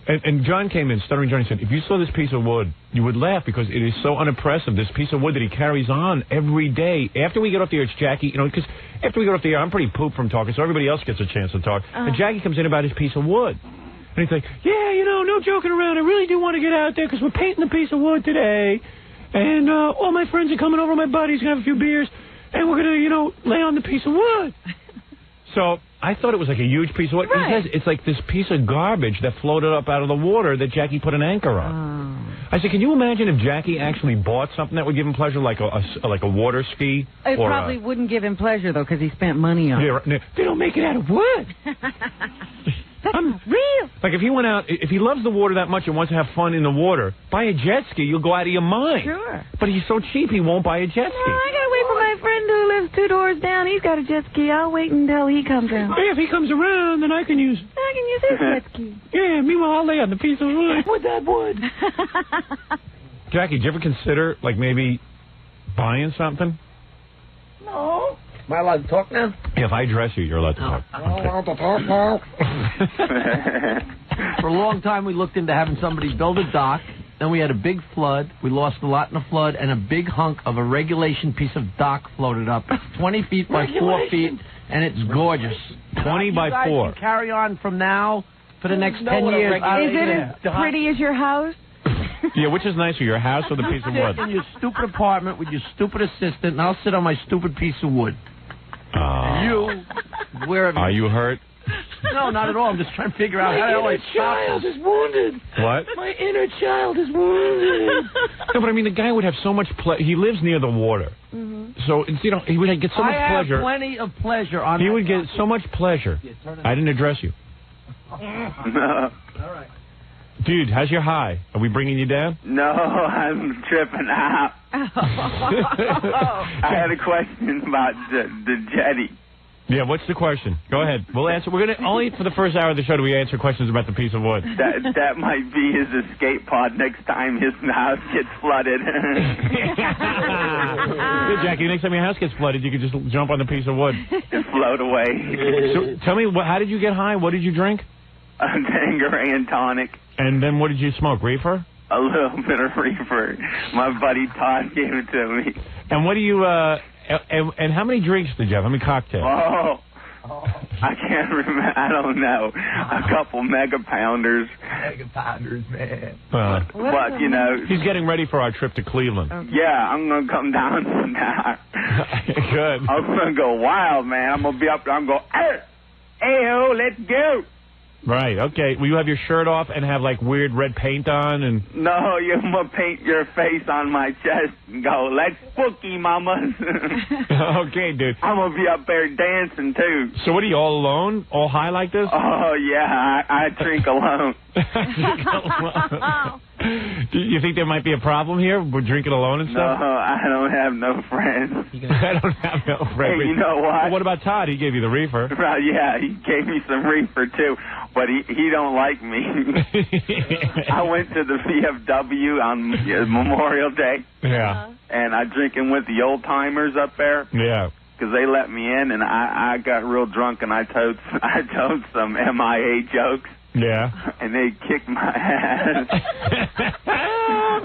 and John came in, Stuttering John, he said, if you saw this piece of wood, you would laugh because it is so unimpressive, this piece of wood that he carries on every day. After we get off the air, it's Jackie, you know, because after we get off the air, I'm pretty pooped from talking, so everybody else gets a chance to talk. And Jackie comes in about his piece of wood. And he's like, yeah, you know, no joking around. I really do want to get out there because we're painting a piece of wood today. And all my friends are coming over, my buddies, going to have a few beers. And we're going to, you know, lay on the piece of wood. So I thought it was like a huge piece of wood. Right. He says it's like this piece of garbage that floated up out of the water that Jackie put an anchor on. I said, can you imagine if Jackie actually bought something that would give him pleasure, like a water ski? It probably wouldn't give him pleasure, though, because he spent money on it. They don't make it out of wood. That's not real. Like, if he went out, if he loves the water that much and wants to have fun in the water, buy a jet ski, you'll go out of your mind. Sure. But he's so cheap, he won't buy a jet ski. I got to wait for my friend who lives 2 doors down. He's got a jet ski. I'll wait until he comes around. Hey, if he comes around, then I can use his jet ski. Yeah, meanwhile, I'll lay on the piece of wood. With that wood. Jackie, did you ever consider, like, maybe buying something? No. Am I allowed to talk now? Yeah, if I dress you, you're allowed to talk. I'm allowed to talk now. For a long time, we looked into having somebody build a dock. Then we had a big flood. We lost a lot in the flood, and a big hunk of a regulation piece of dock floated up. It's 20 feet by 4 feet, and it's gorgeous. 20 by 4. You guys can carry on from now for the next 10 years. Is it as pretty as your house? Yeah, which is nicer, your house or the piece of wood? Sit in your stupid apartment with your stupid assistant, and I'll sit on my stupid piece of wood. You, wherever. Are you hurt? No, not at all. I'm just trying to figure out how the hell I stop this. is wounded. What? My inner child is wounded. No, but I mean, the guy would have so much pleasure. He lives near the water. So, you know, he would get so much pleasure. I have plenty of pleasure on He would get so much pleasure. I didn't address you. All right. Dude, how's your high? Are we bringing you down? No, I'm tripping out. I had a question about the jetty. Yeah, what's the question? Go ahead. We'll answer. We're gonna only for the first hour of the show do we answer questions about the piece of wood. That might be his escape pod next time his house gets flooded. Hey, Jackie, next time your house gets flooded, you can just jump on the piece of wood. Just float away. So, tell me, how did you get high? What did you drink? A Tanqueray and tonic. And then what did you smoke? Reefer? A little bit of reefer. My buddy Todd gave it to me. And what do you, and how many drinks did you have? How many cocktails? I can't remember. I don't know. A couple mega pounders. Mega pounders, man. But, you know. He's getting ready for our trip to Cleveland. Okay. Yeah, I'm going to come down now. Good. I'm going to go wild, man. I'm going to be up there. I'm going to go, hey-ho, let's go. Right, okay. Will you have your shirt off and have, like, weird red paint on? And No, you're going to paint your face on my chest and go, let's spooky, mamas. Okay, dude. I'm going to be up there dancing, too. So what are you, all alone? All high like this? Oh, yeah, I drink alone. Do you think there might be a problem here with drinking alone and stuff? No, I don't have no friends. I don't have no friends. Hey, you know what? Well, what about Todd? He gave you the reefer. Right, yeah, he gave me some reefer, too. But he don't like me. I went to the VFW on Memorial Day. Yeah. And I drinking with the old-timers up there. Yeah. Because they let me in, and I got real drunk, and I told some MIA jokes. Yeah. And they kicked my ass.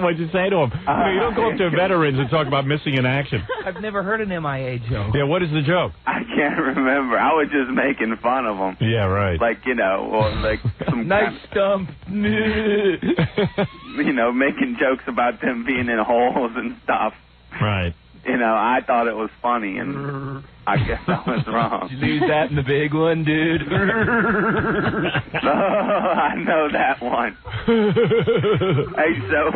What'd you say to them? You don't go up to veterans and talk about missing in action. I've never heard an MIA joke. Yeah, what is the joke? I can't remember. I was just making fun of them. Yeah, right. Like, you know, or like some nice stump. You know, making jokes about them being in holes and stuff. Right. You know, I thought it was funny, and I guess I was wrong. Did you lose that in the big one, dude? Oh, I know that one. Hey, so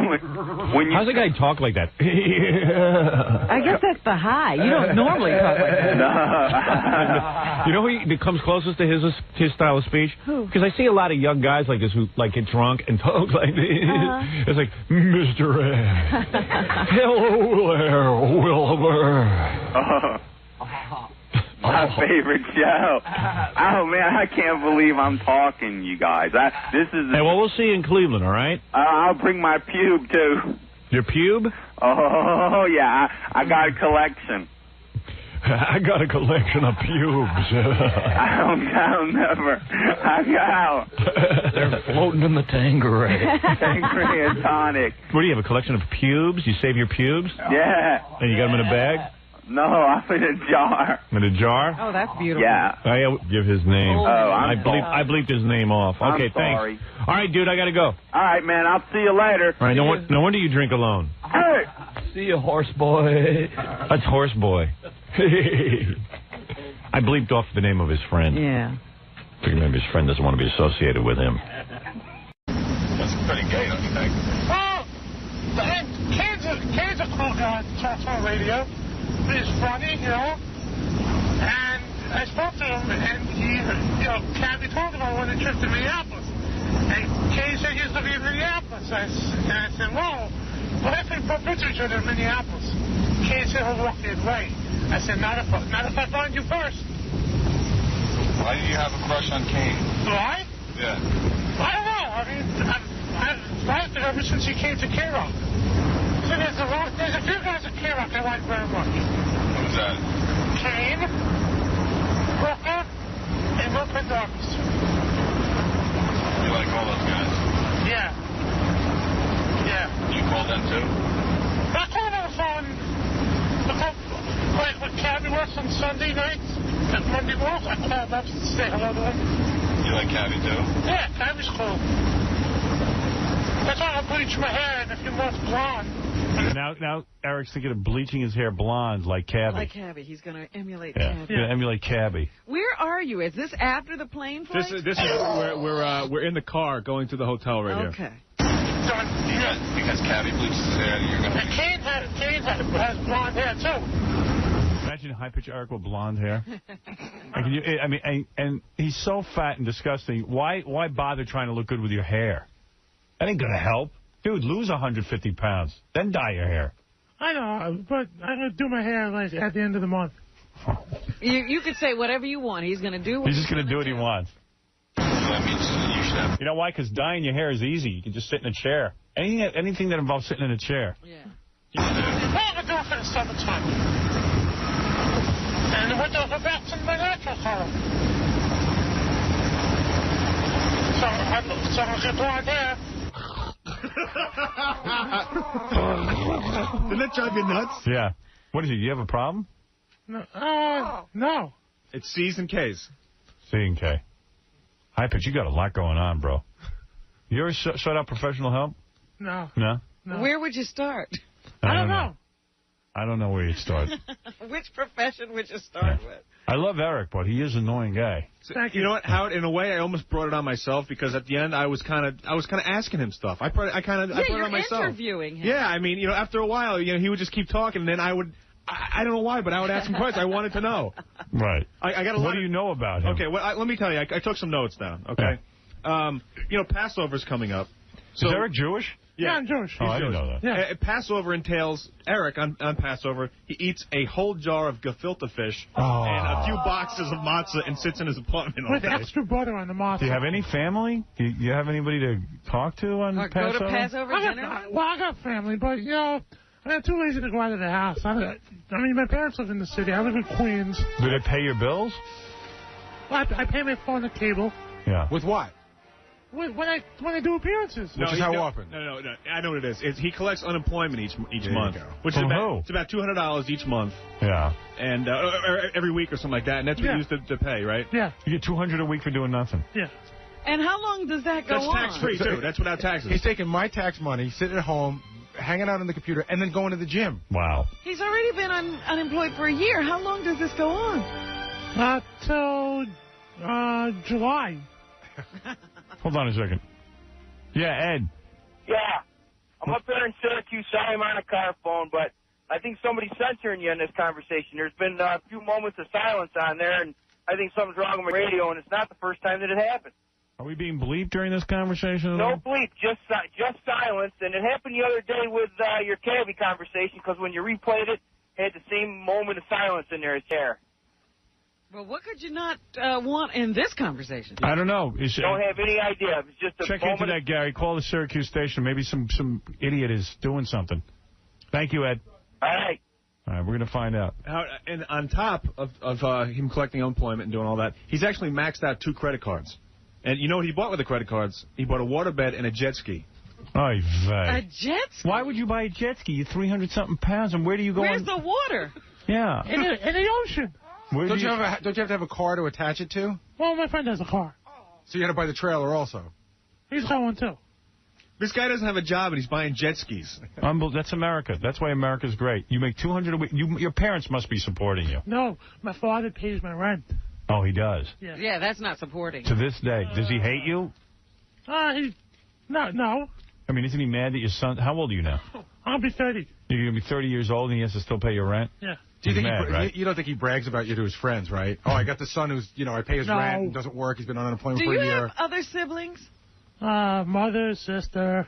when you... How's a guy talk like that? I guess that's the high. You don't normally talk like that. No. You know who comes closest to his style of speech? Who? Because I see a lot of young guys like this who like get drunk and talk like this. It's like, Mr. Hello there, Wilbur. My favorite show. Oh, man, I can't believe I'm talking, you guys. Hey, well, we'll see you in Cleveland, all right? I'll bring my pube, too. Your pube? Oh, yeah, I got a collection. I got a collection of pubes. I'll never. They're floating in the Tanqueray. Tanqueray and tonic. What do you have, a collection of pubes? You save your pubes? Yeah. And you got them in a bag? No, I'm in a jar. In a jar? Oh, that's beautiful. Yeah. I give his name. Oh, I bleeped his name off. Okay, I'm sorry. thanks. All right, dude, I got to go. All right, man, I'll see you later. All right, no wonder you drink alone. Hey! See you, horse boy. That's horse boy. I bleeped off the name of his friend. Yeah. Figured maybe his friend doesn't want to be associated with him. That's pretty gay, don't you think? Well, Kane's a cool guy to talk on radio. He's funny, you know. And I spoke to him, and he, Cabby told him I wanted a trip to Minneapolis. And Kane said he was going to be in Minneapolis. And I said, well, what if we put pictures of in Minneapolis? Kane said he'll walk the other way. I said, not if I find you first. Why do you have a crush on Kane? Do I? Yeah. I don't know. I mean, I've liked it ever since he came to K-Rock. So there's a few guys at K-Rock I like very much. Who's that? Kane, Booker, and Wilfred Douglas. You like all those guys? Yeah. Yeah. You call them too? I call them on like when Cabby works on Sunday nights and Monday mornings. I call them up to say hello to him. You like Cabby too? Yeah, Cabby's cool. That's why I bleach my hair and if he wants blonde. Now Eric's thinking of bleaching his hair blonde like Cabby. Like Cabby. He's going to emulate Yeah, Cabby. he's going to emulate Cabby. Where are you? Is this after the plane flight? This is we're in the car going to the hotel right here. Okay. Because Cabby bleaches his hair, you're going to... And Kane has blonde hair, too. Imagine high-pitched Eric with blonde hair. And he's so fat and disgusting. Why bother trying to look good with your hair? That ain't going to help. Dude, lose 150 pounds, then dye your hair. I know, but I'm going to do my hair like at the end of the month. You could say whatever you want. He's going to do what He's just going to do what he wants. That means you should have... You know why? Because dyeing your hair is easy. You can just sit in a chair. Anything that involves sitting in a chair. Yeah. Well, I'm going to do it for the summertime. And the winter, I'll go back to my natural color. So I'm going to get blonde hair. Didn't that drive you nuts? Yeah. What is it? You have a problem? No. No. It's C's and K's. C and K. High pitch, you got a lot going on, bro. You ever sought out professional help? No. No? Where would you start? I don't know. I don't know where you'd start. Which profession would you start with? I love Eric, but he is an annoying guy. Thank you. You know what, Howard? In a way, I almost brought it on myself because at the end, I was kind of asking him stuff. I brought it on myself. You're interviewing him. Yeah, I mean, after a while, he would just keep talking, and then I would. I don't know why, but I would ask him questions. I wanted to know. Right. I got a lot. What do you know about him? Okay, well, let me tell you. I took some notes down. Okay. Yeah. Passover's coming up. So, is Eric Jewish? Yeah, I'm Jewish. Oh, I didn't know that. Yeah. Passover entails, Eric, on Passover, he eats a whole jar of gefilte fish and a few boxes of matzah and sits in his apartment all With day. extra butter on the matzah. Do you have any family? Do you have anybody to talk to on Passover? Go to Passover dinner? I got family, but, I'm too lazy to go out of the house. I mean, my parents live in the city. I live in Queens. Do they pay your bills? Well, I pay my phone and cable. Yeah. With what? When I do appearances. No, Which is how often? No. I know what it is. He collects unemployment each month, which From is who? it's about $200 each month. Yeah. And or every week or something like that, and that's what you use to pay, right? Yeah. You get $200 a week for doing nothing. Yeah. And how long does that go on? That's tax-free, too. That's without taxes. He's taking my tax money, sitting at home, hanging out on the computer, and then going to the gym. Wow. He's already been unemployed for a year. How long does this go on? Till July. Hold on a second. Yeah, Ed. Yeah. I'm up there in Syracuse. Sorry I'm on a car phone, but I think somebody's censoring you in this conversation. There's been a few moments of silence on there, and I think something's wrong with my radio, and it's not the first time that it happened. Are we being bleeped during this conversation? No bleep, just silence. And it happened the other day with your Cabby conversation, because when you replayed it, it had the same moment of silence in there as there. Well, what could you not want in this conversation? I don't know. Don't have any idea. It's just a check moment. into that, Gary. Call the Syracuse station. Maybe some idiot is doing something. Thank you, Ed. All right. All right, we're going to find out. And on top of him collecting unemployment and doing all that, he's actually maxed out 2 credit cards. And you know what he bought with the credit cards? He bought a waterbed and a jet ski. Oy vey. A jet ski? Why would you buy a jet ski? You're 300-something pounds, and where do you go? Where's the water? Yeah. In the ocean. Don't you have to have a car to attach it to? Well, my friend has a car. So you had to buy the trailer also? He's got one, too. This guy doesn't have a job, and he's buying jet skis. That's America. That's why America's great. You make $200 a week. Your parents must be supporting you. No, my father pays my rent. Oh, he does? Yeah, that's not supporting. To this day. Does he hate you? No. I mean, isn't he mad that your son... How old are you now? I'll be 30. You're going to be 30 years old and he has to still pay your rent? Yeah. Do you think mad, right? you don't think he brags about you to his friends, right? Oh, I got the son who's, I pay his rent and doesn't work. He's been on unemployment for a year. Do you have other siblings? Mother, sister.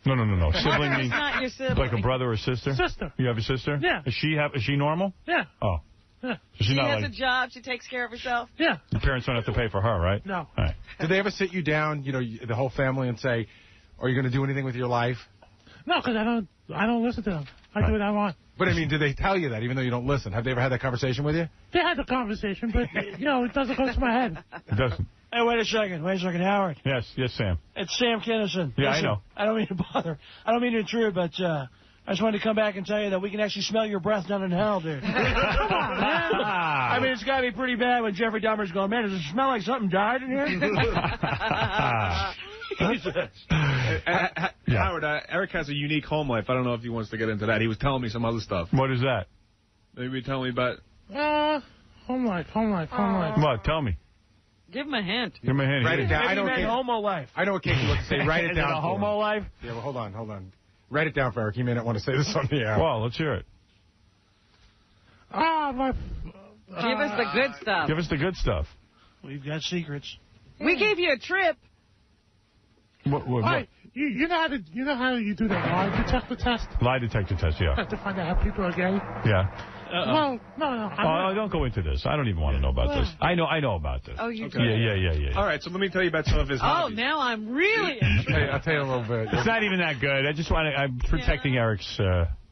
No. Sibling means not your sibling. like a brother or sister? Sister. You have a sister? Yeah. Is she normal? Yeah. Oh. Yeah. So She not has like, a job. She takes care of herself. Yeah. Your parents don't have to pay for her, right? No. All right. Did they ever sit you down, the whole family, and say, are you going to do anything with your life? No, because I don't listen to them. I do what I want. But, I mean, do they tell you that, even though you don't listen? Have they ever had that conversation with you? They had the conversation, but, it doesn't go to my head. It doesn't. Hey, wait a second, Howard. Yes, Sam. It's Sam Kinison. Yeah, Listen, I know. I don't mean to bother. I don't mean to intrude, but I just wanted to come back and tell you that we can actually smell your breath down in hell, dude. Come on, man. I mean, it's got to be pretty bad when Jeffrey Dahmer's going, man, does it smell like something died in here? Howard, Eric has a unique home life. I don't know if he wants to get into that. He was telling me some other stuff. What is that? Maybe tell me about... home life. What? Tell me. Give him a hint. Give him a hint. Write it down. Maybe homo life. I know what Casey wants to say. Write it Is down. it a homo life? Yeah, well, hold on. Write it down for Eric. He may not want to say this on the air. Well, let's hear it. Give us the good stuff. Give us the good stuff. We've got secrets. We gave you a trip. What? Hey, you know how you do that lie detector test? Lie detector test, yeah. To find out how people are gay? Yeah. Well, no. Don't go into this. I don't even want to know about this. I know about this. Oh, you do? Yeah. All right, so let me tell you about some of his hobbies. Oh, now I'm really interested. Hey, I'll tell you a little bit. It's not even that good. I'm protecting Eric's...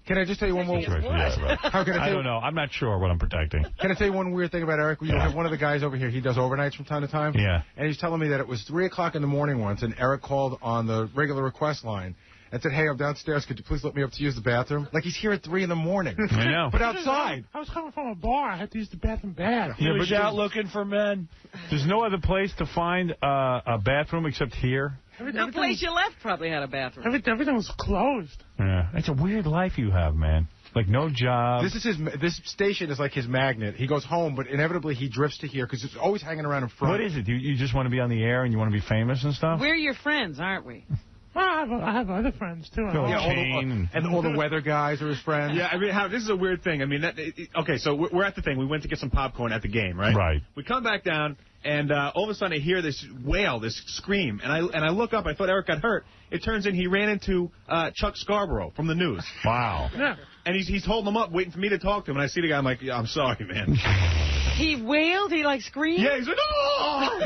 Can I just tell you one more? Yeah, right. How can I don't know. I'm not sure what I'm protecting. Can I tell you one weird thing about Eric? One of the guys over here, he does overnights from time to time. Yeah. And he's telling me that it was 3 o'clock in the morning once, and Eric called on the regular request line and said, hey, I'm downstairs. Could you please let me up to use the bathroom? Like he's here at 3 in the morning. I know. But outside. I was coming from a bar. I had to use the bathroom bad. He was out looking for men. There's no other place to find a bathroom except here. The place you left probably had a bathroom. Everything was closed. Yeah. It's a weird life you have, man. Like, no job. This station is like his magnet. He goes home, but inevitably he drifts to here because it's always hanging around in front. What is it? You just want to be on the air and you want to be famous and stuff? We're your friends, aren't we? Well, I have other friends, too. And all the weather guys are his friends. Yeah, I mean, this is a weird thing. I mean, okay, so we're at the thing. We went to get some popcorn at the game, right? Right. We come back down, and all of a sudden I hear this wail, this scream, and I look up. I thought Eric got hurt. It turns in he ran into Chuck Scarborough from the news. Wow. Yeah. And he's holding him up, waiting for me to talk to him. And I see the guy, I'm like, I'm sorry, man. He wailed? He, screamed? Yeah, he's like, oh!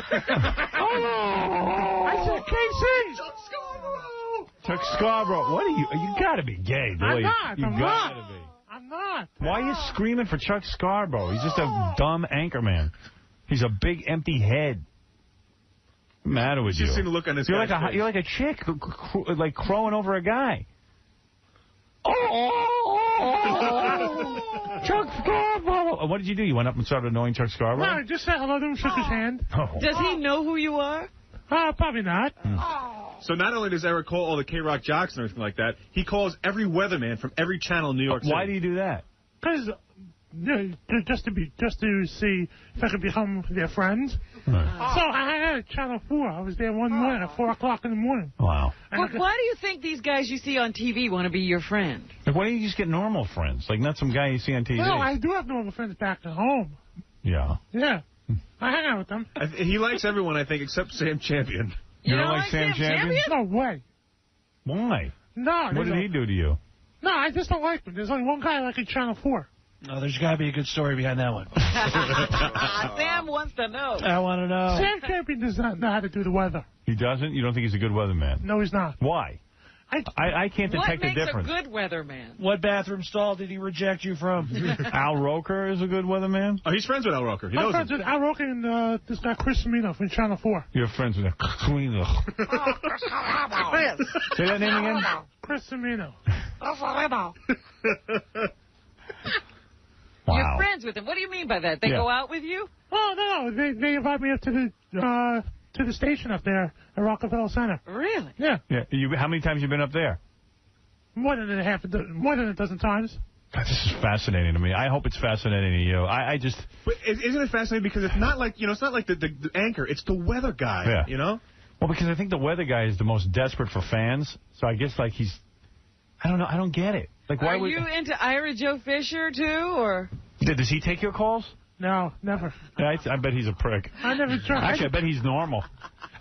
I said, Casey! Chuck Scarborough! Chuck Scarborough. What are you? You got to be gay, boy. I'm not. You got to be. I'm not. Why are you screaming for Chuck Scarborough? He's just a dumb anchorman. He's a big, empty head. What's the matter with you? Just seen the look on his You're guy's face. like a chick, like crowing over a guy. Chuck Scarborough. What did you do? You went up and started annoying Chuck Scarborough? No, I just said hello to him, shook his hand. Oh. Does he know who you are? Probably not. So not only does Eric call all the K-Rock jocks and everything like that, he calls every weatherman from every channel in New York City. Why do you do that? Because just to see if I could become their friends. Right. So I had Channel 4. I was there one morning at 4 o'clock in the morning. Wow. But why do you think these guys you see on TV want to be your friend? Like, why don't you just get normal friends? Like, not some guy you see on TV. Well, I do have normal friends back at home. Yeah. Yeah. I hang out with them. He likes everyone, I think, except Sam Champion. You don't like Sam Champion? No way. Why? No. What did he do to you? No, I just don't like him. There's only one guy I like at Channel 4. No, there's got to be a good story behind that one. Sam wants to know. I want to know. Sam Champion does not know how to do the weather. He doesn't? You don't think he's a good weatherman? No, he's not. Why? I can't detect a difference. What makes a good weatherman? What bathroom stall did he reject you from? Al Roker is a good weatherman? Oh, he's friends with Al Roker. He knows I'm friends him. with Al Roker and this guy Chris Cimino from Channel 4. You're friends with Queen. Say that name again? Chris Cimino. Wow. You're friends with him. What do you mean by that? They go out with you? Oh, no. They invite me up to the station up there at Rockefeller Center. Really? Yeah. How many times have you been up there? More than a dozen times. God, this is fascinating to me. I hope it's fascinating to you. I just... But isn't it fascinating? Because it's not like, it's not like the anchor. It's the weather guy, Well, because I think the weather guy is the most desperate for fans. So I guess, like, he's... I don't know. I don't get it. Like, why Are you into Ira Joe Fisher, too, or...? Does he take your calls? No, never. Yeah, I bet he's a prick. I never tried. Actually, I bet he's normal.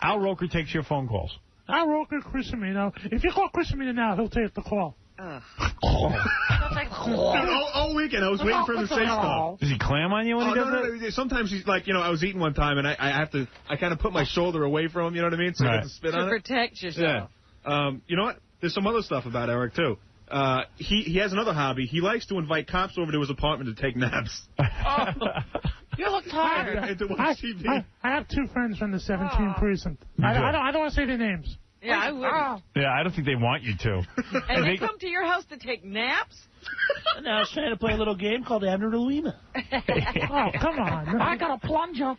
Al Roker takes your phone calls. Al Roker, Chris Cimino. If you call Chris Cimino now, he'll take the call. All weekend I was waiting for him to say stuff. Does he clam on you when he does No. Sometimes he's like, I was eating one time and I kind of put my shoulder away from him, you know what I mean? So I have to spit on it. To protect yourself. Yeah. You know what? There's some other stuff about Eric, too. He has another hobby. He likes to invite cops over to his apartment to take naps. You look tired. I have two friends from the 17th precinct. I don't want to say their names. Yeah, I would. Yeah, I don't think they want you to. And they come to your house to take naps? Now I was trying to play a little game called Abner Louima. Oh, come on. I got a plunger.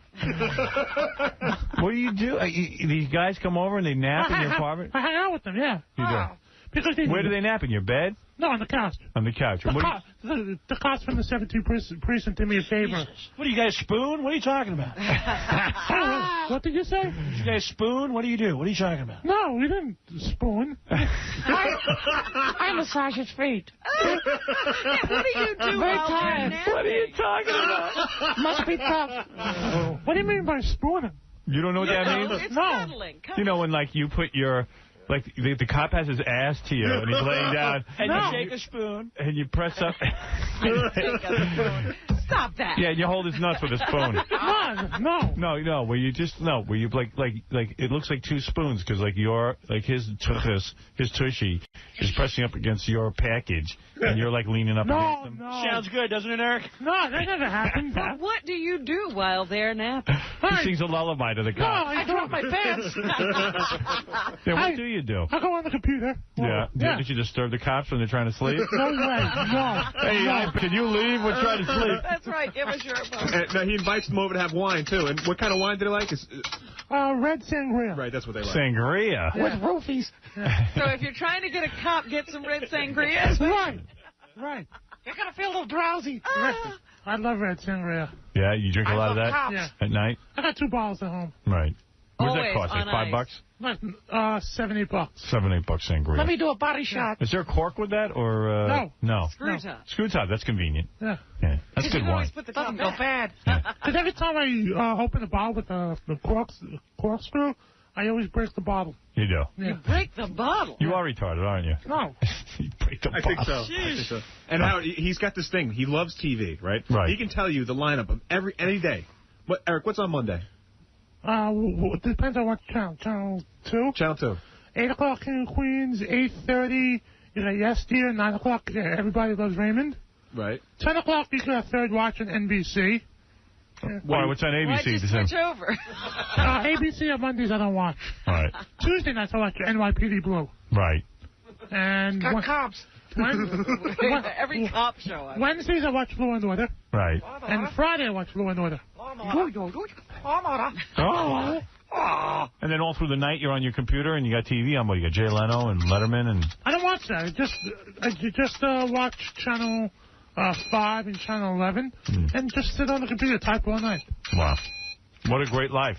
What do you do? These guys come over and they nap in your apartment? I hang out with them, yeah. You do? Because Where do they nap? In your bed? No, on the couch. On the couch. The cops from the 17th precinct did me a favor. Jesus. What do you guys spoon? What are you talking about? What did you say? Did you guys spoon? What do you do? What are you talking about? No, we didn't spoon. I massage his feet. What do you do while they're napping? What are you talking about? Must be tough. What do you mean by spooning? You don't know what that means? It's cuddling. You know when, like, you put your... Like, the cop has his ass to you, and he's laying down. And you shake a spoon. And you press up. Stop that. Yeah, and you hold his nuts with a spoon. No. Where you just, where you, like, it looks like two spoons, because, like, his tushy is pressing up against your package, and you're, like, leaning up against them. No. Sounds good, doesn't it, Eric? No, that never happened. But what do you do while they're napping? He sings a lullaby to the cop. No, I dropped my pants. Yeah, what do you do? I go on the computer. Did you disturb the cops when they're trying to sleep? No way. No. Hey, can you leave? We're trying to sleep. That's right. Give us your phone. Now, he invites them over to have wine, too. And what kind of wine do they like? Red sangria. Right, that's what they like. Sangria? With roofies. So if you're trying to get a cop, get some red sangria. Right. You're going to feel a little drowsy. I love red sangria. Yeah, you drink a lot of that at night? I got 2 bottles at home. Right. What does Always that cost? Like $5? Like, $7, $8. $7, $8 sangria. Let me do a body shot. Is there a cork with that, or no? Screw top. Screw top. That's convenient. Yeah. That's good wine. Put the Doesn't top go bad. Because every time I open a bottle with the corkscrew, I always break the bottle. You do. Yeah. You break the bottle. You are retarded, aren't you? No. You break the bottle. I think so. And Howard, he's got this thing. He loves TV, right? Right. He can tell you the lineup of any day. Eric, what's on Monday? It depends on what channel. Channel 2? Channel 2. 8 o'clock King of Queens, 8:30, you got Yes Dear, 9 o'clock, Everybody Loves Raymond. Right. 10 o'clock, you got Third Watch on NBC. Why? What's on ABC? Why'd you switch over? ABC on Mondays I don't watch. All right. Tuesday nights I watch NYPD Blue. Right. And got cops. Every cop show. Wednesdays I watch Law and Order. Right. And Friday I watch Law and Order. And then all through the night you're on your computer and you got TV on. What, you got Jay Leno and Letterman and... I don't watch that. I just watch Channel 5 and Channel 11 and just sit on the computer, type all night. Wow. What a great life.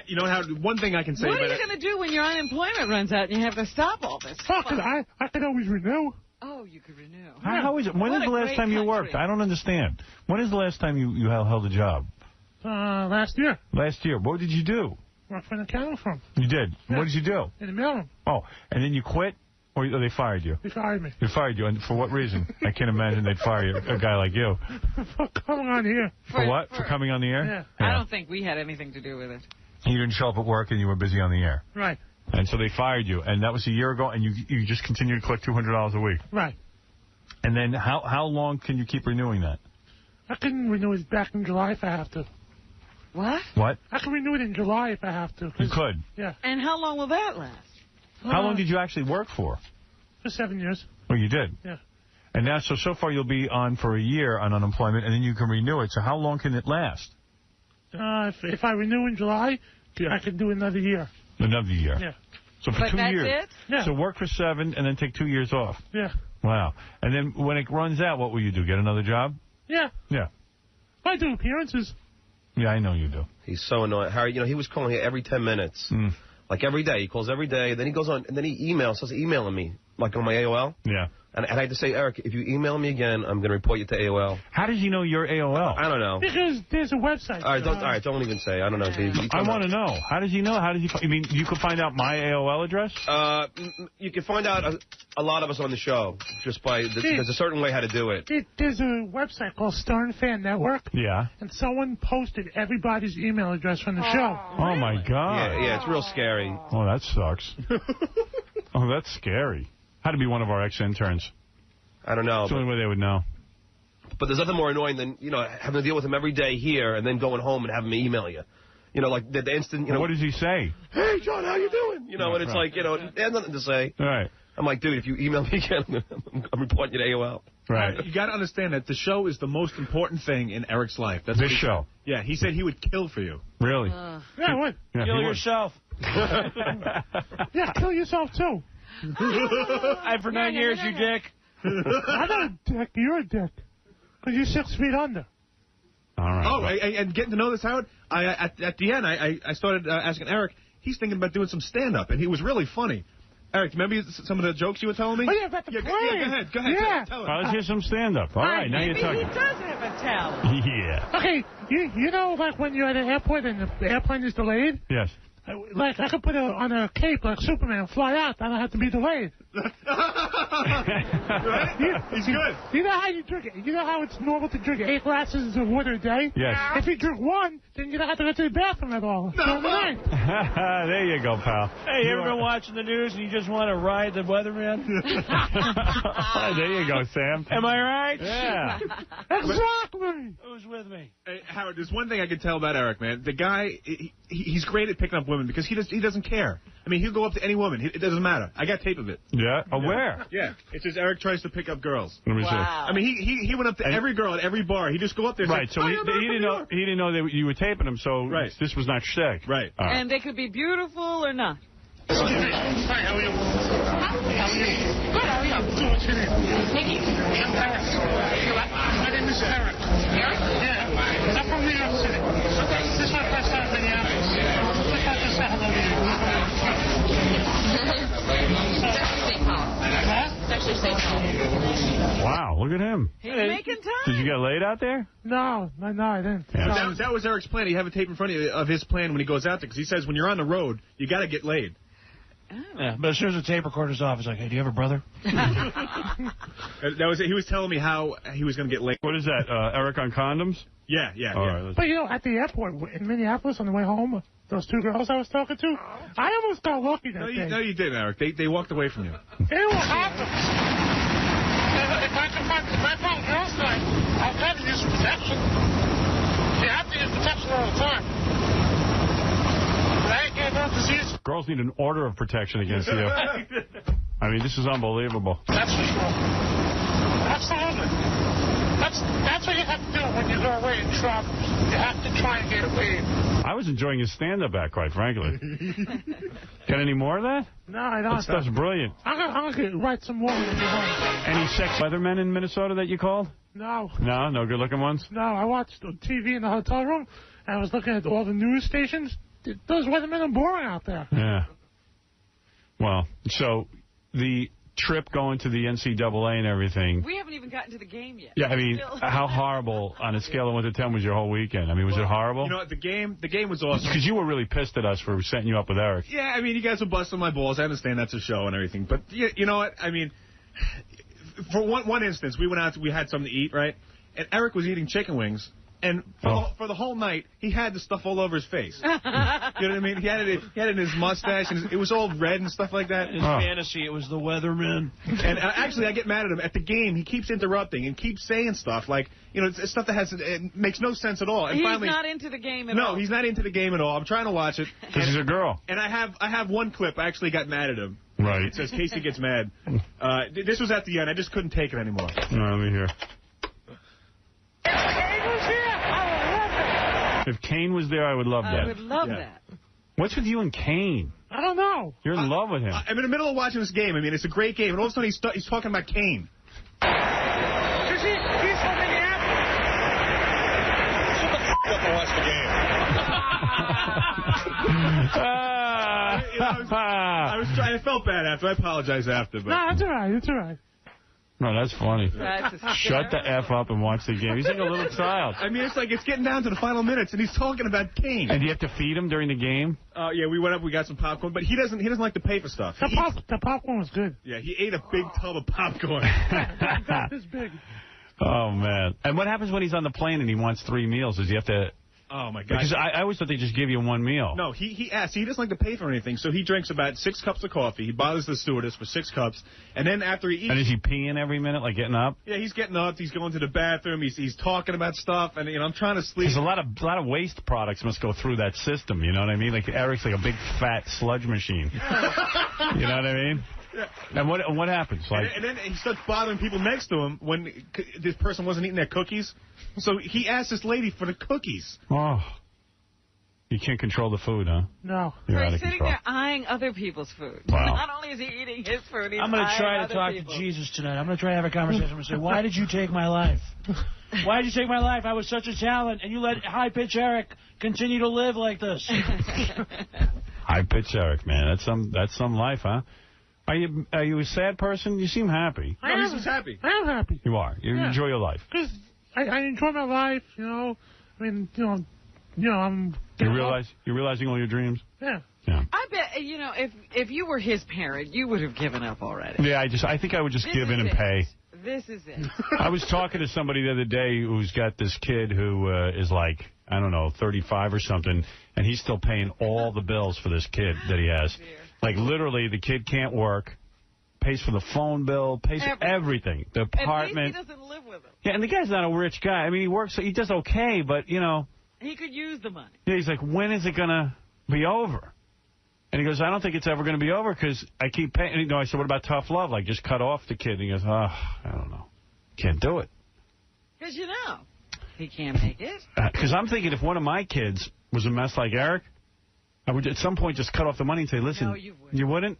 You know, how one thing I can say What about are you going to do when your unemployment runs out and you have to stop all this? I could always renew. Oh, you could renew. How is it? When is the last time you worked? I don't understand. When is the last time you held a job? Last year. Last year. What did you do? Worked for an accounting firm. You did? Yeah. What did you do? In the mailroom. Oh, and then you quit? Or they fired you? They fired me. They fired you, and for what reason? I can't imagine they'd fire you, a guy like you. For coming on here. For what? For coming on the air? Yeah. I don't think we had anything to do with it. You didn't show up at work and you were busy on the air. Right. And so they fired you, and that was a year ago, and you just continue to collect $200 a week. Right. And then how long can you keep renewing that? I can renew it back in July if I have to. What? What? I can renew it in July if I have to. You could. Yeah. And how long will that last? How long did you actually work for? For 7 years. Oh, you did? Yeah. And now, so far you'll be on for a year on unemployment, and then you can renew it. So how long can it last? If I renew in July, I can do another year. Another year? Yeah. So for But 2 that's years. it? Yeah. So work for 7 and then take 2 years off. Yeah. Wow. And then when it runs out, what will you do? Get another job? Yeah. Yeah. I do appearances. Yeah, I know you do. He's so annoying. Harry, he was calling here every 10 minutes. Like every day. He calls every day. Then he goes on, and then he starts emailing me, like on my AOL. Yeah. And I had to say, Eric, if you email me again, I'm going to report you to AOL. How does he know your AOL? I don't know. Because there's a website. All right, don't even say. I don't know. I want to know. How does he know? You mean you could find out my AOL address? You can find out a lot of us on the show just by there's a certain way how to do it. There's a website called Stern Fan Network. Yeah. And someone posted everybody's email address from the show. Oh, my God. Yeah, it's real scary. Oh, that sucks. Oh, that's scary. Had to be one of our ex-interns. I don't know. It's the only way they would know. But there's nothing more annoying than, having to deal with him every day here and then going home and having him email you. Like the instant, What does he say? Hey, John, how you doing? And it's like, he has nothing to say. All right. I'm like, dude, if you email me again, I'm reporting you to AOL. Right. You got to understand that the show is the most important thing in Eric's life. That's this show. Yeah, he said he would kill for you. Really? Yeah, I would. Yeah, kill yourself. Yeah, kill yourself, too. And for 9 years, you dick. I'm not a dick. You're a dick. Because you're 6 feet under. All right. Oh, and getting to know this, Howard, at the end, I started asking Eric, he's thinking about doing some stand-up, and he was really funny. Eric, remember some of the jokes you were telling me? Oh, yeah, about the plane. Yeah, go ahead. Yeah. Tell Let's hear some stand-up. All right, now you're talking. Maybe he does have a talent. Yeah. Okay, you know, like when you're at an airport and the airplane is delayed? Yes. Like, I could put it on a cape like Superman and fly out. I don't have to be delayed. Right? He's good. You know how you drink it? You know how it's normal to drink 8 glasses of water a day? Yes. If you drink 1, then you don't have to go to the bathroom at all. There you go, pal. Hey, you ever been watching the news and you just want to ride the weatherman? There you go, Sam. Am I right? Yeah. Exactly. Who's with me? Hey, Howard, there's one thing I can tell about Eric, man. The guy, he's great at picking up women because he doesn't care. I mean, he'll go up to any woman. It doesn't matter. I got tape of it. Yeah? Oh, where? Yeah. It says Eric tries to pick up girls. Let me see. I mean, he went up to every girl at every bar. He just go up there. Right, so he didn't know that you were taping him, so this was not shtick. Right. And they could be beautiful or not. Hi, how are you? How are you? Good, how are you? Good, what's your name? Nicky. I'm Eric. My name is Eric. Eric? Yeah. I'm from New York City. Okay. This is my first time in Minneapolis. Just like to say hello to you. It's actually St. Paul. Wow, look at him. He's making time. Did you get laid out there? No, I didn't. Yeah. That was Eric's plan. You have a tape in front of you of his plan when he goes out there because he says when you're on the road, you got to get laid. Yeah, but as soon as the tape recorder's off, it's like, hey, do you have a brother? That was it. He was telling me how he was going to get laid. What is that, Eric on condoms? Yeah. All right, But, you know, at the airport in Minneapolis on the way home, those 2 girls I was talking to, I almost got lucky that day. No, you didn't, Eric. They walked away from you. It will happen. If I find girls tonight, I'll try to use protection. You have to use protection all the time. Right? You know, disease. Girls need an order of protection against you. I mean, this is unbelievable. That's for sure. Absolutely. That's what you have to do when you go away and travel. You have to try and get away. I was enjoying his stand-up act, quite frankly. Got any more of that? No, I don't. That stuff's brilliant. I'm going to write some more when you get home. Any sex weathermen in Minnesota that you called? No. No good-looking ones? No, I watched TV in the hotel room, and I was looking at all the news stations. Those weathermen are boring out there. Yeah. Well, so the trip going to the NCAA and everything. We haven't even gotten to the game yet. Yeah, I mean, how horrible on a scale of 1 to 10 was your whole weekend? I mean, was it horrible? You know what? The game was awesome. Because you were really pissed at us for setting you up with Eric. Yeah, I mean, you guys were busting my balls. I understand that's a show and everything. But you know what? I mean, for one instance, we went out, we had something to eat, right? And Eric was eating chicken wings. And for the whole night, he had the stuff all over his face. You know what I mean? He had it in his mustache, and it was all red and stuff like that. His fantasy, it was the weatherman. And actually, I get mad at him. At the game, he keeps interrupting and keeps saying stuff like, it's stuff that it makes no sense at all. And He's finally, not into the game at all. No, he's not into the game at all. I'm trying to watch it. Because he's a girl. And I have one clip. I actually got mad at him. Right. It says Casey gets mad. This was at the end. I just couldn't take it anymore. No, let me hear. If Kane was there, I would love that. I would love that. What's with you and Kane? I don't know. You're in love with him. I'm in the middle of watching this game. I mean, it's a great game. And all of a sudden, he's talking about Kane. He's from Minneapolis. Shut the f*** up and watch the game. I felt bad after. I apologize after. But. No, it's all right. It's all right. No, that's funny. Shut the F up and watch the game. He's like a little child. I mean, it's getting down to the final minutes, and he's talking about Kane. And do you have to feed him during the game? Yeah, we went up, we got some popcorn, but he doesn't like to pay for stuff. The popcorn was good. Yeah, he ate a big tub of popcorn. This big. Oh, man. And what happens when he's on the plane and he wants 3 meals? Does he have to... Oh, my God. Because I always thought they just give you 1 meal. No, he asks. He doesn't like to pay for anything, so he drinks about 6 cups of coffee. He bothers the stewardess for 6 cups, and then after he eats... And is he peeing every minute, like getting up? Yeah, he's getting up. He's going to the bathroom. He's talking about stuff, and I'm trying to sleep. There's a lot of waste products must go through that system, you know what I mean? Like Eric's like a big, fat sludge machine. You know what I mean? Yeah. And what happens? Like, and then he starts bothering people next to him when this person wasn't eating their cookies. So he asked this lady for the cookies. Oh. You can't control the food, huh? No. You're So out he's of sitting control. there eyeing other people's food. Wow. Not only is he eating his food, he's I'm going to try to talk to Jesus tonight. I'm going to try to have a conversation. I'm going to say, why did you take my life? Why did you take my life? I was such a talent, and you let high-pitch Eric continue to live like this. High-pitch Eric, man. That's some life, huh? Are you a sad person? You seem happy. No, he's just happy. I am happy. You are. You enjoy your life. Because I enjoy my life, you know. I mean, I'm... You're realizing all your dreams? Yeah. I bet, if you were his parent, you would have given up already. Yeah, I think I would just give in and pay. This is it. I was talking to somebody the other day who's got this kid who is like, I don't know, 35 or something, and he's still paying all the bills for this kid that he has. Like, literally, the kid can't work, pays for the phone bill, pays for everything. The apartment. At least he doesn't live with him. Yeah, and the guy's not a rich guy. I mean, he works, he does okay, but, He could use the money. Yeah, he's like, when is it going to be over? And he goes, I don't think it's ever going to be over because I keep paying. I said, what about tough love? Like, just cut off the kid. And he goes, I don't know. Can't do it. Because, he can't make it. Because I'm thinking if one of my kids was a mess like Eric, I would at some point just cut off the money and say, listen, no, you wouldn't. You wouldn't?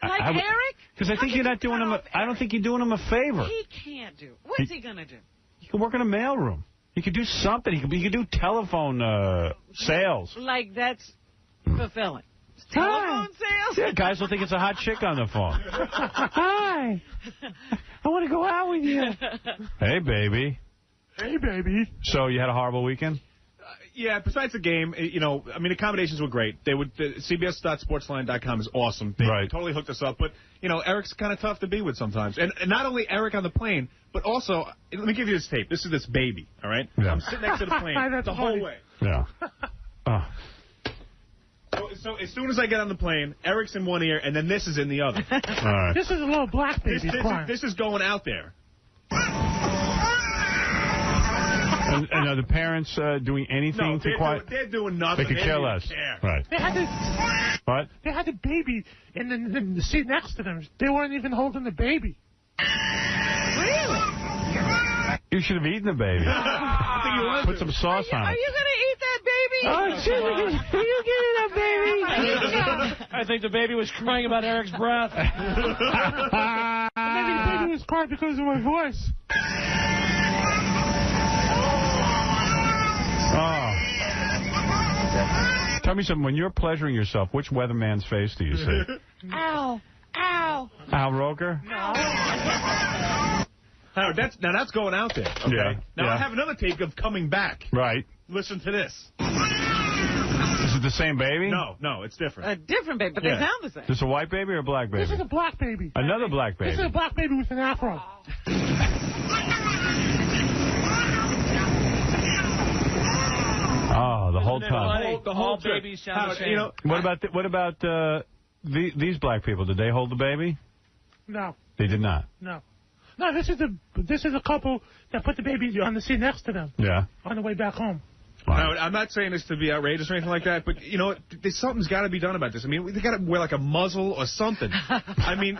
Like Eric? Because I think you're not doing him. I don't think you're doing him a favor. He can't do it. What's he going to do? He could work in a mailroom. He could do something. He could do telephone sales. Like that's fulfilling. Telephone sales? Yeah, guys will think it's a hot chick on the phone. Hi. I want to go out with you. Hey, baby. Hey, baby. So you had a horrible weekend? Yeah, besides the game, accommodations were great. CBS.sportsline.com is awesome. They totally hooked us up. But, Eric's kind of tough to be with sometimes. And not only Eric on the plane, but also, let me give you this tape. This is this baby, all right? Yeah. I'm sitting next to the plane the whole way. Yeah. So as soon as I get on the plane, Eric's in one ear, and then this is in the other. All right. This is a little black baby crying. This is going out there. And are the parents doing anything to quiet? They're doing nothing. They could care less. Right. They had What? They had the baby in the seat next to them. They weren't even holding the baby. Really? You should have eaten the baby. Put some sauce on it. Are you going to eat that baby? Oh, shit. Are you getting that baby? I think the baby was crying about Eric's breath. Maybe the baby was crying because of my voice. Oh. Tell me something. When you're pleasuring yourself, which weatherman's face do you see? Ow. Ow. Al Roker? No. Howard, that's going out there. Okay? Yeah. Now I have another tape of coming back. Right. Listen to this. Is it the same baby? No, it's different. A different baby, but they sound the same. Is this a white baby or a black baby? This is a black baby. Another black baby. This is a black baby with an afro. whole time. The whole trip. babies sound the same. You know, What about these black people? Did they hold the baby? No. They did not. No. No, this is a couple that put the baby on the seat next to them. Yeah. On the way back home. Now, I'm not saying this to be outrageous or anything like that, but, you know, something's got to be done about this. I mean, they got to wear, like, a muzzle or something. I mean,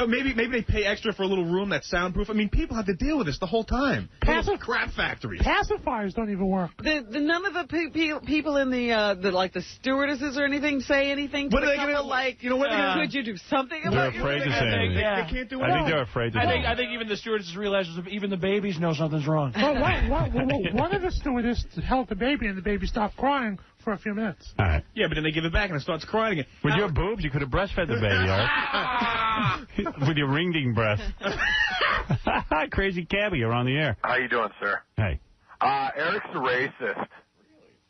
maybe they pay extra for a little room that's soundproof. I mean, people have to deal with this the whole time. Crap factories. Pacifiers don't even work. None of the people in the stewardesses or anything say anything to What are the they couple, gonna, like, you know, what are they gonna, could you do something They're about afraid to say anything. They can't do it. I think they're afraid to say anything. I think even the stewardesses realize even the babies know something's wrong. Well, one of the stewardesses held the baby, and the baby stopped crying for a few minutes. All right. Yeah, but then they give it back and it starts crying again. With your boobs, you could have breastfed the baby, Eric. With your ring-ding breast. Crazy cabbie, you're on the air. How you doing, sir? Hey. Eric's a racist.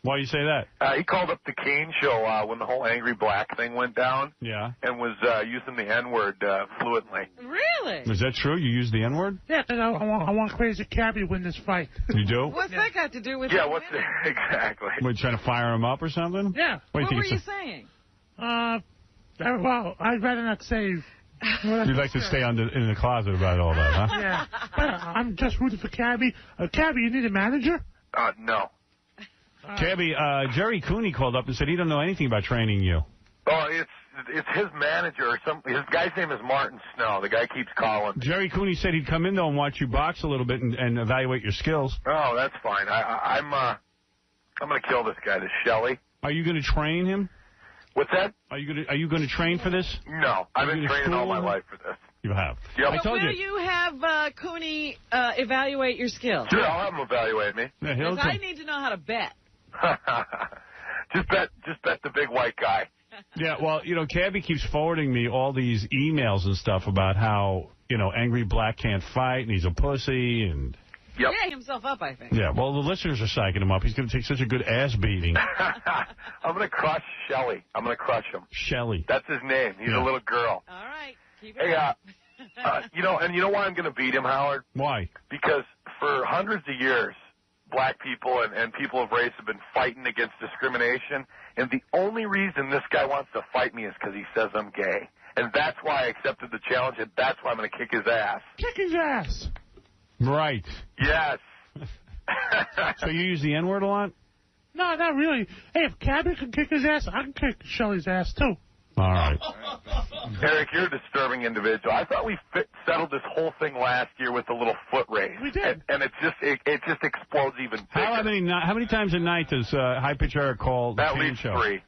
Why do you say that? He called up the Kane show when the whole Angry Black thing went down. Yeah. And was using the N-word fluently. Really? Is that true? You use the N-word? Yeah, because I want Crazy Cabby to win this fight. You do? What's that got to do with exactly. Were you trying to fire him up or something? Yeah. What were you saying? Well, I'd rather not say. You'd like to stay in the closet about all that, huh? Yeah. But I'm just rooting for Cabby. Cabby, you need a manager? No. Cabby, Jerry Cooney called up and said he don't know anything about training you. Oh, it's his manager or something. His guy's name is Martin Snow. The guy keeps calling. Jerry Cooney said he'd come in, though, and watch you box a little bit and evaluate your skills. Oh, that's fine. I'm going to kill this guy, this Shelley. Are you going to train him? What's that? Are you going to train for this? No, I've been training all my life for this. You have. Yep. So will you have Cooney evaluate your skills? Sure, I'll have him evaluate me. Yeah, Because I need to know how to bet. Just bet the big white guy. Yeah, well, Cabby keeps forwarding me all these emails and stuff about how, Angry Black can't fight and he's a pussy and... Yep. Yeah, himself up, I think. Yeah, well, the listeners are psyching him up. He's going to take such a good ass beating. I'm going to crush Shelley. I'm going to crush him. Shelley. That's his name. He's a little girl. All right. Keep it up. You know why I'm going to beat him, Howard? Why? Because for hundreds of years, black people and people of race have been fighting against discrimination, and the only reason this guy wants to fight me is because he says I'm gay. And that's why I accepted the challenge, and that's why I'm going to kick his ass. Kick his ass. Right. Yes. So you use the N-word a lot? No, not really. Hey, if Cabby can kick his ass, I can kick Shelley's ass, too. All right. Eric, you're a disturbing individual. I thought we settled this whole thing last year with the little foot race. We did. And it just explodes even bigger. How many times a night does High Pitch Eric call the Kane show? At least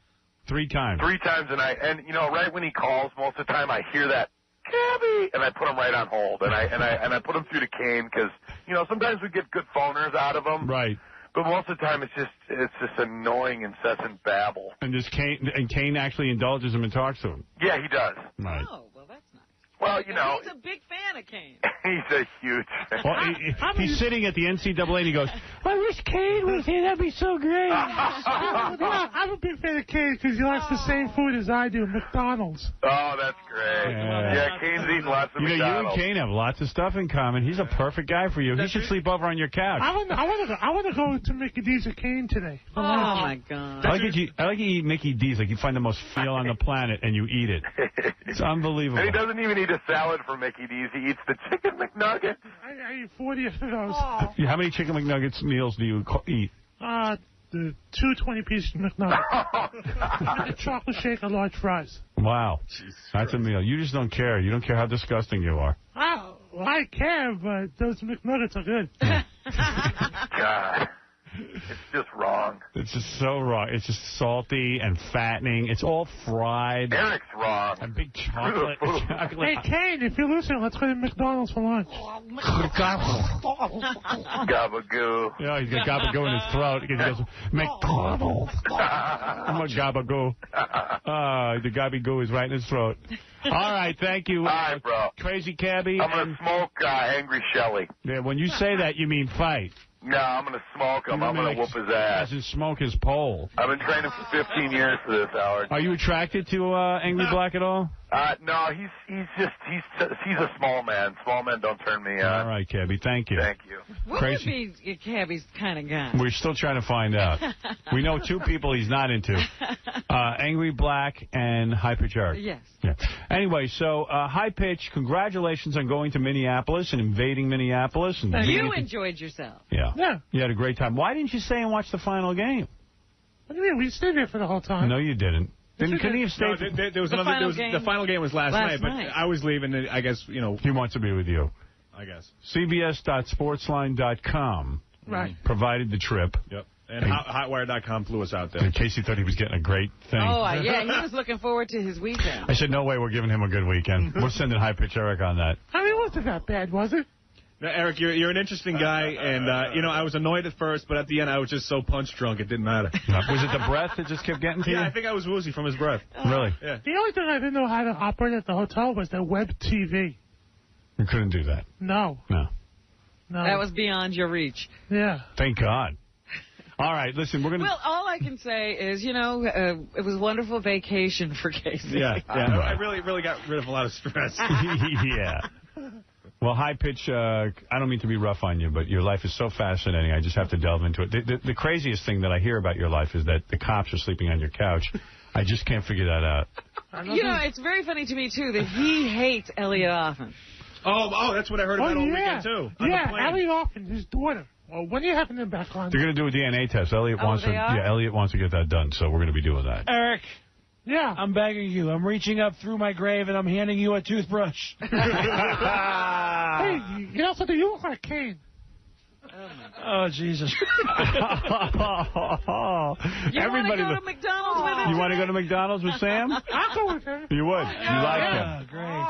3. 3 times. 3 times a night. And, right when he calls, most of the time I hear that, Cabby, and I put him right on hold. And I put him through to Kane because, sometimes we get good phoners out of him. Right. But most of the time it's just annoying, incessant babble. And Kane actually indulges him and talks to him? Yeah, he does. Right. Oh, well, that's nice. Well, He's a big fan of Kane. He's a huge fan. Well, he's sitting at the NCAA and he goes, I wish Kane was here. That'd be so great. I'm a big fan of Kane because he likes the same food as I do, McDonald's. Oh, that's great. Yeah, Kane's eating lots of McDonald's. You and Kane have lots of stuff in common. He's a perfect guy for you. He should sleep over on your couch. I want to go to Mickey D's or Kane today. Oh, my God. I like you eat Mickey D's. Like you find the most feel on the planet and you eat it. It's unbelievable. And he doesn't even eat a salad from Mickey D's. He eats the chicken McNuggets. I eat 40 of those. How many chicken McNuggets meals do you eat? The 2 20-piece McNuggets. With a chocolate shake and large fries. Wow. That's a meal. You just don't care. You don't care how disgusting you are. I care, but those McNuggets are good. God. It's just wrong. It's just so wrong. It's just salty and fattening. It's all fried. Eric's wrong. And big chocolate. Hey, Kane, if you're listening, let's go to McDonald's for lunch. Gabagoo. Yeah, he's got gabagoo in his throat. He goes, McDonald's. I'm a gabagoo. The gabagoo is right in his throat. All right, thank you. All right, bro. Crazy Cabby. I'm going to smoke Angry Shelley. Yeah, when you say that, you mean fight. No, I'm going to smoke him. I'm going to whoop his ass. Doesn't smoke his pole. I've been training for 15 years for this, Howard. Are you attracted to Angry Black at all? No, he's a small man. Small men don't turn me on. All right, Cabby. Thank you. Thank you. What Crazy. would be Cabby's kind of guy? We're still trying to find out. We know 2 people he's not into. Angry Black and High Pitch Eric. Yes. Yeah. Anyway, so High Pitch, congratulations on going to Minneapolis and invading Minneapolis. And you enjoyed yourself. Yeah. Yeah. You had a great time. Why didn't you stay and watch the final game? What do you mean? We stayed there for the whole time. No, you didn't. Couldn't he have stayed? No, there was the final game was last night, but I was leaving. And I guess, He wants to be with you. I guess. CBS.sportsline.com provided the trip. Yep. And hotwire.com flew us out there. In case he thought he was getting a great thing. Oh, yeah, he was looking forward to his weekend. I said, no way we're giving him a good weekend. We're sending High Pitch Eric on that. I mean, it wasn't that bad, was it? No, Eric, you're an interesting guy, and, I was annoyed at first, but at the end I was just so punch drunk it didn't matter. Was it the breath that just kept getting to you? Yeah, I think I was woozy from his breath. Really? Yeah. The only thing I didn't know how to operate at the hotel was the web TV. You couldn't do that. No. That was beyond your reach. Yeah. Thank God. All right, listen, we're going to... Well, all I can say is, it was a wonderful vacation for Casey. Yeah. I really got rid of a lot of stress. Yeah. Well, High Pitch, I don't mean to be rough on you, but your life is so fascinating, I just have to delve into it. The craziest thing that I hear about your life is that the cops are sleeping on your couch. I just can't figure that out. It's very funny to me, too, that he hates Elliot Offen. Oh, that's what I heard about all weekend, too. Elliot Offen, his daughter. Well, when are you having them back on? They're going to do a DNA test. Elliot wants to get that done, so we're going to be doing that. Eric. Yeah. I'm begging you. I'm reaching up through my grave, and I'm handing you a toothbrush. Hey, you know something? You look like Kane. Oh, Jesus. You want to go to McDonald's with him? You want to go to McDonald's with Sam? I'll go with him. You would. You like him. Great.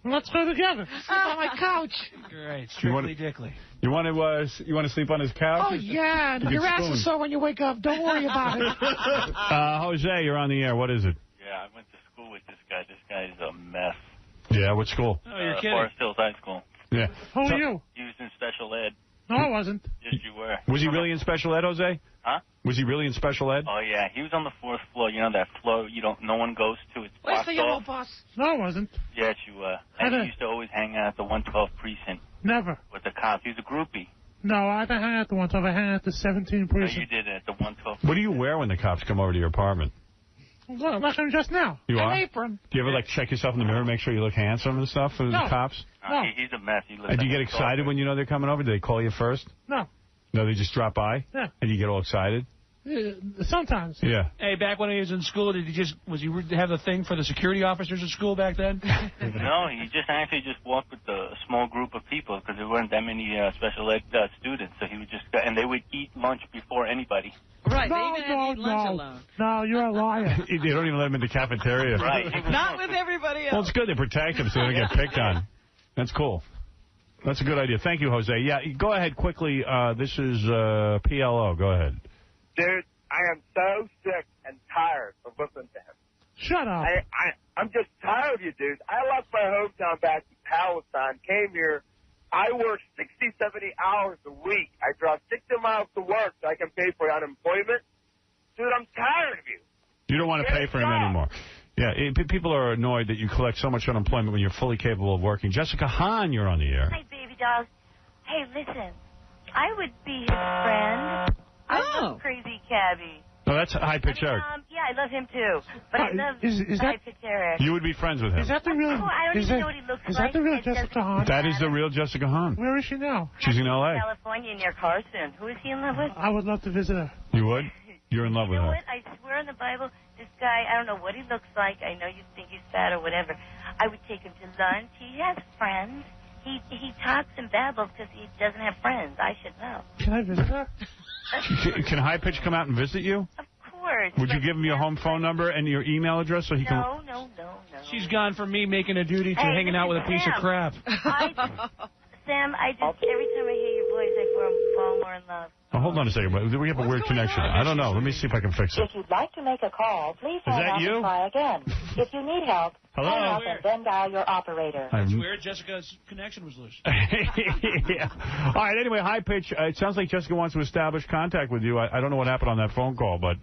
Let's go together. Sleep on my couch. Great. Strictly Dickly. You want to sleep on his couch? Oh, yeah. Your ass is sore when you wake up. Don't worry about it. Jose, you're on the air. What is it? Yeah, I went to school with this guy. This guy's a mess. Yeah, what school? Oh, you're kidding. Forest Hills High School. Yeah. Who are you? He was in special ed. No, I wasn't. Yes, you were. Was he really in special ed, Jose? Huh? Was he really in special ed? Oh, yeah. He was on the 4th floor. You know that floor no one goes to? It's Where's blocked the yellow off. bus? No, I wasn't. Yes, you were. And he used to always hang out at the 112 precinct. Never. With the cops. He was a groupie. No, I didn't hang out at the 112. I hang out at the 17 precinct. No, you did it at the 112. What do you wear when the cops come over to your apartment? Well, like I'm just now. You are? An apron. Do you ever, check yourself in the mirror, make sure you look handsome and stuff for the cops? No. He's a mess. He And do you get excited when you know they're coming over? Do they call you first? No. No, they just drop by? Yeah. And you get all excited? Sometimes. Yeah. Hey, back when he was in school, was he have the thing for the security officers at school back then? No, he just walked with a small group of people because there weren't that many special ed students. So he would just and they would eat lunch before anybody. Right, they even had to eat lunch alone. No, you're a liar. They don't even let him in the cafeteria. Right. Not with everybody else. Well, it's good. They protect him so they don't get picked on. That's cool. That's a good idea. Thank you, Jose. Yeah, go ahead quickly. This is PLO. Go ahead. Dude, I am so sick and tired of listening to him. Shut up. I'm just tired of you, dude. I left my hometown back in Palestine, came here. I work 60, 70 hours a week. I drive 60 miles to work so I can pay for unemployment. Dude, I'm tired of you. You don't want to pay for him anymore. Yeah, people are annoyed that you collect so much unemployment when you're fully capable of working. Jessica Hahn, you're on the air. Hi, baby doll. Hey, listen. I would be his friend. I love Crazy Cabby. No, that's High Pitch Eric. Yeah, I love him too. But I love High Pitch Eric. You would be friends with him. Is that the real? I don't even know what he looks like. Is that the real Jessica Hahn? That is the real Jessica Hahn. Where is she now? She's in L.A. California near Carson. Who is he in love with? I would love to visit her. You would? You're in love with You know her. what? I swear in the Bible, this guy, I don't know what he looks like. I know you think he's fat or whatever. I would take him to lunch. He has friends. He talks and babbles because he doesn't have friends. I should know. Can I visit her? Can High Pitch come out and visit you? Of course. Would you give him your home phone number and your email address so he can... No. She's gone from me making a duty to hanging out with a piece of crap. Sam, every time I hear your voice, I fall more in love. Oh, hold on a second. We have a weird connection. I don't know. Let me see if I can fix it. If you'd like to make a call, please hang up and try again. If you need help, hang up and then dial your operator. That's weird. Jessica's connection was loose. Yeah. All right, anyway, High Pitch. It sounds like Jessica wants to establish contact with you. I don't know what happened on that phone call, but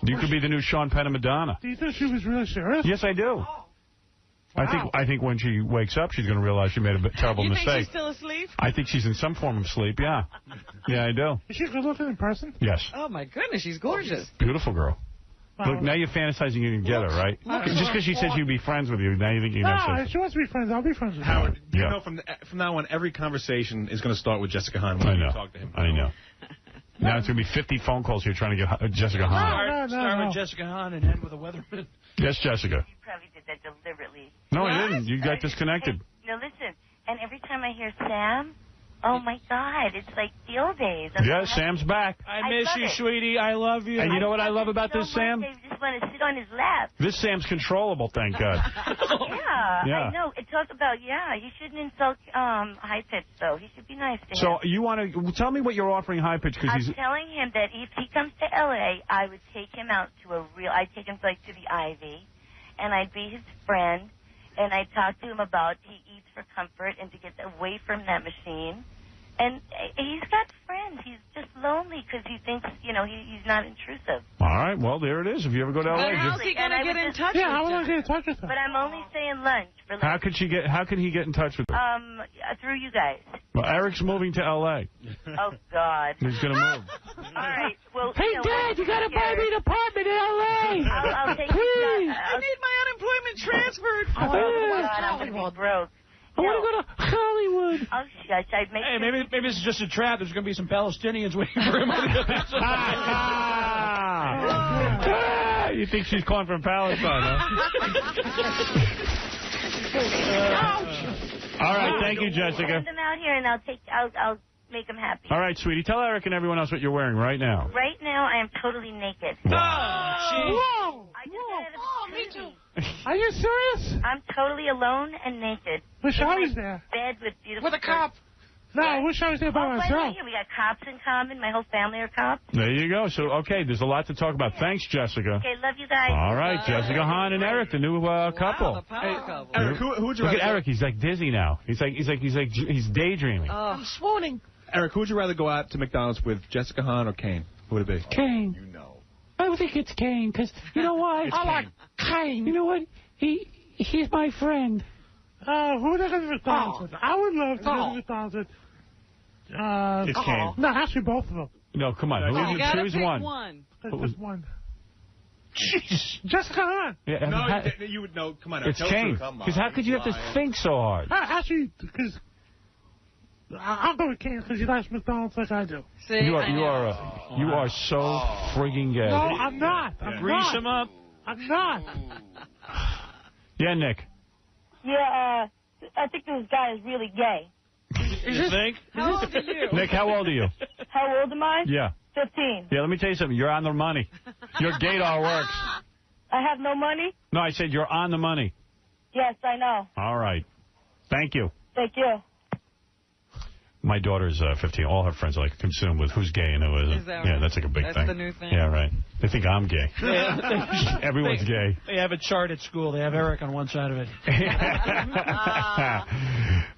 You could be the new Sean Penn of Madonna. Do you think she was really serious? Yes, I do. Wow. I think when she wakes up, she's going to realize she made a terrible mistake. You think she's still asleep? I think she's in some form of sleep, yeah. Yeah, I do. Is she good looking in person? Yes. Oh, my goodness, she's gorgeous. Beautiful girl. Wow. Look, now you're fantasizing you can get her, right? Just because she said she'd be friends with you, now you think you can have No, sex. if she wants to be friends, I'll be friends with her. Howard, you know from now on, every conversation is going to start with Jessica Hahn when you talk to him. I know. Now it's going to be 50 phone calls here trying to get Jessica Hahn. Start with Jessica Hahn and end with a weatherman. Yes, Jessica. You probably did that deliberately. No, I didn't. You got disconnected. No, listen. And every time I hear Sam, oh, my God, it's like field days. Yeah, Sam's back. I miss you, sweetie. I love you. And you know what I love about this, Sam? I just want to sit on his lap. This Sam's controllable, thank God. Yeah, I know. It talks about, he shouldn't insult High Pitch, though. He should be nice to him. So you want to tell me what you're offering High Pitch? I'm He's telling him that if he comes to L.A., I would take him out to I'd take him like to the Ivy, and I'd be his friend, and I'd talk to him about he eats for comfort and to get away from that machine. And he's got friends. He's just lonely because he thinks, he's not intrusive. all right. Well, there it is. If you ever go to L.A., How's he going to get in touch with Yeah, how will I get in touch with her? But I'm only saying lunch for lunch. how can he get in touch with her? Through you guys. Well, Eric's moving to L.A. Oh, God. He's going to move. All right. Well, Hey, Dad, you got to buy me an apartment in L.A. I'll take Please. I need my unemployment transferred. Oh, God, I'm going to be broke. I want to go to Hollywood. Oh, shush. I'd make Hey, maybe this is just a trap. There's going to be some Palestinians waiting for him. You think she's calling from Palestine, huh? All right, thank you, Jessica. Send them out here, and I'll make them happy. All right, sweetie, tell Eric and everyone else what you're wearing right now. Right now, I am totally naked. Wow. Whoa! I just got out of the me too. Are you serious? I'm totally alone and naked. Wish in I my was there. Bed with beautiful. With a cop. No, I wish I was there by By the myself. way, we got cops in common. My whole family are cops. There you go. So, okay, there's a lot to talk about. Thanks, Jessica. Okay, love you guys. All right, Jessica Hahn and Eric, the new couple. The power couple. Eric, who would you Look rather at Eric. He's like dizzy now. He's daydreaming. I'm swooning. Eric, who would you rather go out to McDonald's with, Jessica Hahn or Kane? Who would it be? Kane. I think it's Kane, because you know why? I like Kane. You know what? He's my friend. Who would I go to McDonald's with? I would love to go to McDonald's with. It's Kane. No, actually both of them. No, come on. You got to Choose pick one. Just one. Jeez. Jessica Hahn. Yeah, No, you would know. Come on, Eric. it's Kane. Because how could you have to think so hard? Actually, because I'll go with Kane because he likes McDonald's like I do. See, You are so friggin' gay. No, I'm not. Grease him up. I'm not. Yeah, Nick. Yeah, I think this guy is really gay. You think? How old are you? Nick, how old are you? How old am I? Yeah. 15. Yeah, let me tell you something. You're on the money. Your gaydar works. I have no money? No, I said you're on the money. Yes, I know. All right. Thank you. Thank you. My daughter's 15. All her friends are like consumed with who's gay and who isn't. Is that Yeah, right? that's like a big That's thing. the new thing? Yeah, right. They think I'm gay. Yeah. Everyone's gay. They have a chart at school. They have Eric on one side of it. I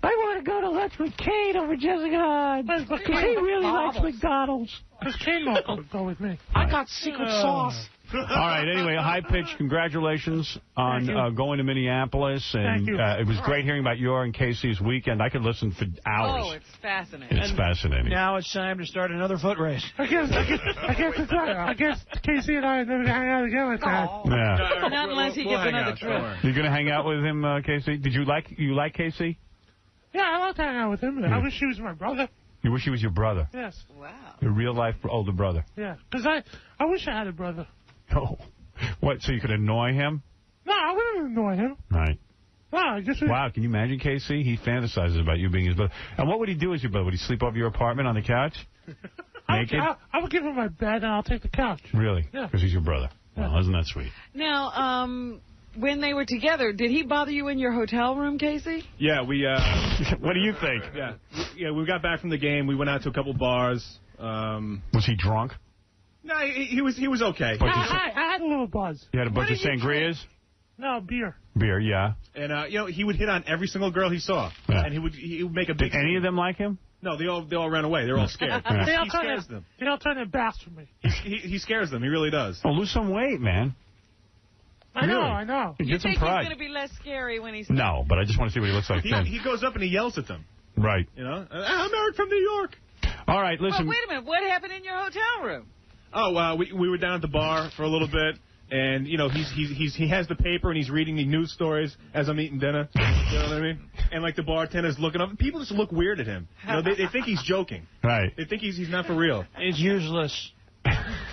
want to go to lunch with Kane over Jessica Hahn. Because he really likes McDonald's. Because Kane won't go with me. I got secret sauce. All right. Anyway, High Pitch, congratulations on going to Minneapolis. And Thank you. It was great hearing about your and Casey's weekend. I could listen for hours. Oh, it's fascinating. It's fascinating. Now it's time to start another foot race. I guess Casey and I are never going to hang out again like that. Yeah. Not unless he gets another trip. You're going to hang out with him, Casey? Did you like Casey? Yeah, I love to hang out with him. Yeah. I wish he was my brother. You wish he was your brother? Yes. Wow. Your real-life older brother? Yeah, because I wish I had a brother. Oh. What, so you could annoy him? No, I wouldn't annoy him. Right. No, I just... Wow, can you imagine, Casey? He fantasizes about you being his brother. And what would he do as your brother? Would he sleep over your apartment on the couch? Naked? I would give him my bed and I'll take the couch. Really? Yeah. Because he's your brother. Well, isn't that sweet? Now, when they were together, did he bother you in your hotel room, Casey? Yeah, we... What do you think? Yeah, we got back from the game. We went out to a couple bars. Was he drunk? No, he was okay. I had a little buzz. You had a bunch of sangrias? No, beer. Beer, yeah. And, he would hit on every single girl he saw. Yeah. And he would make a big... Did any of them like him? No, they all ran away. They're all scared. He scares them. They all turn their backs from me. He scares them. He really does. Oh, lose some weight, man. I know. Get some think pride. he's going to be less scary when he's... No, but I just want to see what he looks like then. He goes up and he yells at them. Right. You know? I'm Eric from New York. All right, listen. Well, wait a minute. What happened in your hotel room? Oh, we were down at the bar for a little bit. And, you know, he has the paper and he's reading the news stories as I'm eating dinner. You know what I mean? And, like, the bartender's looking up. People just look weird at him. You know, they think he's joking. Right. They think he's not for real. It's useless.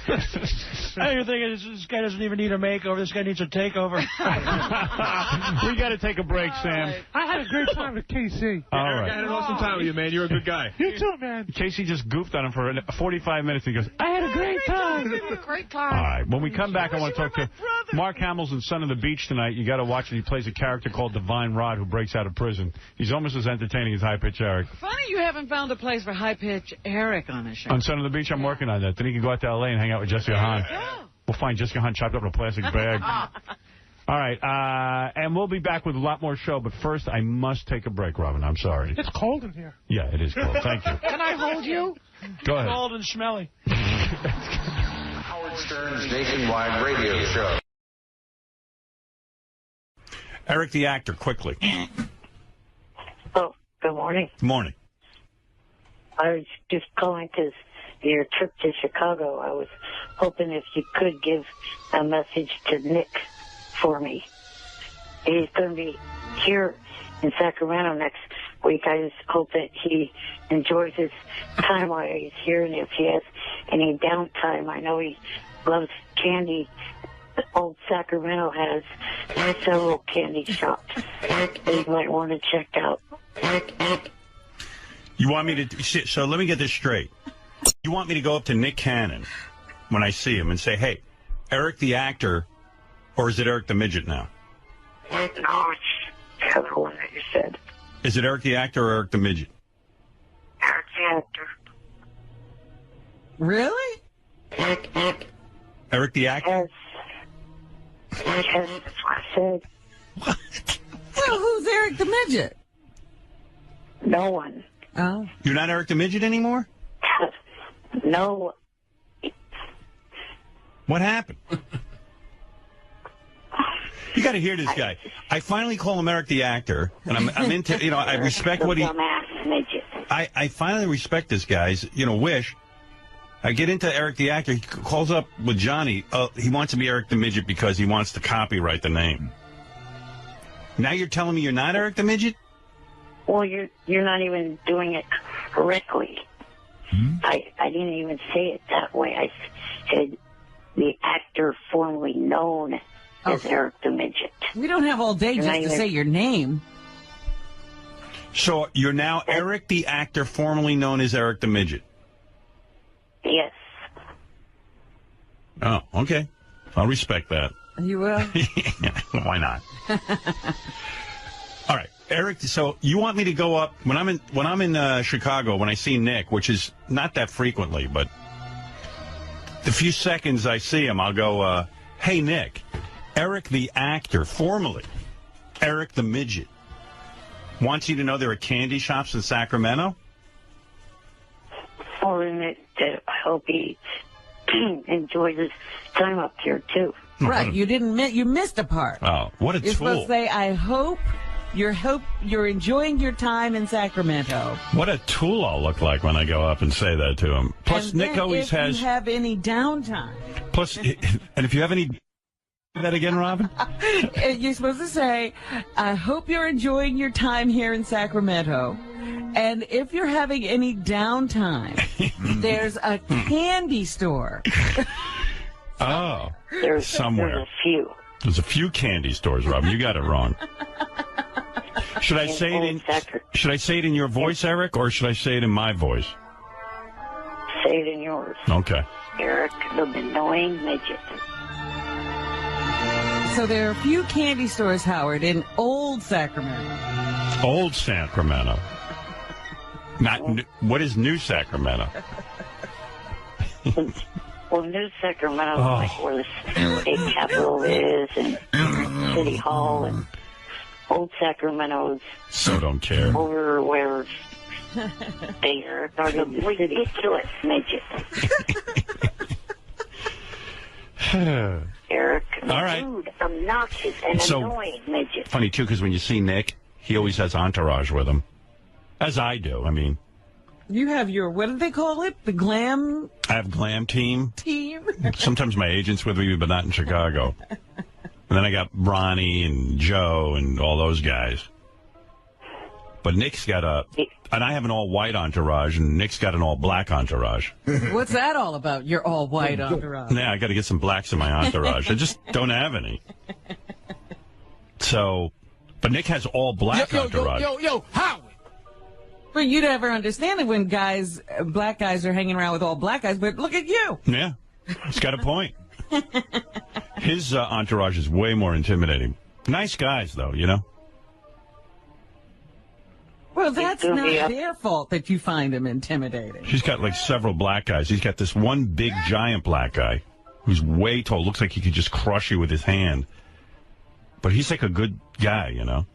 You're thinking this guy doesn't even need a makeover. This guy needs a takeover. We got to take a break, Sam. I had a great time with KC. All right. I had an awesome time with you, man. You're a good guy. You too, man. Casey just goofed on him for 45 minutes. And he goes, I had a great time. Great time. all right. When we come back, I want to talk to Mark Hamill's Son of the Beach tonight. You got to watch it. He plays a character called Divine Rod who breaks out of prison. He's almost as entertaining as High Pitch Eric. Funny you haven't found a place for High Pitch Eric on the show. On Son of the Beach, I'm working on that. Then he can go out to L.A. and hang out with Jessica Hahn. We'll find Jessica Hahn chopped up in a plastic bag. All right, and we'll be back with a lot more show. But first, I must take a break, Robin. I'm sorry. It's cold in here. Yeah, it is cold. Thank you. Can I hold you? Go ahead. Cold and smelly. Howard Stern's nationwide radio show. Eric the actor, quickly. Oh, good morning. Good morning. I was just calling because your trip to Chicago, I was hoping if you could give a message to Nick for me. He's going to be here in Sacramento next week. I just hope that he enjoys his time while he's here, and if he has any downtime, I know he loves candy. Old Sacramento has several candy shops that you might want to check out. You want me to... So let me get this straight. You want me to go up to Nick Cannon when I see him and say, hey, Eric the actor, or is it Eric the midget now? No, it's the other one that you said. Is it Eric the actor or Eric the midget? Eric the actor. Really? Eric the actor? Yes, that's what I said. What? Well, who's Eric the midget? No one. Oh. You're not Eric the midget anymore? No. What happened? You got to hear this guy. I finally call him Eric the actor, and I'm into, you know, I respect what he... I finally respect this guy's, you know, wish. I get into Eric the actor. He calls up with Johnny. He wants to be Eric the midget because he wants to copyright the name. Now you're telling me you're not Eric the midget? Well, you're not even doing it correctly. I didn't even say it that way. I said the actor formerly known as Eric the midget. We don't have all day just to say your name. So you're now Eric the actor formerly known as Eric the midget? Yes. Oh, okay. I'll respect that. You will? Why not? All right, Eric. So you want me to go up when I'm in Chicago, when I see Nick, which is not that frequently, but the few seconds I see him, I'll go, "Hey, Nick, Eric the actor, formerly Eric the midget, wants you to know there are candy shops in Sacramento." Well, and I hope he enjoys his time up here too. Right, you missed a part. Oh, what a You're tool! supposed to say, "I hope you're enjoying your time in Sacramento." What a tool I'll look like when I go up and say that to him. Plus, and Nick always has. If you have any downtime. Plus, and if you have any. That again, Robin? You're supposed to say, "I hope you're enjoying your time here in Sacramento. And if you're having any downtime, there's a candy store." Oh, there's somewhere. There's a few. There's a few candy stores, Robin. You got it wrong. Should I say it in your voice, Eric, or should I say it in my voice? Say it in yours. Okay. Eric, the annoying midget. So there are a few candy stores, Howard, in Old Sacramento. Old Sacramento. What is New Sacramento? Well, New Sacramento is like where the state capitol is, and City Hall, and Old Sacramento is so don't care. over where They are ridiculous midget. Eric, all right. rude, obnoxious, and annoying midget. Funny, too, because when you see Nick, he always has entourage with him. As I do, I mean. You have your, what do they call it? The glam? I have glam team. Team? Sometimes my agent's with me, but not in Chicago. And then I got Ronnie and Joe and all those guys. But Nick's got and I have an all-white entourage, and Nick's got an all-black entourage. What's that all about, your all-white entourage? Yeah, I got to get some blacks in my entourage. I just don't have any. So, but Nick has all-black entourage. Yo, Howard! Well, you'd never understand it when black guys are hanging around with all black guys, but look at you. Yeah, he's got a point. His entourage is way more intimidating. Nice guys, though, you know? Well, that's not their fault that you find them intimidating. He's got, like, several black guys. He's got this one big, giant black guy who's way tall. Looks like he could just crush you with his hand. But he's, like, a good guy, you know?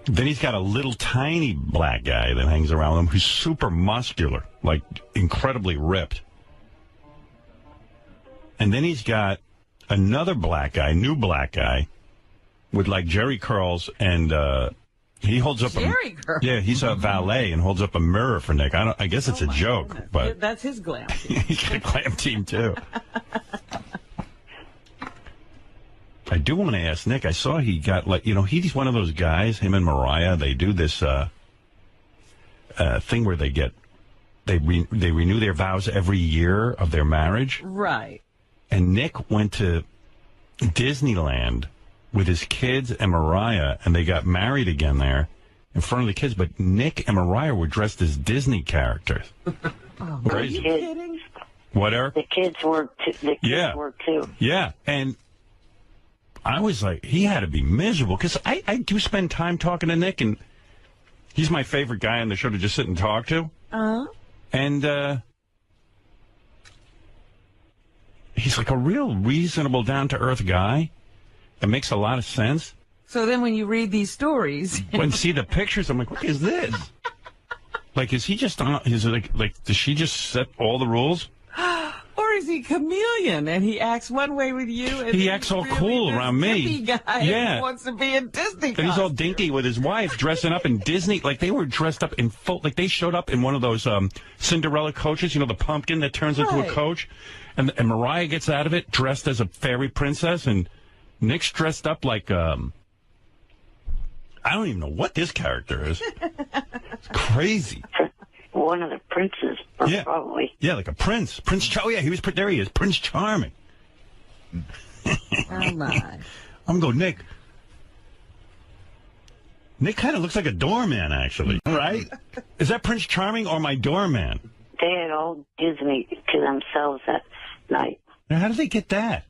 Then he's got a little, tiny black guy that hangs around with him who's super muscular, like, incredibly ripped. And then he's got another black guy, new black guy, with, like, jerry curls and, he holds up Jerry curls? Yeah, he's a valet and holds up a mirror for Nick. I guess it's a joke, goodness. but That's his glam team. he's got a glam team, too. I do want to ask Nick, I saw he got, like, you know, he's one of those guys, him and Mariah, they do this thing where they renew their vows every year of their marriage. Right. And Nick went to Disneyland with his kids and Mariah, and they got married again there in front of the kids. But Nick and Mariah were dressed as Disney characters. Oh, Crazy. are you kidding? What, Eric? The kids work too. Yeah, and I was like, he had to be miserable, because I do spend time talking to Nick, and he's my favorite guy on the show to just sit and talk to. And he's like a real reasonable, down-to-earth guy. It makes a lot of sense. So then when you read these stories... When see the pictures, I'm like, what is this? Like, is he just on... Is it like, does she just set all the rules? Or is he chameleon and he acts one way with you? And he acts all cool around me. Guy yeah. Who wants to be in Disney. And he's all dinky with his wife, dressing up in Disney. Like, they were dressed up in full... Like, they showed up in one of those Cinderella coaches, you know, the pumpkin that turns into a coach. And Mariah gets out of it dressed as a fairy princess, and Nick's dressed up like, I don't even know what this character is. It's crazy. One of the princes, probably. Yeah, like a prince. Oh, yeah, there he is, Prince Charming. Oh, my. I'm going, Nick. Nick kind of looks like a doorman, actually. Right? Is that Prince Charming or my doorman? They had all Disney to themselves that night. Now, how did they get that?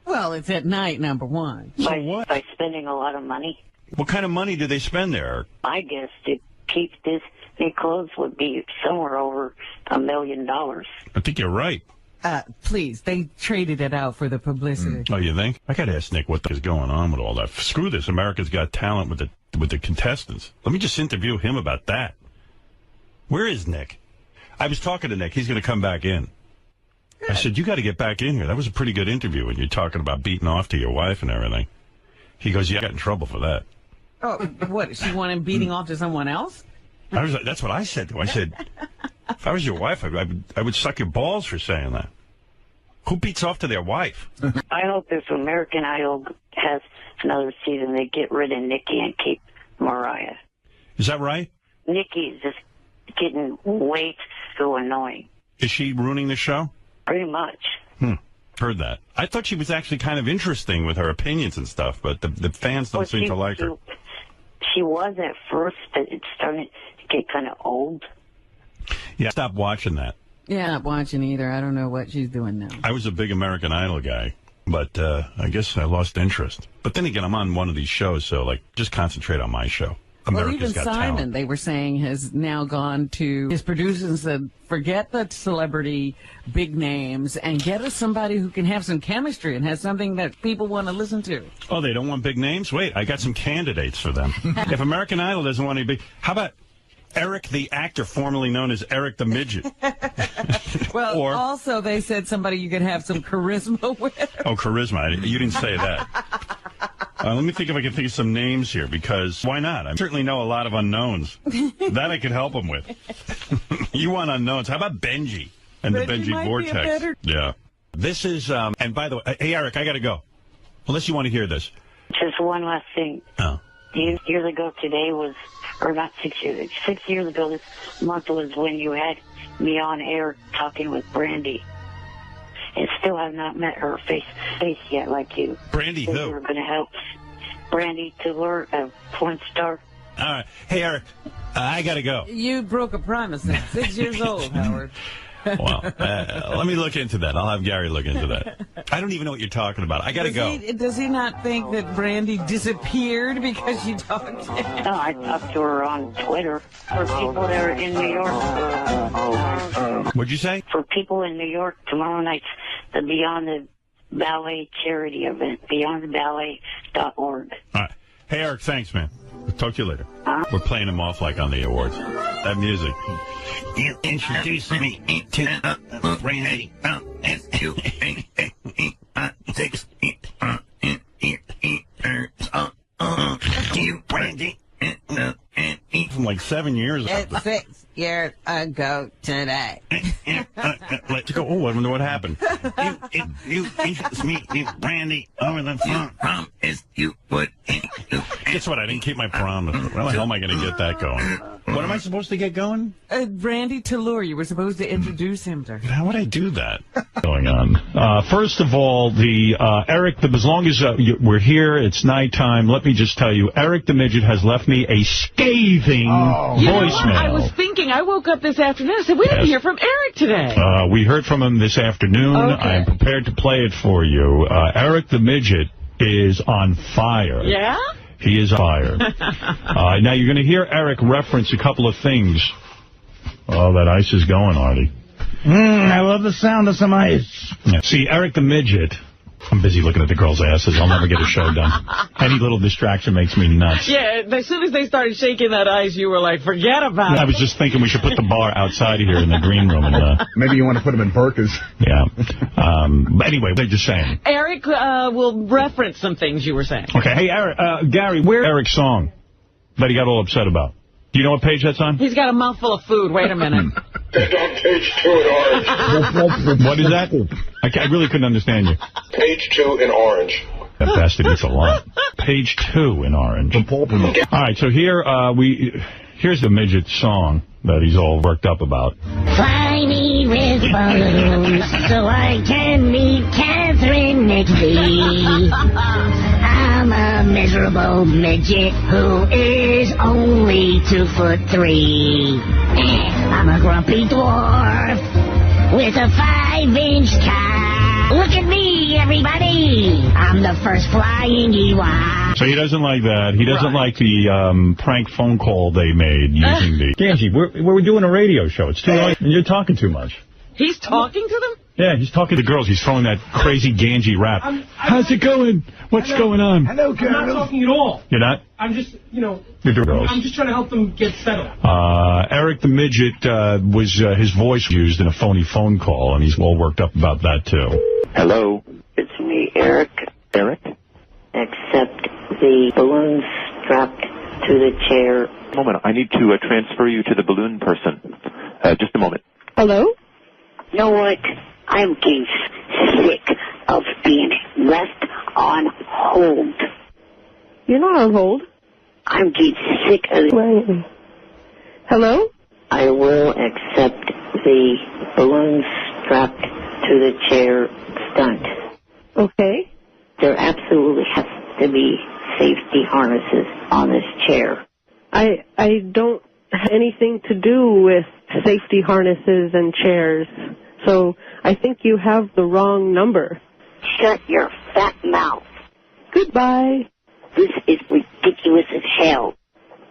Well, it's at night, number one. So what? By spending a lot of money. What kind of money do they spend there? I guess to keep Disney clothes would be somewhere over $1 million. I think you're right. Please, they traded it out for the publicity. Oh, you think? I got to ask Nick what is going on with all that. Screw this. America's Got Talent with the contestants. Let me just interview him about that. Where is Nick? I was talking to Nick. He's going to come back in. I said, you got to get back in here. That was a pretty good interview when you're talking about beating off to your wife and everything. He goes, yeah, I got in trouble for that. Oh, what? She wanted beating off to someone else? I was like, that's what I said to him. I said, if I was your wife, I would suck your balls for saying that. Who beats off to their wife? I hope if American Idol has another season, they get rid of Nikki and keep Mariah. Is that right? Nikki is just getting way too annoying. Is she ruining the show? Pretty much. Heard that. I thought she was actually kind of interesting with her opinions and stuff, but the fans don't seem to like her. She was at first, but it's starting to get kind of old. Yeah, stop watching that. Yeah, not watching either. I don't know what she's doing now. I was a big American Idol guy, but I guess I lost interest. But then again, I'm on one of these shows, so, like, just concentrate on my show. America's Got Simon, Talent. They were saying, has now gone to his producers and said, forget the celebrity big names and get us somebody who can have some chemistry and has something that people want to listen to. Oh, they don't want big names? Wait, I got some candidates for them. If American Idol doesn't want any big... How about Eric the actor, formerly known as Eric the Midget. Well, also they said somebody you could have some charisma with. Oh, charisma. You didn't say that. Let me think if I can think of some names here, because why not? I certainly know a lot of unknowns. That I could help them with. You want unknowns. How about Benji and the Benji Vortex? Yeah. This is, and by the way, hey, Eric, I got to go. Unless you want to hear this. Just one last thing. Oh. Years ago today was, or not 6 years, 6 years ago this month was when you had me on air talking with Brandy. And still have not met her face yet like you. Brandy who? You were going to help Brandy Tiller, a porn star. All right. Hey, Eric, I got to go. You broke a promise at 6 years old, Howard. Well, let me look into that. I'll have Gary look into that. I don't even know what you're talking about. I got to go. Does he not think that Brandy disappeared because you talked to him? No, I talked to her on Twitter. For people that are in New York. What'd you say? For people in New York, tomorrow night's the Beyond the Ballet charity event, beyondtheballet.org. All right. Hey, Eric, thanks, man. We'll talk to you later. We're playing them off like on the awards. That music. You introduced me to Brandy. You, Brandy. From like 7 years ago. It's 6 years ago today. Let's go. Oh, I wonder what happened. You introduced me to Brandy over the phone. Promise you would. Guess what? I didn't keep my promise. How the hell am I going to get that going? What am I supposed to get going? Brandy Tiller. You were supposed to introduce him to her. How would I do that? Going on. First of all, Eric, as long as we're here, it's nighttime. Let me just tell you, Eric the Midget has left me a scathing voicemail. I was thinking, I woke up this afternoon and said, we didn't hear from Eric today. We heard from him this afternoon. Okay. I am prepared to play it for you. Eric the Midget is on fire. Yeah? He is on fire. Now, you're going to hear Eric reference a couple of things. Oh, that ice is going, Artie. I love the sound of some ice. Yeah. See, Eric the Midget... I'm busy looking at the girls' asses. I'll never get a show done. Any little distraction makes me nuts. Yeah, as soon as they started shaking that ice, you were like, forget about it. I was just thinking we should put the bar outside here in the green room. And, maybe you want to put them in burkas. Yeah. But anyway, they're just saying. Eric will reference some things you were saying. Okay. Hey, Eric, Gary, where's Eric's song that he got all upset about? Do you know what page that's on? He's got a mouthful of food. Wait a minute. It's on page 2 in orange. What is that? I really couldn't understand you. Page 2 in orange. That bastard eats a lot. Page 2 in orange. All right, so here's the Midget song that he's all worked up about. Fly me with balloons so I can meet Catherine McVie. I'm a miserable midget who is only 2'3". I'm a grumpy dwarf with a 5-inch cock. Look at me, everybody. I'm the first flying Ewok. So he doesn't like that. He doesn't like the prank phone call they made using the... Ganji, we're doing a radio show. It's too late, and you're talking too much. He's talking to them? Yeah, he's talking to girls. He's throwing that crazy Ganji rap. How's it going? What's going on? Hello, girls. I'm not talking at all. You're not? I'm just, You're doing girls. I'm just trying to help them get settled. Eric the Midget was his voice used in a phony phone call, and he's all worked up about that, too. Hello. It's me, Eric. Eric? Except the balloons strapped to the chair. A moment. I need to transfer you to the balloon person. Just a moment. Hello? You know what? I'm getting sick of being left on hold. You're not on hold. I'm getting sick of it. Hello? I will accept the balloons strapped to the chair stunt. Okay. There absolutely has to be safety harnesses on this chair. I don't have anything to do with safety harnesses and chairs, so I think you have the wrong number. Shut your fat mouth. Goodbye. This is ridiculous as hell.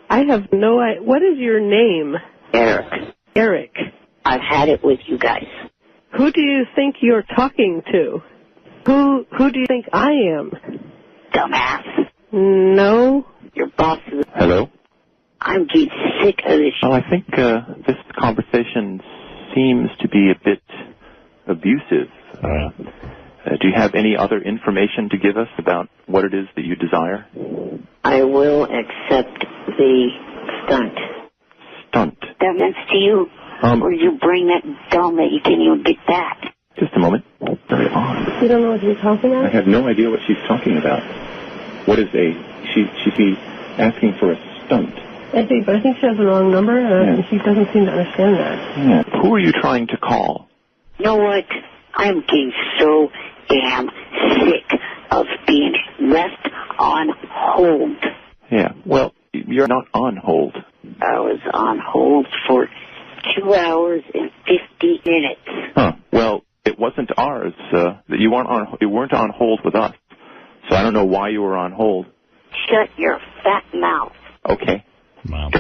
I have no idea. What is your name? Eric. Eric. I've had it with you guys. Who do you think you're talking to? Who do you think I am? Dumbass. No. Your boss is... Hello? I'm getting sick of this. Well, I think this conversation seems to be a bit abusive. Do you have any other information to give us about what it is that you desire? I will accept the stunt. Stunt? That means to you, or you bring that dumb that you can't even get back. Just a moment. Very odd. You don't know what you're talking about? I have no idea what she's talking about. What is she's asking for a stunt. I do, but I think she has the wrong number, and she doesn't seem to understand that. Yeah. Who are you trying to call? You know what? I'm getting so damn sick of being left on hold. Yeah, well, you're not on hold. I was on hold for 2 hours and 50 minutes. Huh. Well, it wasn't ours. That you weren't on hold with us. So I don't know why you were on hold. Shut your fat mouth. Okay. Wow.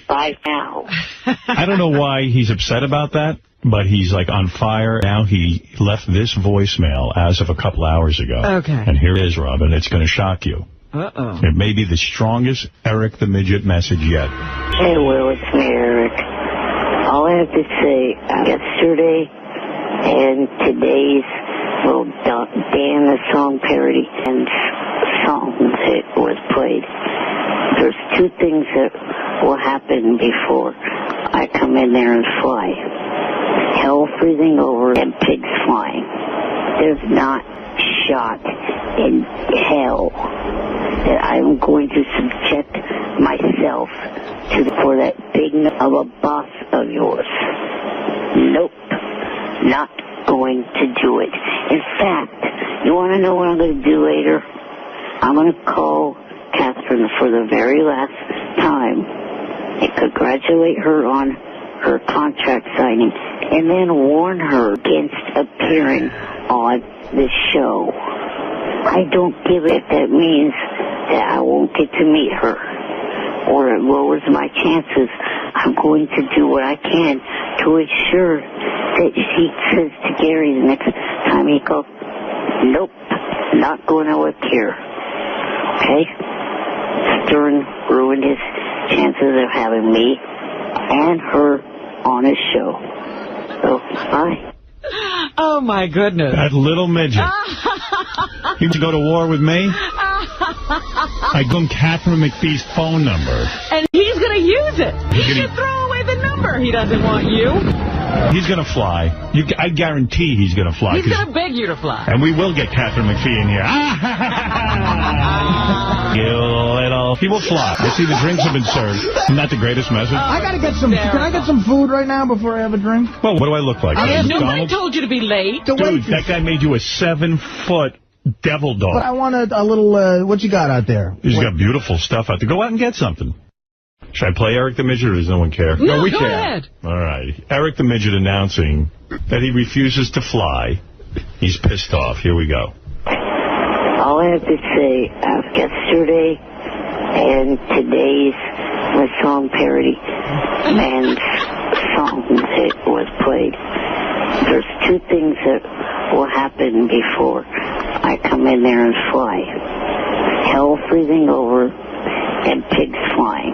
Bye now. I don't know why he's upset about that, but he's like on fire. Now he left this voicemail as of a couple hours ago. Okay. And here it is, Robin. It's going to shock you. Uh-oh. It may be the strongest Eric the Midget message yet. Hey, Will, it's me, Eric. All I have to say, yesterday and today's little Dan the Song parody and songs that was played, there's two things that will happen before I come in there and fly. Hell freezing over and pigs flying. There's not shot in hell that I'm going to subject myself to for that big of a boss of yours. Nope. Not going to do it. In fact, you want to know what I'm going to do later? I'm going to call Catherine for the very last time and congratulate her on her contract signing and then warn her against appearing on the show. I don't give it if that means that I won't get to meet her or it lowers my chances. I'm going to do what I can to ensure that she says to Gary the next time he calls, nope, not going to work here. Okay? Stern ruined his chances of having me and her on his show. So, bye. Oh, my goodness. That little midget. You want to go to war with me? I give him Catherine McPhee's phone number. And he's going to use it. He should throw away the number. He doesn't want you. He's going to fly. I guarantee he's going to fly. He's going to beg you to fly. And we will get Catherine McPhee in here. He will fly. You see, the drinks have been served. Isn't that the greatest message? I got to get some. Can I get some food right now before I have a drink? Well, what do I look like? Nobody told you to be late. Dude, that guy made you a 7-foot devil dog. But I want a little, what you got out there? He's got beautiful stuff out there. Go out and get something. Should I play Eric the Midget, or does no one care? No, we go care. ahead. All right. Eric the Midget announcing that he refuses to fly. He's pissed off. Here we go. All I have to say, yesterday and today's song parody and songs that was played, there's two things that will happen before I come in there and fly. Hell freezing over and pigs flying.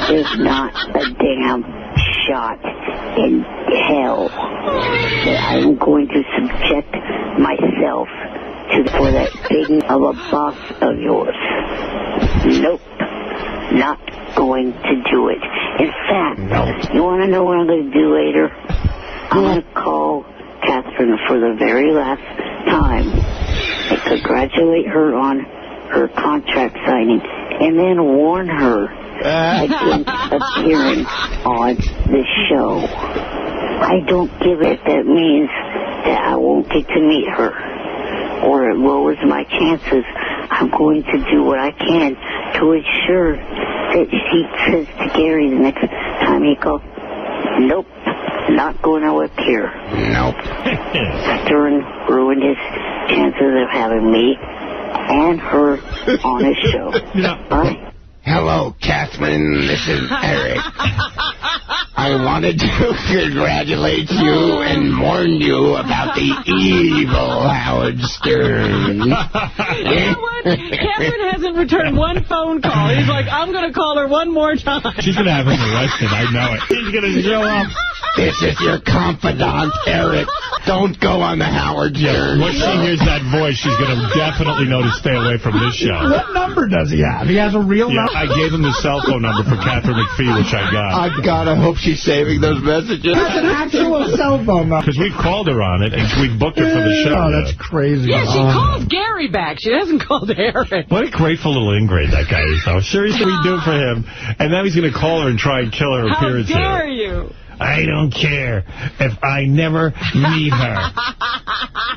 There's not a damn shot in hell that I'm going to subject myself to for that big of a boss of yours. Nope. Not going to do it. In fact, you want to know what I'm going to do later? I'm going to call Catherine for the very last time and congratulate her on her contract signing and then warn her against appearing on the show. I don't give it if that means that I won't get to meet her or it lowers my chances. I'm going to do what I can to ensure that she says to Gary the next time he calls, nope, not going to work here. Nope. Stern ruined his chances of having me and her on his show. Bye. Hello, Catherine. This is Eric. I wanted to congratulate you and warn you about the evil Howard Stern. You know what? Catherine hasn't returned one phone call. He's like, I'm going to call her one more time. She's going to have him arrested. I know it. He's going to show up. This is your confidant, Eric. Don't go on the Howard Stern. Once she hears that voice, she's going to definitely know to stay away from this show. What number does he have? He has a real number? I gave him the cell phone number for Catherine McPhee, which I got. God, I hope she's saving those messages. That's an actual cell phone number. Because we've called her on it, and we booked her for the show. Oh, that's crazy. Yeah, she called Gary back. She hasn't called Eric. What a grateful little ingrate that guy is, though. Seriously, we do for him. And now he's going to call her and try and kill her appearance here. How dare you? I don't care if I never meet her.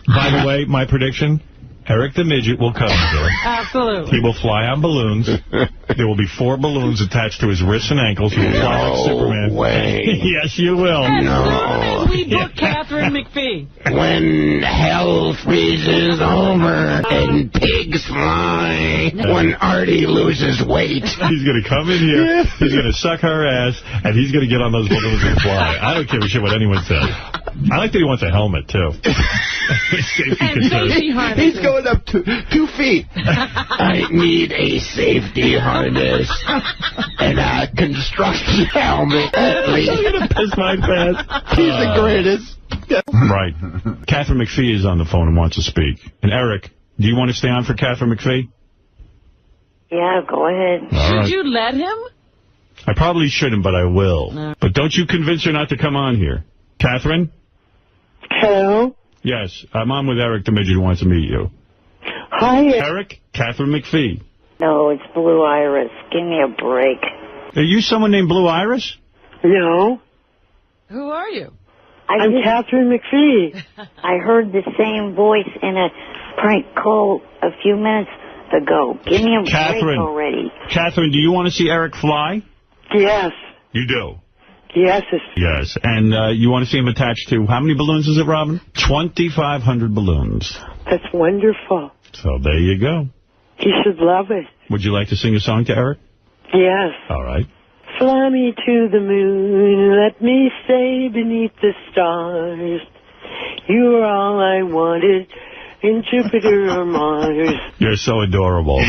By the way, my prediction, Eric the Midget will come here. Absolutely. He will fly on balloons. There will be 4 balloons attached to his wrists and ankles. He will fly like Superman. Way. Yes, you will. As soon as we book Catherine McPhee. When hell freezes over and pigs fly. When Artie loses weight. He's going to come in here, he's going to suck her ass, and he's going to get on those balloons and fly. I don't give a shit what anyone says. I like that he wants a helmet, too. He's going up to 2 feet. I need a safety harness and a construction helmet. I'm going to piss my pants. He's the greatest. Right. Catherine McPhee is on the phone and wants to speak. And Eric, do you want to stay on for Catherine McPhee? Yeah, go ahead. Should you let him? I probably shouldn't, but I will. No. But don't you convince her not to come on here. Catherine? Hello? Yes, I'm on with Eric the Midget who wants to meet you. Hi. Eric? Catherine McPhee. No, it's Blue Iris. Give me a break. Are you someone named Blue Iris? No. Who are you? I'm Catherine McPhee. I heard the same voice in a prank call a few minutes ago. Give me a break already. Catherine, do you want to see Eric fly? Yes. You do? Yes. Yes, and you want to see him attached to, how many balloons is it, Robin? 2,500 balloons. That's wonderful. So there you go. He should love it. Would you like to sing a song to Eric? Yes. All right. Fly me to the moon, let me stay beneath the stars. You are all I wanted in Jupiter or Mars. You're so adorable.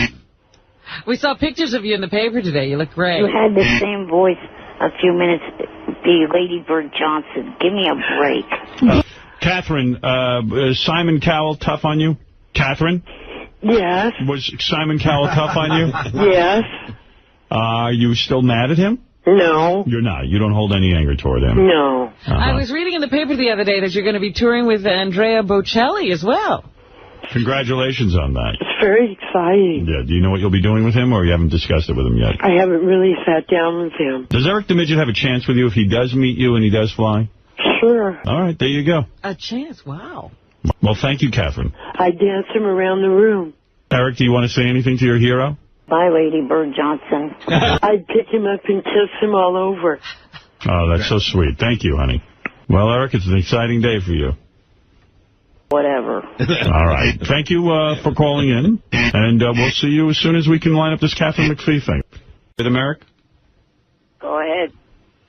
We saw pictures of you in the paper today. You look great. You had the same voice a few minutes, the Lady Bird Johnson. Give me a break. Catherine, Simon Cowell tough on you? Catherine? Yes. Was Simon Cowell tough on you? Yes. Are you still mad at him? No. You're not. You don't hold any anger toward him? No. I was reading in the paper the other day that you're going to be touring with Andrea Bocelli as well. Congratulations on that. It's very exciting. Yeah. Do you know what you'll be doing with him, or you haven't discussed it with him yet? I haven't really sat down with him. Does Eric the Midget have a chance with you if he does meet you and he does fly? Sure. All right. There you go. A chance? Wow. Well, thank you, Catherine. I dance him around the room. Eric, do you want to say anything to your hero? Bye, Lady Bird Johnson. I'd pick him up and kiss him all over. Oh, that's so sweet. Thank you, honey. Well, Eric, it's an exciting day for you. Whatever. All right. Thank you for calling in, and we'll see you as soon as we can line up this Catherine McPhee thing. With Eric? Go ahead.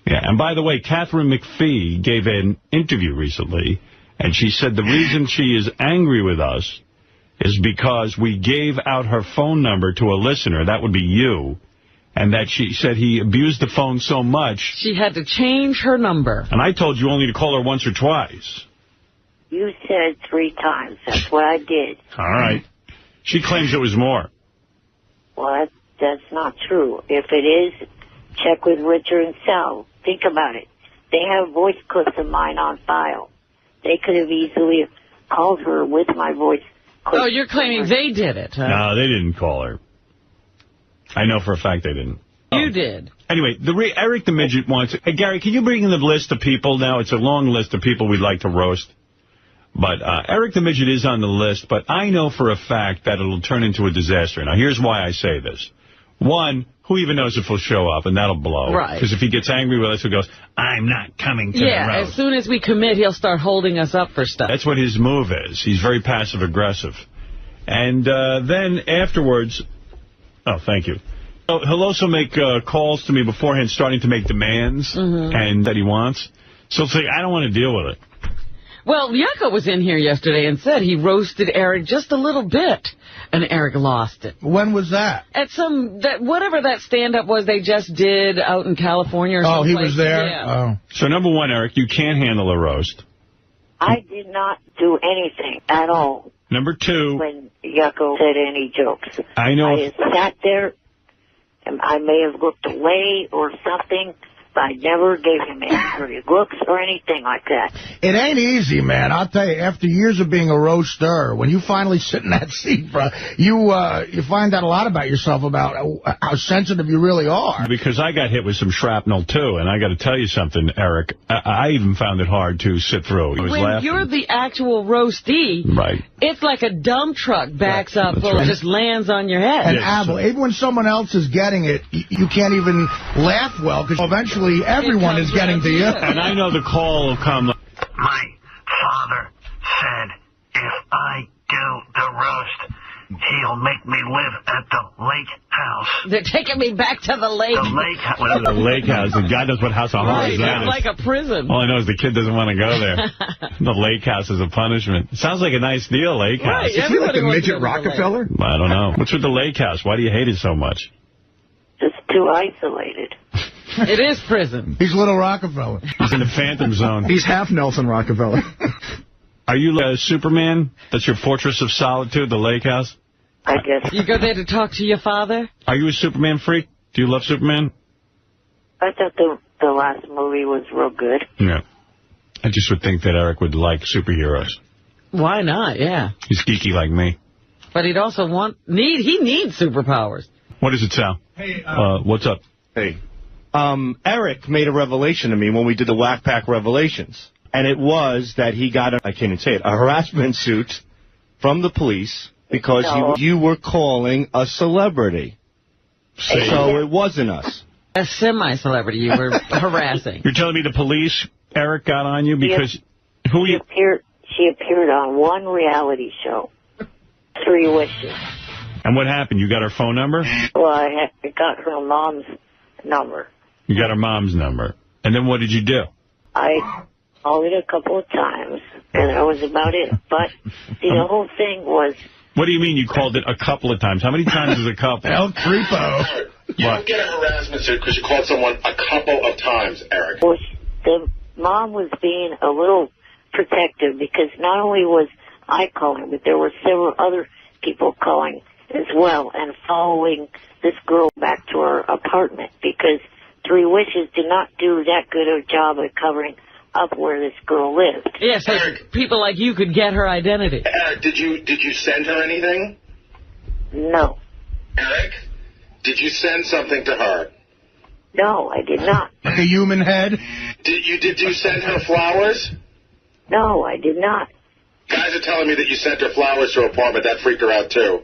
Yeah, and by the way, Catherine McPhee gave an interview recently, and she said the reason she is angry with us is because we gave out her phone number to a listener, that would be you, and that she said he abused the phone so much. She had to change her number. And I told you only to call her once or twice. You said 3 times. That's what I did. All right. She claims it was more. Well, that's not true. If it is, check with Richard and Sal. Think about it. They have voice clips of mine on file. They could have easily called her with my voice clips. Oh, you're claiming they did it, huh? No, they didn't call her. I know for a fact they didn't. You did. Anyway, Eric the Midget wants... Hey, Gary, can you bring in the list of people now? It's a long list of people we'd like to roast. But Eric the Midget is on the list, but I know for a fact that it'll turn into a disaster. Now, here's why I say this. One, who even knows if he'll show up, and that'll blow. Right. Because if he gets angry with us, he goes, I'm not coming to the roast. Yeah, as soon as we commit, he'll start holding us up for stuff. That's what his move is. He's very passive-aggressive. And then afterwards... Oh, thank you. He'll also make calls to me beforehand, starting to make demands and that he wants. So it's like, I don't want to deal with it. Well, Yucca was in here yesterday and said he roasted Eric just a little bit, and Eric lost it. When was that? At whatever that stand-up was they just did out in California or something. Oh, he was there? Yeah. Oh. So, number one, Eric, you can't handle a roast. I did not do anything at all. Number two. When Yucca said any jokes. I know. I just sat there, and I may have looked away or something, but I never gave him any looks or anything like that. It ain't easy, man. I'll tell you, after years of being a roaster, when you finally sit in that seat, bro, you find out a lot about yourself, about how sensitive you really are. Because I got hit with some shrapnel, too, and I got to tell you something, Eric. I even found it hard to sit through. When you're the actual roastee, right, it's like a dump truck backs up and just lands on your head. And Abel, even when someone else is getting it, you can't even laugh well, because eventually everyone is getting to you. And I know the call will come. My father said if I do the roast, he'll make me live at the lake house. They're taking me back to the lake. The lake house. The lake house. The guy knows what house of horrors that is. It's like a prison. All I know is the kid doesn't want to go there. The lake house is a punishment. It sounds like a nice deal, lake house. Is he like the midget Rockefeller? I don't know. What's with the lake house? Why do you hate it so much? Just too isolated. It is prison. He's Little Rockefeller. He's in the Phantom Zone. He's half Nelson Rockefeller. Are you Superman? That's your fortress of solitude, the lake house? I guess. You go there to talk to your father? Are you a Superman freak? Do you love Superman? I thought the last movie was real good. Yeah. I just would think that Eric would like superheroes. Why not? Yeah. He's geeky like me. But he'd also he needs superpowers. What does it sound? Hey, what's up? Hey. Eric made a revelation to me when we did the Whack Pack Revelations. And it was that he got, I can't even say it, a harassment suit from the police because you were calling a celebrity. So it wasn't us. A semi-celebrity you were harassing. You're telling me the police, Eric, got on you because... She appeared on one reality show, 3 Wishes. And what happened? You got her phone number? Well, I got her mom's number. You got her mom's number. And then what did you do? I called it a couple of times, and that was about it. But the whole thing was... What do you mean you called it a couple of times? How many times is a couple? El Creepo. You don't get a harassment suit because you called someone a couple of times, Eric. Well, the mom was being a little protective because not only was I calling, but there were several other people calling as well and following this girl back to her apartment because 3 Wishes did not do that good a job at covering up where this girl lived. Yes, yeah, so people like you could get her identity. Eric, did you send her anything? No. Eric, did you send something to her? No, I did not. Like a human head? Did you send her flowers? No, I did not. Guys are telling me that you sent her flowers to her apartment. That freaked her out, too.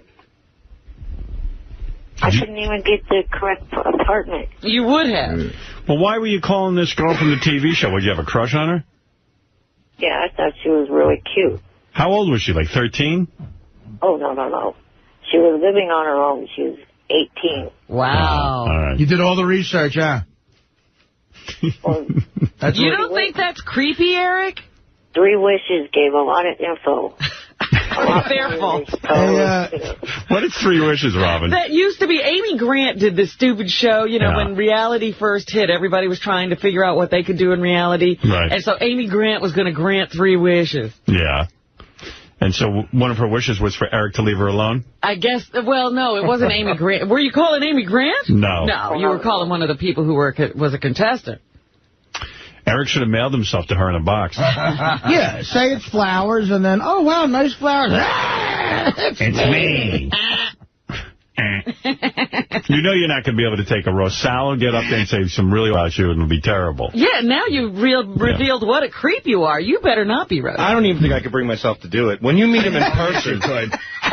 I couldn't even get the correct apartment. You would have. Well, why were you calling this girl from the TV show? Would you have a crush on her? Yeah, I thought she was really cute. How old was she, like 13? Oh, no. She was living on her own. She was 18. Wow. All right. You did all the research, huh? Well, you don't think that's creepy, Eric? 3 Wishes gave a lot of info. Their fault. What is 3 Wishes, Robin? That used to be, Amy Grant did this stupid show, when reality first hit. Everybody was trying to figure out what they could do in reality. Right. And so Amy Grant was going to grant 3 wishes. Yeah. And so one of her wishes was for Eric to leave her alone? I guess, well, no, it wasn't Amy Grant. Were you calling Amy Grant? No. No, you were calling one of the people who was a contestant. Eric should have mailed himself to her in a box. Yeah, say it's flowers, and then, oh, wow, nice flowers. It's me. You know you're not going to be able to take a roast. Sal will get up there and say some really about you, and it'll be terrible. Yeah, now you revealed what a creep you are. You better not be roasted. I don't even think I could bring myself to do it. When you meet him in person...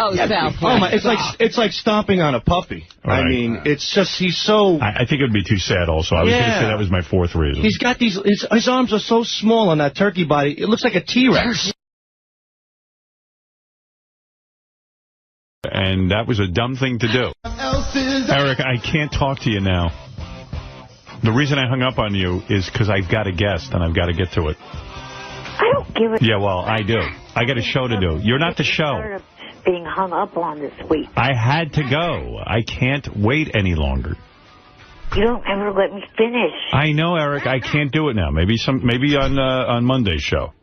Oh, Sal. Oh, my, it's like stomping on a puppy. Right. I mean, it's just, he's so... I think it would be too sad also. I was going to say that was my 4th reason. He's got these... His arms are so small on that turkey body. It looks like a T-Rex. And and that was a dumb thing to do. Eric, I can't talk to you now. The reason I hung up on you is because I've got a guest, and I've got to get to it. I don't give a... Yeah, well, I do. I got a show to do. You're not the show. Being hung up on this week. I had to go. I can't wait any longer. You don't ever let me finish. I know, Eric. I can't do it now. Maybe on Monday's show.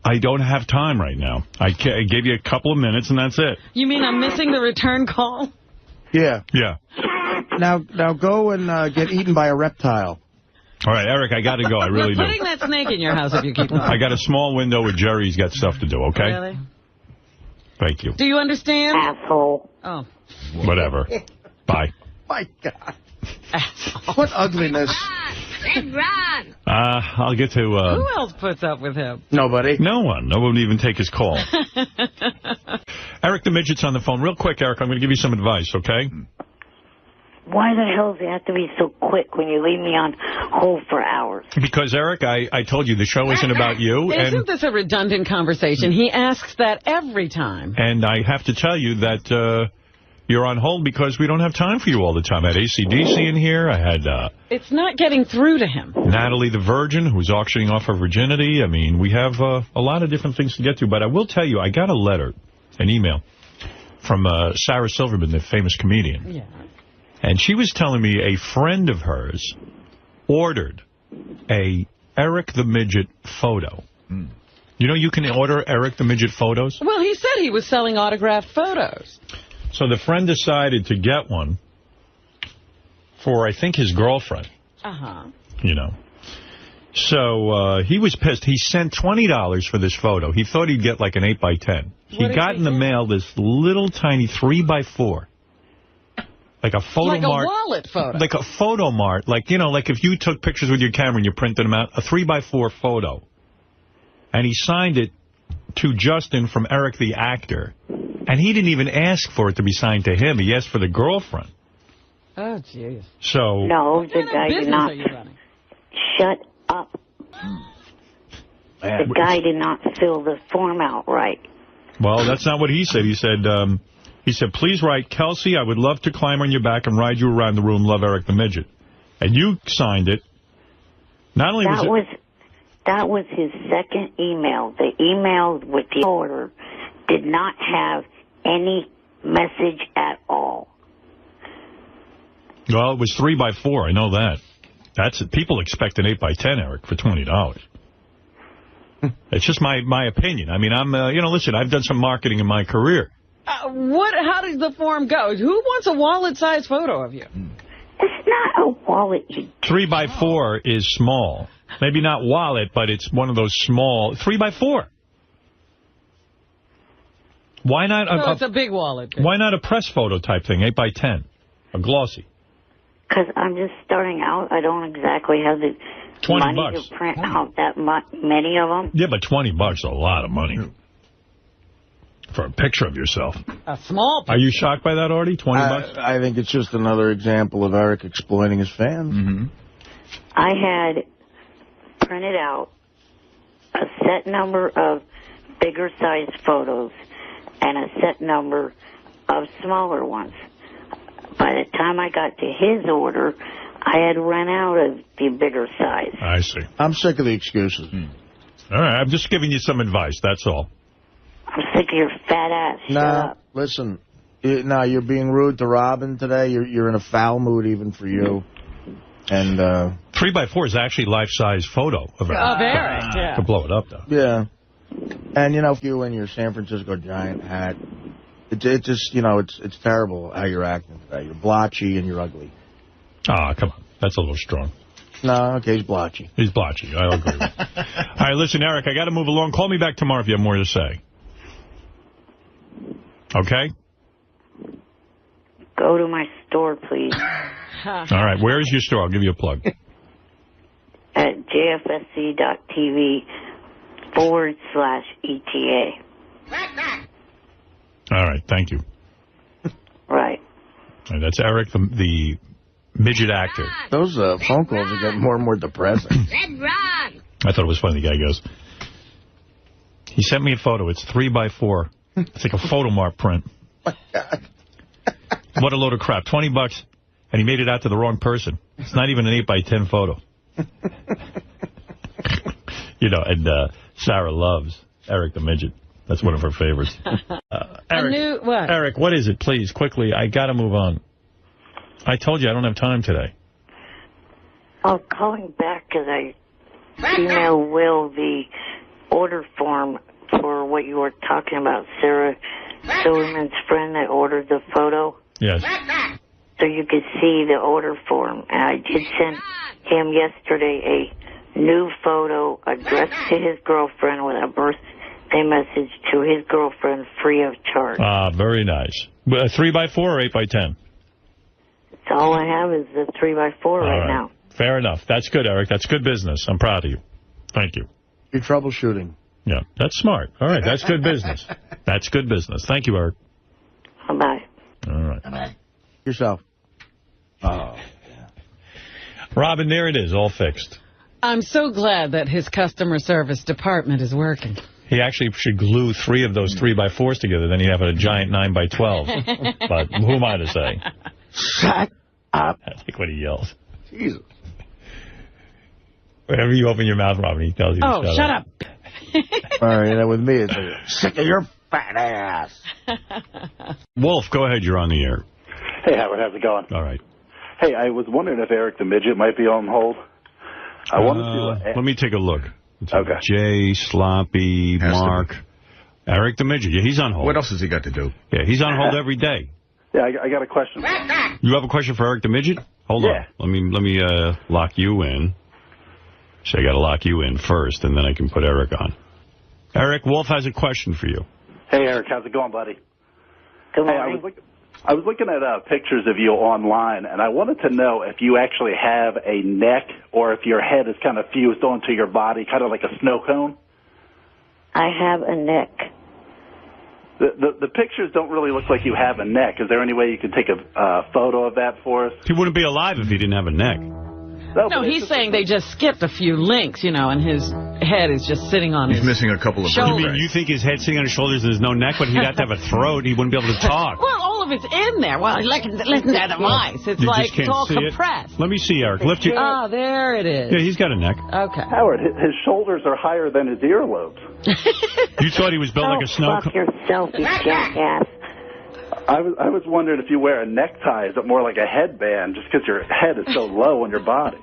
I don't have time right now. I gave you a couple of minutes, and that's it. You mean I'm missing the return call? Yeah. Yeah. Now go and get eaten by a reptile. All right, Eric, I got to go. I really do. We're putting that snake in your house if you keep going. I got a small window where Jerry's got stuff to do, okay? Really? Thank you. Do you understand? Asshole. Oh. Whatever. Bye. My God. What ugliness. I'll get to... Who else puts up with him? Nobody. No one. No one would even take his call. Eric the Midget's on the phone. Real quick, Eric, I'm going to give you some advice, okay? Why the hell does it have to be so quick when you leave me on hold for hours? Because, Eric, I told you the show isn't about you. Isn't this a redundant conversation? He asks that every time. And I have to tell you that you're on hold because we don't have time for you all the time. I had AC/DC in here. I had... It's not getting through to him. Natalie the Virgin, who's auctioning off her virginity. I mean, we have a lot of different things to get to. But I will tell you, I got a letter, an email, from Sarah Silverman, the famous comedian. Yeah. And she was telling me a friend of hers ordered a Eric the Midget photo. You know you can order Eric the Midget photos? Well, he said he was selling autographed photos. So the friend decided to get one for, I think, his girlfriend. Uh-huh. You know. So he was pissed. He sent $20 for this photo. He thought he'd get like an 8x10. He got in the mail this little tiny 3x4. Like a photo like mart. Like a wallet photo. Like a photo mart. Like, you know, like if you took pictures with your camera and you printed them out. A 3x4 photo. And he signed it to Justin from Eric the actor. And he didn't even ask for it to be signed to him. He asked for the girlfriend. Oh, jeez. So... No, the guy did not... Shut up. The guy did not fill the form out right. Well, that's not what he said. He said, please write, Kelsey, I would love to climb on your back and ride you around the room. Love, Eric the Midget. And you signed it. Not only That was his second email. The email with the order did not have any message at all. Well, it was 3x4. I know that. People expect an 8x10, Eric, for $20. It's just my opinion. I mean, listen, I've done some marketing in my career. How does the form go? Who wants a wallet-sized photo of you? It's not a wallet. 3x4 is small. Maybe not wallet, but it's one of those small 3x4. Why not? It's a big wallet. Why not a press photo type thing, 8x10, a glossy? Because I'm just starting out. I don't exactly have the money to print out that many of them. Yeah, but $20 is a lot of money for a picture of yourself. A small picture. Are you shocked by that, Artie? $20? I think it's just another example of Eric exploiting his fans. Mm-hmm. I had printed out a set number of bigger size photos and a set number of smaller ones. By the time I got to his order, I had run out of the bigger size. I see. I'm sick of the excuses. All right, I'm just giving you some advice, that's all. I'm sick of your fat ass. Shut up. Listen. You're being rude to Robin today. You're in a foul mood even for you. And 3x4 is actually life-size photo of Eric. Of Eric, yeah. To blow it up, though. Yeah. And, you and your San Francisco Giant hat, it just, it's terrible how you're acting today. You're blotchy and you're ugly. Ah, come on. That's a little strong. No, okay, he's blotchy. He's blotchy. I'll agree with you. All right, listen, Eric, I got to move along. Call me back tomorrow if you have more to say. Okay? Go to my store, please. All right, where is your store? I'll give you a plug. At jfsc.tv/ETA. All right, thank you. Right. All right, that's Eric, the midget actor. Those phone calls are getting more and more depressing. I thought it was funny. The guy goes, he sent me a photo. It's 3x4. It's like a photo mart print. What a load of crap. $20, and he made it out to the wrong person. It's not even an 8x10 photo. You know, and Sarah loves Eric the Midget. That's one of her favorites. Eric, what? Eric, what is it? Please, quickly. I got to move on. I told you I don't have time today. I'm calling back because I emailed Will the order form for what you were talking about, Sarah Silverman's friend that ordered the photo. Yes. So you could see the order form. And I did send him yesterday a new photo addressed to his girlfriend with a birthday message to his girlfriend free of charge. Ah, very nice. 3x4 or 8x10? So all I have is the 3x4 right now. Fair enough. That's good, Eric. That's good business. I'm proud of you. Thank you. You're troubleshooting. Yeah, that's smart. All right, that's good business. That's good business. Thank you, Eric. Bye. All right. Yourself. Oh. Robin, there it is, all fixed. I'm so glad that his customer service department is working. He actually should glue 3 of those 3x4s together. Then he'd have a giant 9x12. But who am I to say? Shut up. I think what he yells. Jesus. Whenever you open your mouth, Robin, he tells you to shut up. All right, and with me, it's like, sick of your fat ass. Wolf, go ahead. You're on the air. Hey, Howard, how's it going? All right. Hey, I was wondering if Eric the Midget might be on hold. I wanted to... let me take a look. Okay. Jay, Sloppy, Mark, Eric the Midget. Yeah, he's on hold. What else has he got to do? Yeah, he's on hold every day. Yeah, I got a question. You have a question for Eric the Midget? Hold on. Let me lock you in. So I got to lock you in first, and then I can put Eric on. Eric, Wolf has a question for you. Hey, Eric, how's it going, buddy? Good morning. Hey, I was looking at pictures of you online, and I wanted to know if you actually have a neck or if your head is kind of fused onto your body, kind of like a snow cone. I have a neck. The pictures don't really look like you have a neck. Is there any way you could take a photo of that for us? He wouldn't be alive if he didn't have a neck. No, he's saying they just skipped a few links, you know, and his head is just sitting on his He's missing a couple of shoulders. You mean you think his head's sitting on his shoulders and there's no neck, but he'd have to have a throat. He wouldn't be able to talk. Well, all of it's in there. Well, listen to the voice. It's You like just can't it's all see it. compressed. Let me see, Eric. Lift your... Ah, there it is. Yeah, he's got a neck. Okay. Howard, his shoulders are higher than his earlobes. You thought he was built like a snow cone? yourself, you jackass. I was wondering if you wear a necktie, is it more like a headband, just because your head is so low on your body?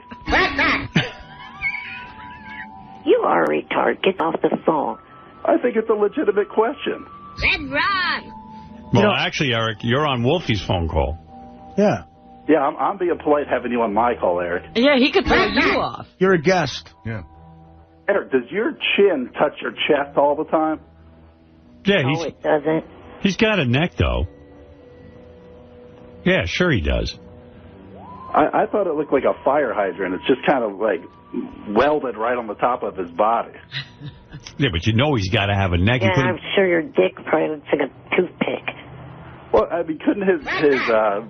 You are a retard. Get off the phone. I think it's a legitimate question. That's wrong. Well, actually, Eric, you're on Wolfie's phone call. Yeah. Yeah, I'm being polite having you on my call, Eric. Yeah, he could throw you off. You're a guest. Yeah. Eric, does your chin touch your chest all the time? Yeah, No, it doesn't. he's got a neck, though. Yeah, sure he does. I thought it looked like a fire hydrant. It's just kind of like welded right on the top of his body. Yeah, but you know he's got to have a neck. Yeah, I'm sure your dick probably looks like a toothpick. Well, I mean, couldn't his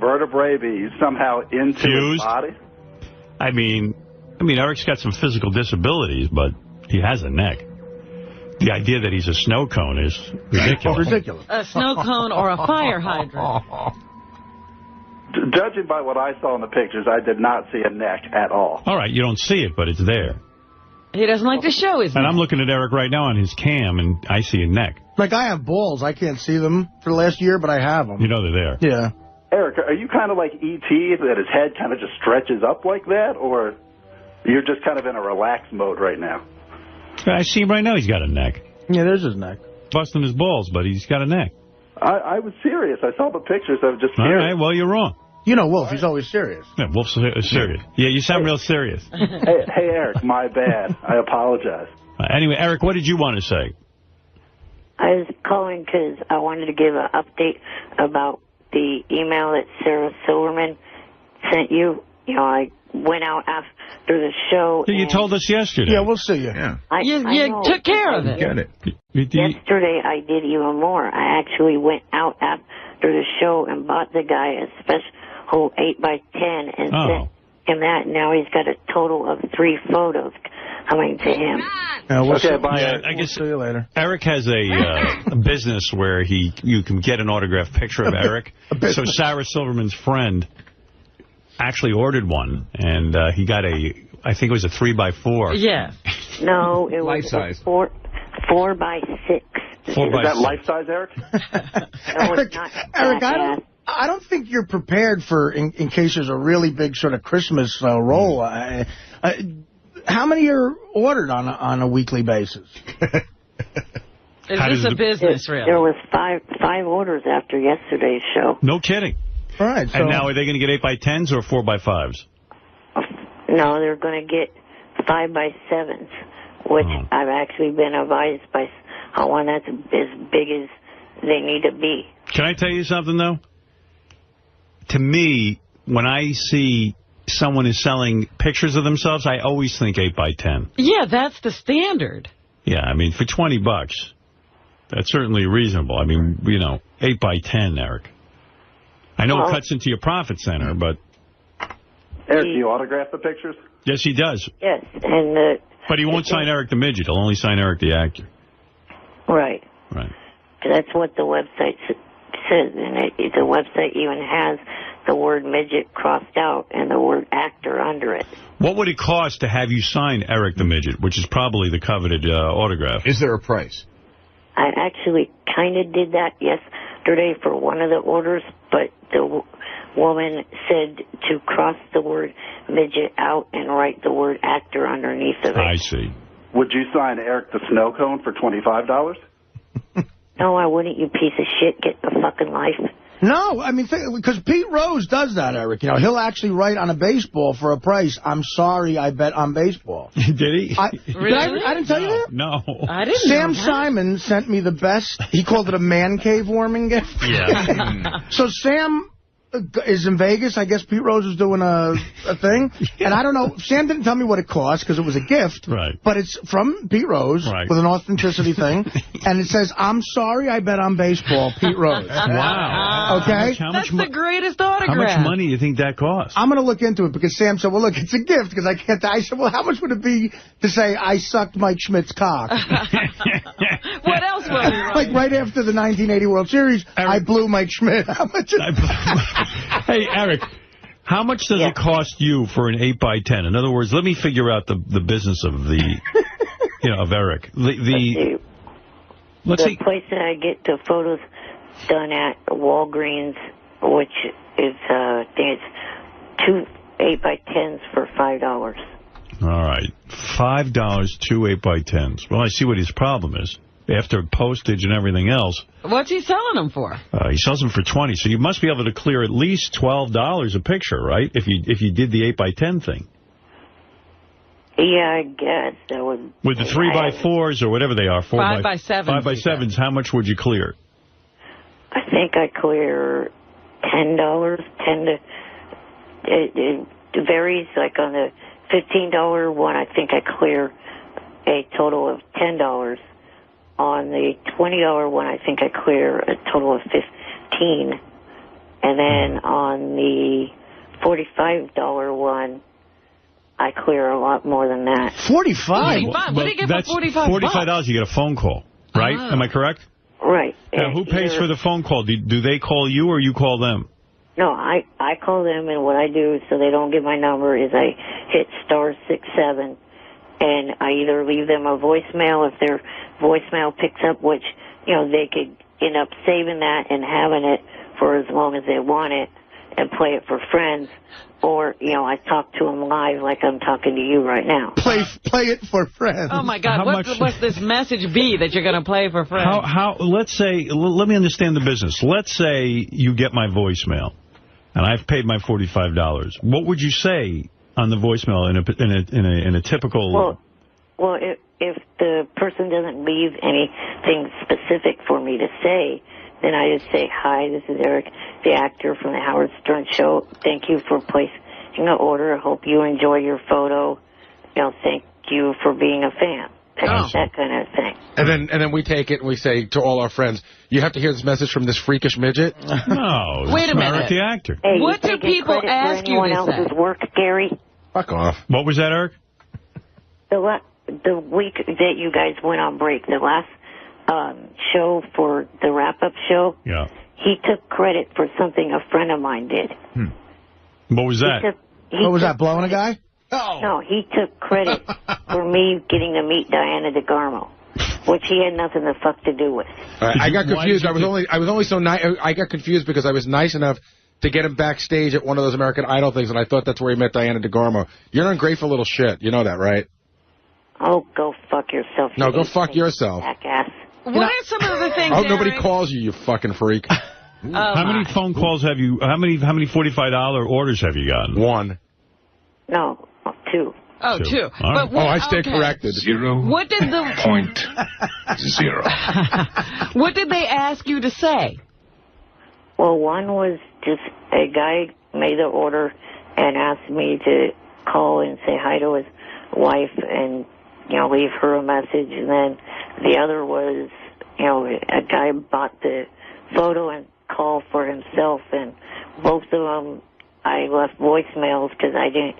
vertebrae be somehow into his body? I mean, Eric's got some physical disabilities, but he has a neck. The idea that he's a snow cone is ridiculous. Ridiculous. A snow cone or a fire hydrant. Judging by what I saw in the pictures, I did not see a neck at all. All right, you don't see it, but it's there. He doesn't like to show his And neck. I'm looking at Eric right now on his cam, and I see a neck. Like, I have balls. I can't see them for the last year, but I have them. You know they're there. Yeah. Eric, are you kind of like E.T., that his head kind of just stretches up like that, or you're just kind of in a relaxed mode right now? I see him right now. He's got a neck. Yeah, there's his neck. Busting his balls, but he's got a neck. I was serious. I saw the pictures. I was just All serious. right, well, you're wrong. You know Wolf, he's always serious. Yeah, Wolf's serious. Yeah, you sound real serious. Hey, Eric, my bad. I apologize. Anyway, Eric, what did you want to say? I was calling because I wanted to give an update about the email that Sarah Silverman sent you. You know, I went out after the show. Yeah, you told us yesterday. Yeah, we'll see you. Yeah. You know. took care of it. Get it. Yesterday I did even more. I actually went out after the show and bought the guy a special 8x10 and sent him that. Now he's got a total of 3 photos coming to him. Okay, bye. Yeah, I guess see you later. Eric has a business where you can get an autographed picture of Eric. So Sarah Silverman's friend actually ordered one, and he got I think it was a 3x4. Yeah. No, it was size. 4 by 6. 4 by Is that 6. life size, Eric? No, it's not. Eric, I don't think you're prepared for in case there's a really big sort of Christmas roll. How many are ordered on a weekly basis? Is this a business, really? There was five orders after yesterday's show. No kidding. All right. So and now are they going to get 8x10s or 4x5s? No, they're going to get 5x7s, which I've actually been advised by someone that's as big as they need to be. Can I tell you something, though? To me, when I see someone is selling pictures of themselves, I always think 8x10. Yeah, that's the standard. Yeah, I mean, for $20, that's certainly reasonable. I mean, 8x10, Eric. I know it cuts into your profit center, but... Eric, do you autograph the pictures? Yes, he does. Yes, and... But he won't sign Eric the Midget. He'll only sign Eric the Actor. Right. Right. That's what the website says, and the website even has the word midget crossed out and the word actor under it. What would it cost to have you sign Eric the Midget, which is probably the coveted autograph? Is there a price? I actually kind of did that yesterday for one of the orders, but the woman said to cross the word midget out and write the word actor underneath of it. I see. Would you sign Eric the Snow Cone for $25? No, I wouldn't, you piece of shit. Get the fucking life. No, I mean, because Pete Rose does that, Eric. He'll actually write on a baseball for a price, "I'm sorry, I bet on baseball." Did he? Really? I didn't tell you that? No. I didn't Sam know that. Simon sent me the best. He called it a man cave warming gift. Yeah. So Sam is in Vegas. I guess Pete Rose is doing a thing. Yeah. And I don't know. Sam didn't tell me what it cost because it was a gift. Right. But it's from Pete Rose with an authenticity thing. And it says, "I'm sorry I bet on baseball, Pete Rose." Wow. Okay? That's the greatest autograph. How much money do you think that costs? I'm going to look into it because Sam said, well, look, it's a gift because I can't. I said, well, how much would it be to say I sucked Mike Schmidt's cock? What else will he write? Like right after the 1980 World Series, Eric, I blew Mike Schmidt. How much? Hey, Eric, how much does it cost you for an 8x10? In other words, let me figure out the business of the, of Eric. Let's see. The place that I get the photos done at Walgreens, which is, I think it's 2 8x10s for $5. All right. $5, 2 8x10s. Well, I see what his problem is. After postage and everything else. What's he selling them for? He sells them for $20, so you must be able to clear at least $12 a picture, right? If you did the 8x10 thing. Yeah, I guess that would. With the 3x4s or whatever they are, 5x7s. 5x7s, how much would you clear? I think I clear $10. It varies. Like on the $15 one, I think I clear a total of $10. On the $20 one, I think I clear a total of $15. And then on the $45 one, I clear a lot more than that. 45? What do you get for $45? $45, you get a phone call, right? Am I correct? Right. Now, who pays for the phone call? Do they call you or you call them? No, I call them, and what I do so they don't get my number is I hit *67, and I either leave them a voicemail if their voicemail picks up, which, they could end up saving that and having it for as long as they want it and play it for friends, or, I talk to them live like I'm talking to you right now. Play it for friends. Oh, my God. What's this message be that you're going to play for friends? Let's say, let me understand the business. Let's say you get my voicemail, and I've paid my $45. What would you say on the voicemail in a typical... Well, if the person doesn't leave anything specific for me to say, then I just say, "Hi, this is Eric, the actor from the Howard Stern Show. Thank you for placing an order. I hope you enjoy your photo. Thank you for being a fan." That kind of thing. And then we take it and we say to all our friends, "You have to hear this message from this freakish midget." No, wait a minute. Eric the actor. Hey, what do people ask you to say? Work, Gary? Fuck off. What was that, Eric? the week that you guys went on break, the last show for the wrap-up show, he took credit for something a friend of mine did. What was that? What was that, blowing a guy? No, he took credit for me getting to meet Diana DeGarmo, which he had nothing the fuck to do with. I got confused. I was only so nice. I got confused because I was nice enough to get him backstage at one of those American Idol things, and I thought that's where he met Diana DeGarmo. You're an ungrateful little shit. You know that, right? Oh, go fuck yourself. No, go fuck yourself. Jackass. What are some of the things, I hope nobody Eric? calls you, you fucking freak. How many phone calls have you, how many $45 orders have you gotten? One. No, two. Oh, Two. two. All right. But what, I stayed corrected. 0.0. What did What did they ask you to say? Well, one was just a guy made the order and asked me to call and say hi to his wife and, you know, leave her a message. And then the other was, you know, a guy bought the photo and called for himself. And both of them, I left voicemails because I didn't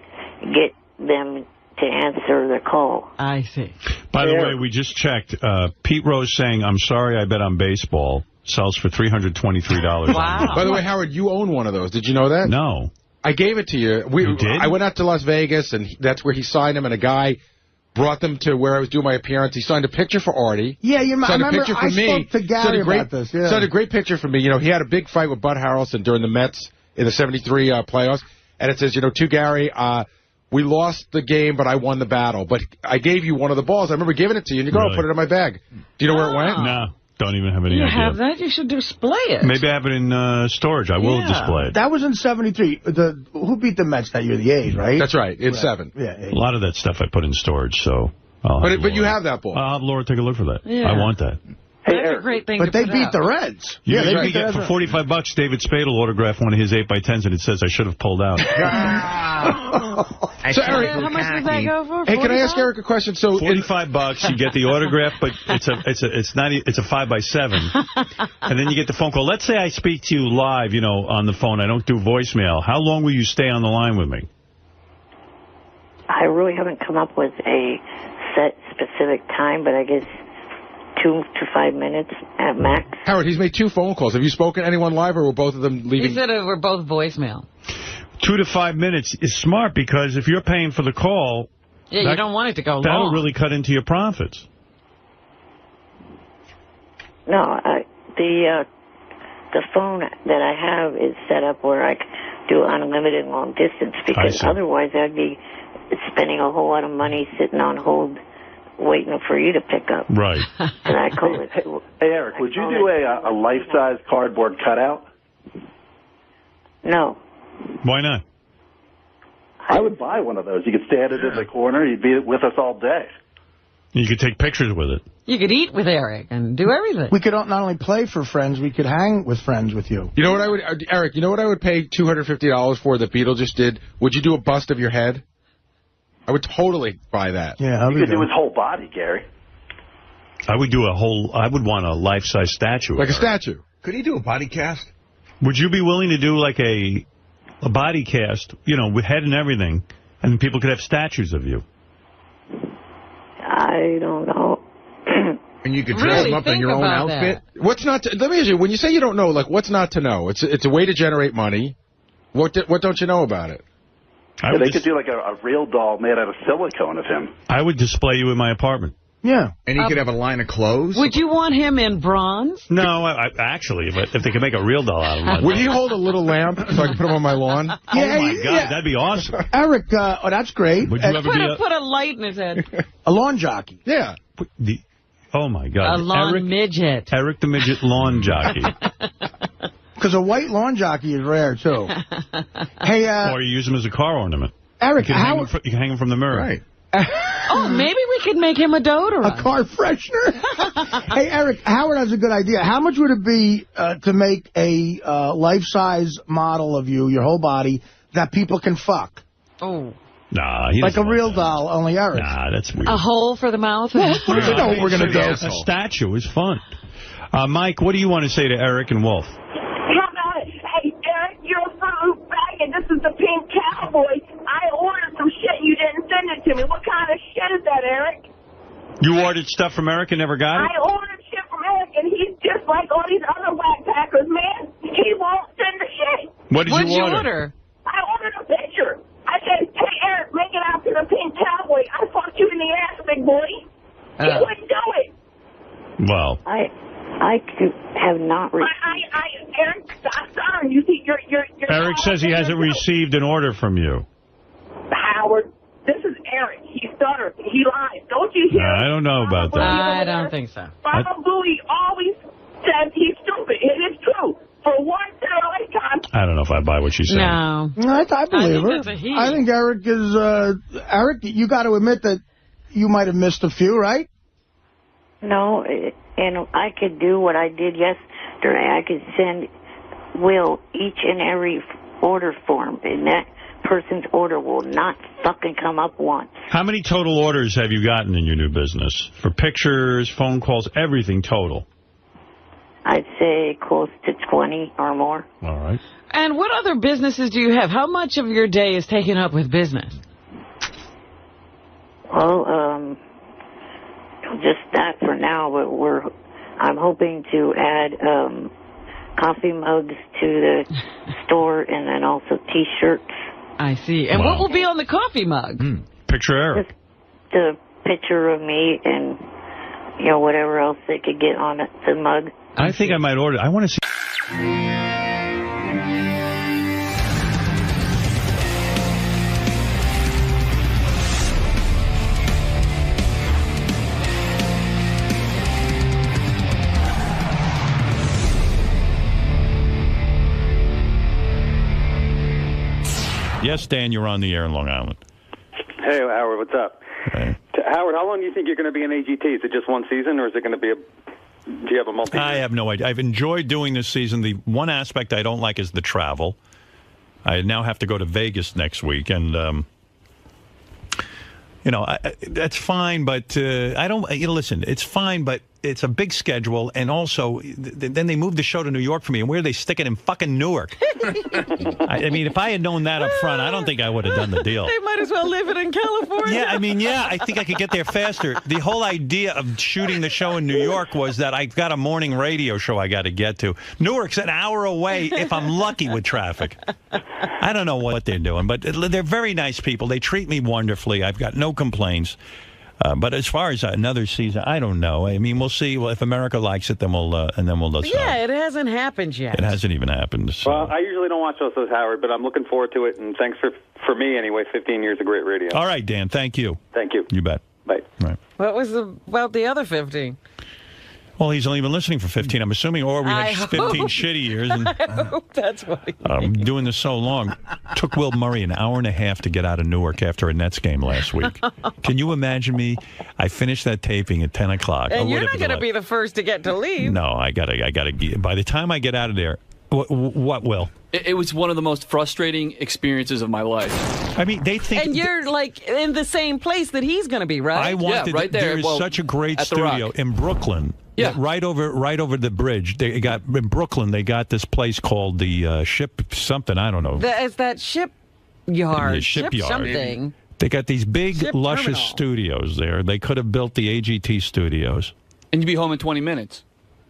get them to answer the call. I see. By the way, we just checked. Pete Rose saying, "I'm sorry, I bet on baseball," sells for $323. Wow. By the way, Howard, you own one of those. Did you know that? No. I gave it to you. You did? I went out to Las Vegas, and that's where he signed them, and a guy brought them to where I was doing my appearance. He signed a picture for Artie. Yeah, signed a picture for me. Spoke to Gary about this. Yeah. Signed a great picture for me. You know, he had a big fight with Bud Harrelson during the Mets in the '73 playoffs, and it says, you know, to Gary, we lost the game, but I won the battle. But I gave you one of the balls. I remember giving it to you, and you go, Really? I'll put it in my bag. Do you know where it went? No. Don't even have any You idea. have that? You should display it. Maybe I have it in storage. I will display it. That was in '73. Who beat the Mets that year? The A's, right? That's right. In 7. Yeah. A lot of that stuff I put in storage, so I'll have But you Laura. have that ball. I'll have Laura take a look for that. Yeah. I want that. That's a great thing But to they put beat out. the Reds. You they can beat get the for $45. David Spade will autograph one of his 8x10s, and it says I should have pulled out. So, Eric, How much does that go for? hey, can I ask Eric a question? So, $45, you get the autograph, but it's a 5x7, and then you get the phone call. Let's say I speak to you live, you know, on the phone. I don't do voicemail. How long will you stay on the line with me? I really haven't come up with a set specific time, but I guess 2 to 5 minutes at max. Howard, he's made 2 phone calls. Have you spoken to anyone live, or were both of them leaving? He said we're both voicemail. 2 to 5 minutes is smart, because if you're paying for the call, Yeah, you don't want it to go that'll long. really cut into your profits. No, the phone that I have is set up where I can do unlimited long distance, because otherwise I'd be spending a whole lot of money sitting on hold waiting for you to pick up. Right. And I call it. Hey, Eric, would you do a life-size cardboard cutout? No. Why not? I would buy one of those. You could stand it in the corner. You'd be with us all day. You could take pictures with it. You could eat with Eric and do everything. We could not only play for friends, we could hang with friends with you. You know what I would, Eric, you know what I would pay $250 for that Beetle just did? Would you do a bust of your head? I would totally buy that. Yeah, you could do his whole body, Gary. I would want a life-size statue. Like a statue. Could he do a body cast? Would you be willing to do like a body cast, you know, with head and everything, and people could have statues of you? I don't know. And you could dress them up in your own outfit? What's not to, let me ask you, when you say you don't know, like, what's not to know? It's a way to generate money. What don't you know about it? Yeah, they could do like a real doll made out of silicone of him. I would display you in my apartment. Yeah. And he could have a line of clothes? Would you want him in bronze? No, actually, but if they could make a real doll out of him. Would he hold a little lamp so I could put him on my lawn? Oh, my God, that'd be awesome. Eric, that's great. Would you ever be put a light in his head. A lawn jockey. Yeah. Oh, my God. A lawn midget. Eric the Midget lawn jockey. Because a white lawn jockey is rare, too. Hey, or you use him as a car ornament. Eric, you can hang him from the mirror. Right. Oh, maybe we could make him a deodorant. A car freshener? Hey, Eric, Howard has a good idea. How much would it be to make a life-size model of you, your whole body, that people can fuck? Oh. Nah, like a real doll, only Eric. Nah, that's weird. A hole for the mouth? Well, what does he know we're going to do? A statue is fun. Mike, what do you want to say to Eric and Wolf? How about it? Hey, Eric, you're a fruit bag, and this is the Pink Cowboy. I ordered some shit. You didn't send it to me. What kind of shit is that, Eric? You ordered stuff from Eric and never got it? I ordered shit from Eric, and he's just like all these other whack packers, man. He won't send the shit. What did you order? I ordered a picture. I said, hey, Eric, make it out to the Pink Cowboy. I fucked you in the ass, big boy. He wouldn't do it. Well. I have not received. Eric, sorry. You see, you're Eric says he hasn't received an order from you. Howard, this is Eric. He stutters. He lies. Don't you hear? I don't know about that. I don't think so. Baba Booey always says he's stupid. It is true. For once in a lifetime. I don't know if I buy what she's saying. No. I believe her. I think Eric is... Eric, you got to admit that you might have missed a few, right? No, and I could do what I did yesterday. I could send Will each and every order form, and that person's order will not fucking come up once. How many total orders have you gotten in your new business? For pictures, phone calls, everything total? I'd say close to 20 or more. All right. And what other businesses do you have? How much of your day is taken up with business? Well, just that for now, but I'm hoping to add coffee mugs to the store and then also T-shirts. I see. And what will be on the coffee mug? Picture Eric. Just the picture of me and, whatever else they could get on the mug. I think I might order. I want to see. Yes, Dan, you're on the air in Long Island. Hey, Howard, what's up? Hey. Howard, how long do you think you're going to be in AGT? Is it just one season, or is it going to be do you have a multi-year? I have no idea. I've enjoyed doing this season. The one aspect I don't like is the travel. I now have to go to Vegas next week, and that's fine, but I don't. Listen, it's fine, but it's a big schedule, and also then they moved the show to New York for me, and where are they sticking in fucking Newark? I mean, if I had known that up front, I don't think I would have done the deal. They might as well live it in California. Yeah, I think I could get there faster. The whole idea of shooting the show in New York was that I've got a morning radio show I got to get to. Newark's an hour away if I'm lucky with traffic. I don't know what they're doing, but they're very nice people. They treat me wonderfully. I've got no complaints. But as far as another season, I don't know. I mean, we'll see. Well, if America likes it, then we'll decide. Yeah, it hasn't happened yet. It hasn't even happened. So. Well, I usually don't watch those, Howard, but I'm looking forward to it. And thanks for me anyway. 15 years of great radio. All right, Dan. Thank you. Thank you. You bet. Bye. All right. What was about the other 15? Well, he's only been listening for 15, I'm assuming, or we had 15 shitty years. And, I hope that's what he I'm doing this so long. Took Will Murray an hour and a half to get out of Newark after a Nets game last week. Can you imagine me? I finished that taping at 10 o'clock. And you're not going to be the first to get to leave. No, I gotta. By the time I get out of there, what Will? It was one of the most frustrating experiences of my life. I mean, they think... And you're, like, in the same place that he's going to be, right? I wanted... Yeah, right there. There is such a great studio in Brooklyn. Yeah. Right over the bridge. In Brooklyn, they got this place called the Ship something, I don't know. It's that shipyard. The shipyard. Something. They got these big, Ship luscious terminal. studios there. They could have built the AGT studios. And you'd be home in 20 minutes.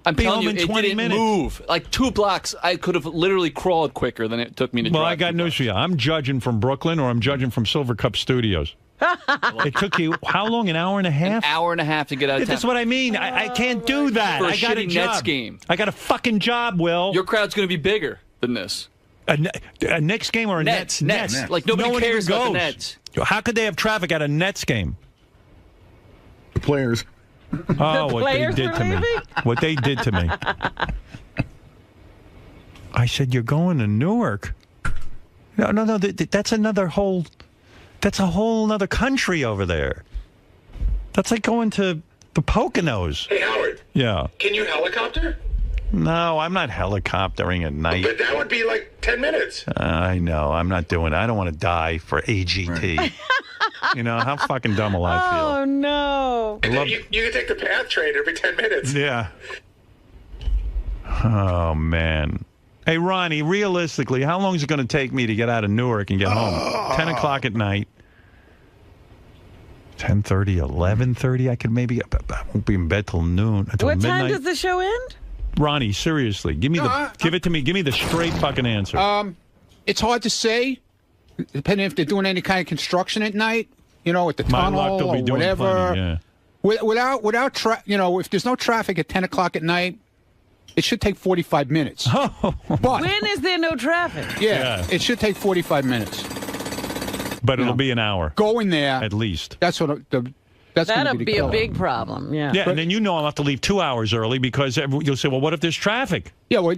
I'm telling you, it didn't move. Like 2 blocks, I could have literally crawled quicker than it took me to drive. Well, I got news for you. I'm judging from Brooklyn or I'm judging from Silver Cup Studios. It took you, how long, an hour and a half? An hour and a half to get out of town. That's what I mean. I can't do that. For a I got a shitty job. Nets game. I got a fucking job, Will. Your crowd's going to be bigger than this. A Knicks game or a Nets? Nets. Like, nobody No one cares even about the goes. Nets. How could they have traffic at a Nets game? The players. Oh, what they players did were to me. leaving? What they did to me. I said, you're going to Newark. No, that's another whole... That's a whole other country over there. That's like going to the Poconos. Hey, Howard. Yeah. Can you helicopter? No, I'm not helicoptering at night. But that would be like 10 minutes. I know. I'm not doing it. I don't want to die for AGT. You know, how fucking dumb will I feel? Oh, no. And then you can take the PATH train every 10 minutes. Yeah. Oh, man. Hey, Ronnie, realistically, how long is it going to take me to get out of Newark and get home? 10 o'clock at night. 10:30, 11:30. I won't be in bed till noon. Until What midnight. time does the show end? Ronnie, seriously, give it to me. Give me the straight fucking answer. It's hard to say, depending if they're doing any kind of construction at night. At the My luck, tunnel they'll be or doing whatever. plenty, yeah. Without if there's no traffic at 10 o'clock at night, it should take 45 minutes. But When is there no traffic? yeah, it should take 45 minutes. But it'll be an hour. Going there at least. That's what that's going to That'll be a big problem. Yeah. Yeah, and then I'll have to leave 2 hours early because you'll say, well, what if there's traffic? Yeah, well,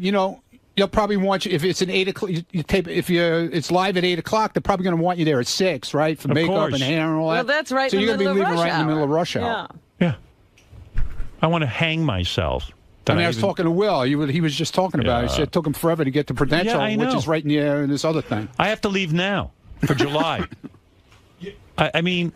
they'll probably want you if it's an 8 o'clock. You tape it's live at 8 o'clock. They're probably going to want you there at 6, right, for makeup course. and hair and all that. Well, that's right. So in you're the going to be middle leaving of right in the middle of rush Yeah. hour. Yeah. I want to hang myself. I was talking to Will. He was just talking about it. He said it took him forever to get to Prudential, Yeah, I know. which is right near this other thing. I have to leave now for July. I mean,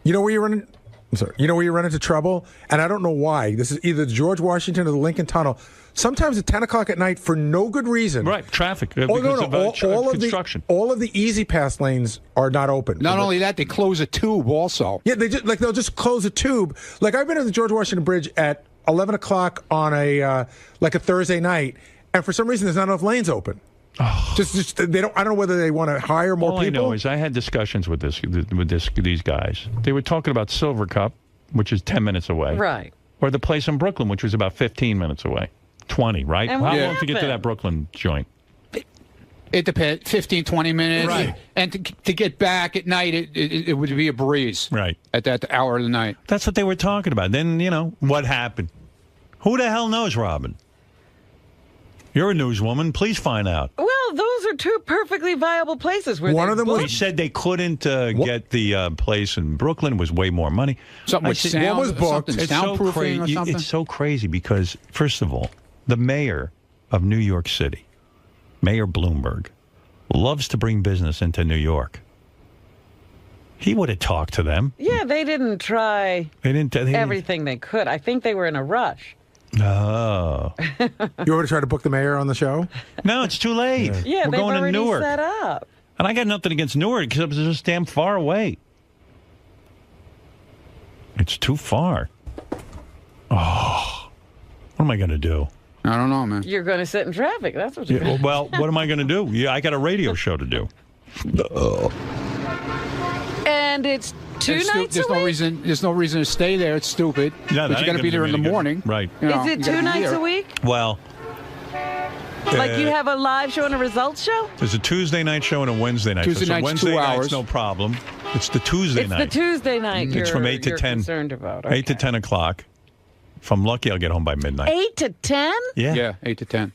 you know where you run? I'm sorry. You know where you run into trouble, and I don't know why. This is either George Washington or the Lincoln Tunnel. Sometimes at 10 o'clock at night, for no good reason. Right, traffic. Oh, Because no. of All construction. all of the easy pass lanes are not open. Not only that, they close a tube also. Yeah, they'll just close a tube. Like I've been at the George Washington Bridge at 11 o'clock on a Thursday night, and for some reason there's not enough lanes open. Just they don't. I don't know whether they want to hire more All people. I know is I had discussions with these guys. They were talking about Silver Cup, which is 10 minutes away. Right. Or the place in Brooklyn, which was about 15 minutes away. 20, right? And How what long to get to happened? that Brooklyn joint? It depends, 15, 20 minutes. Right. And to get back at night, it would be a breeze. Right. At that hour of the night. That's what they were talking about. Then, what happened? Who the hell knows, Robin? You're a newswoman. Please find out. Well, those are two perfectly viable places. Where One of them was- They said they couldn't get the place in Brooklyn. It was way more money. Something with sound, one was booked. something It's so soundproofing or something. It's so crazy because, first of all, the mayor of New York City, Mayor Bloomberg, loves to bring business into New York. He would have talked to them. Yeah, they didn't try everything they could. I think they were in a rush. Oh. You want to try to book the mayor on the show? No, it's too late. Yeah, We're they've going to already Newark. set up. And I got nothing against Newark because it's just damn far away. It's too far. Oh. What am I going to do? I don't know, man. You're going to sit in traffic. That's what you're Yeah, well, what am I going to do? Yeah, I got a radio show to do. And it's two nights There's a week? no reason. There's no reason to stay there. It's stupid. Yeah, but you got to be there in the morning. Right. You know, Is it you gotta 2 be nights here. a week? Well, Like you have a live show and a results show? there's a Tuesday night show and a Wednesday night Tuesday show. So night's Wednesday 2 night's hours. no problem. It's the Tuesday It's night. the Tuesday night It's from 8 to you're 10. concerned about. 8 to 10 o'clock. If I'm lucky, I'll get home by midnight. 8 to 10? Yeah. Yeah, 8 to 10.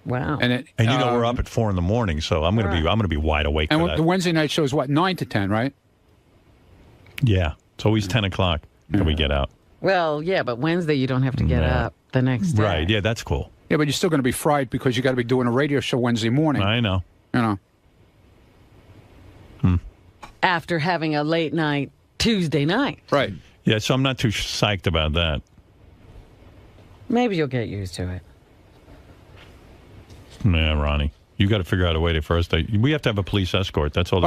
Wow. And we're up at 4 in the morning, so I'm gonna be wide awake And for that. the Wednesday night show is what, 9 to 10, right? Yeah, it's always 10 o'clock that we get out. Well, yeah, but Wednesday you don't have to get up the next day. Right? Yeah, that's cool. Yeah, but you're still going to be fried because you got to be doing a radio show Wednesday morning. I know. You know. After having a late night Tuesday night. Right. Yeah, so I'm not too psyched about that. Maybe you'll get used to it. Yeah, Ronnie, you got to figure out a way to first. We have to have a police escort. That's all.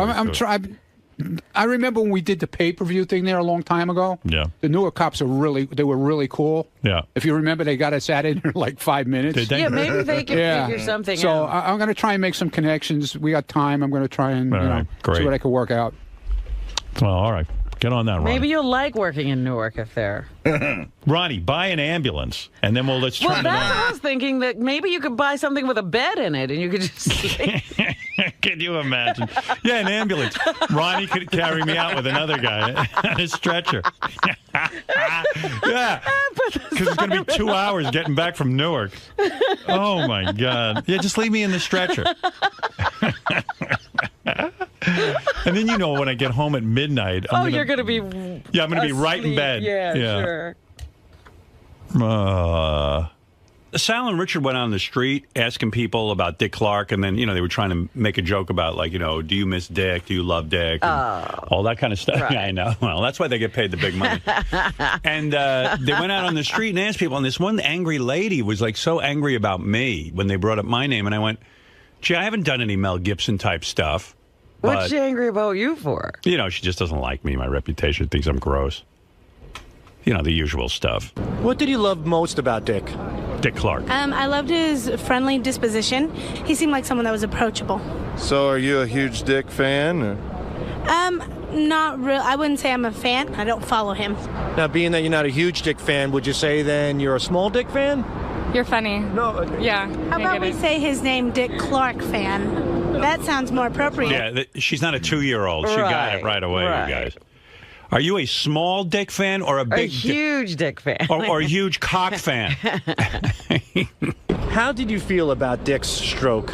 I remember when we did the pay-per-view thing there a long time ago. Yeah. The Newark cops were really cool. Yeah. If you remember, they got us out in like 5 minutes. Did they? Yeah, maybe they can figure something so out. I'm going to try and make some connections. We got time. I'm going to try and great. see what I can work out. Well, all right. Get on that, Ronnie. Maybe you'll like working in Newark if they're... Ronnie, buy an ambulance, and then let's try Well, it that's out. what I was thinking, that maybe you could buy something with a bed in it, and you could just sleep. Can you imagine? Yeah, an ambulance. Ronnie could carry me out with another guy on a stretcher. Yeah, because it's going to be 2 hours getting back from Newark. Oh, my God. Yeah, just leave me in the stretcher. And then, when I get home at midnight... you're going to be Yeah, I'm going to be right in bed. Yeah, sure. Sal and Richard went out on the street asking people about Dick Clark, and then, they were trying to make a joke about, do you miss Dick? Do you love Dick? And all that kind of stuff. Right. Yeah, I know. Well, that's why they get paid the big money. And they went out on the street and asked people, and this one angry lady was, so angry about me when they brought up my name, and I went, gee, I haven't done any Mel Gibson-type stuff. What's she angry about you for? You know, she just doesn't like me, my reputation, thinks I'm gross. You know, the usual stuff. What did you love most about Dick? Dick Clark. I loved his friendly disposition. He seemed like someone that was approachable. So are you a huge Dick fan? Or? Not real. I wouldn't say I'm a fan. I don't follow him. Now, being that you're not a huge Dick fan, would you say then you're a small Dick fan? You're funny. No. Yeah. How about we say his name, Dick Clark fan? That sounds more appropriate. Yeah, she's not a 2-year-old. She got it right away, you guys. Are you a small Dick fan or a big... A huge Dick fan. Or a huge cock fan? How did you feel about Dick's stroke?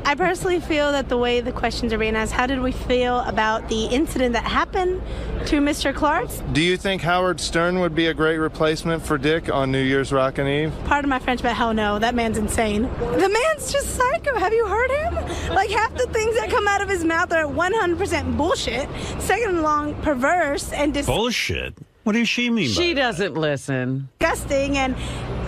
I personally feel that the way the questions are being asked, how did we feel about the incident that happened to Mr. Clark? Do you think Howard Stern would be a great replacement for Dick on New Year's Rockin' Eve? Pardon my French, but hell no. That man's insane. The man's just psycho. Have you heard him? Like, half the things that come out of his mouth are 100% bullshit. Second along, perverse and bullshit? What does she mean by She doesn't listen. disgusting, and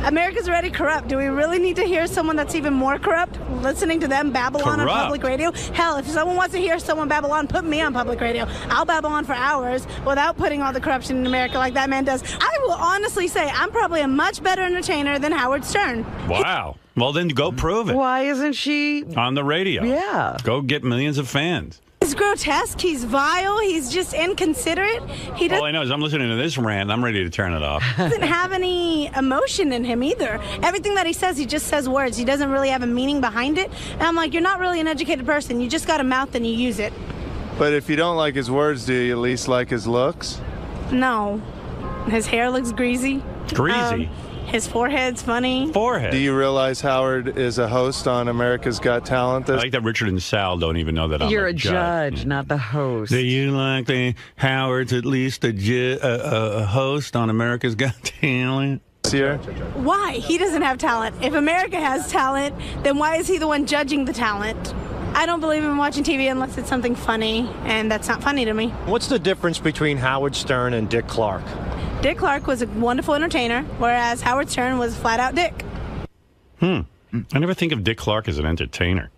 America's already corrupt. Do we really need to hear someone that's even more corrupt listening to them babble on public radio? Hell, if someone wants to hear someone babble on, put me on public radio. I'll babble on for hours without putting all the corruption in America like that man does. I will honestly say I'm probably a much better entertainer than Howard Stern. Wow. Well, then go prove it. Why isn't she... On the radio. Yeah. Go get millions of fans. He's grotesque. He's vile. He's just inconsiderate. He All I know is I'm listening to this rant. I'm ready to turn it off. doesn't have any emotion in him either. Everything that he just says words. He doesn't really have a meaning behind it. And I'm like, you're not really an educated person. You just got a mouth and you use it. But if you don't like his words, do you at least like his looks? No. His hair looks greasy. Greasy? His forehead's funny. Do you realize Howard is a host on America's Got Talent? I like that Richard and Sal don't even know that I'm You're a judge, not the host. Do you like the Howard's at least a host on America's Got Talent? Why? He doesn't have talent. If America has talent, then why is he the one judging the talent? I don't believe in watching TV unless it's something funny, and that's not funny to me. What's the difference between Howard Stern and Dick Clark? Dick Clark was a wonderful entertainer, whereas Howard Stern was flat-out Dick. I never think of Dick Clark as an entertainer.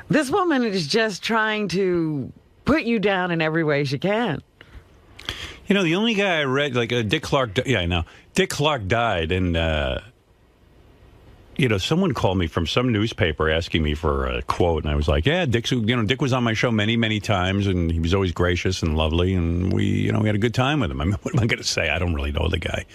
This woman is just trying to put you down in every way she can. You know, the only guy I read, like Dick Clark, yeah, I know. Dick Clark died, and, you know, someone called me from some newspaper asking me for a quote, and I was like, yeah, Dick was on my show many, many times, and he was always gracious and lovely, and we had a good time with him. I mean, what am I going to say? I don't really know the guy.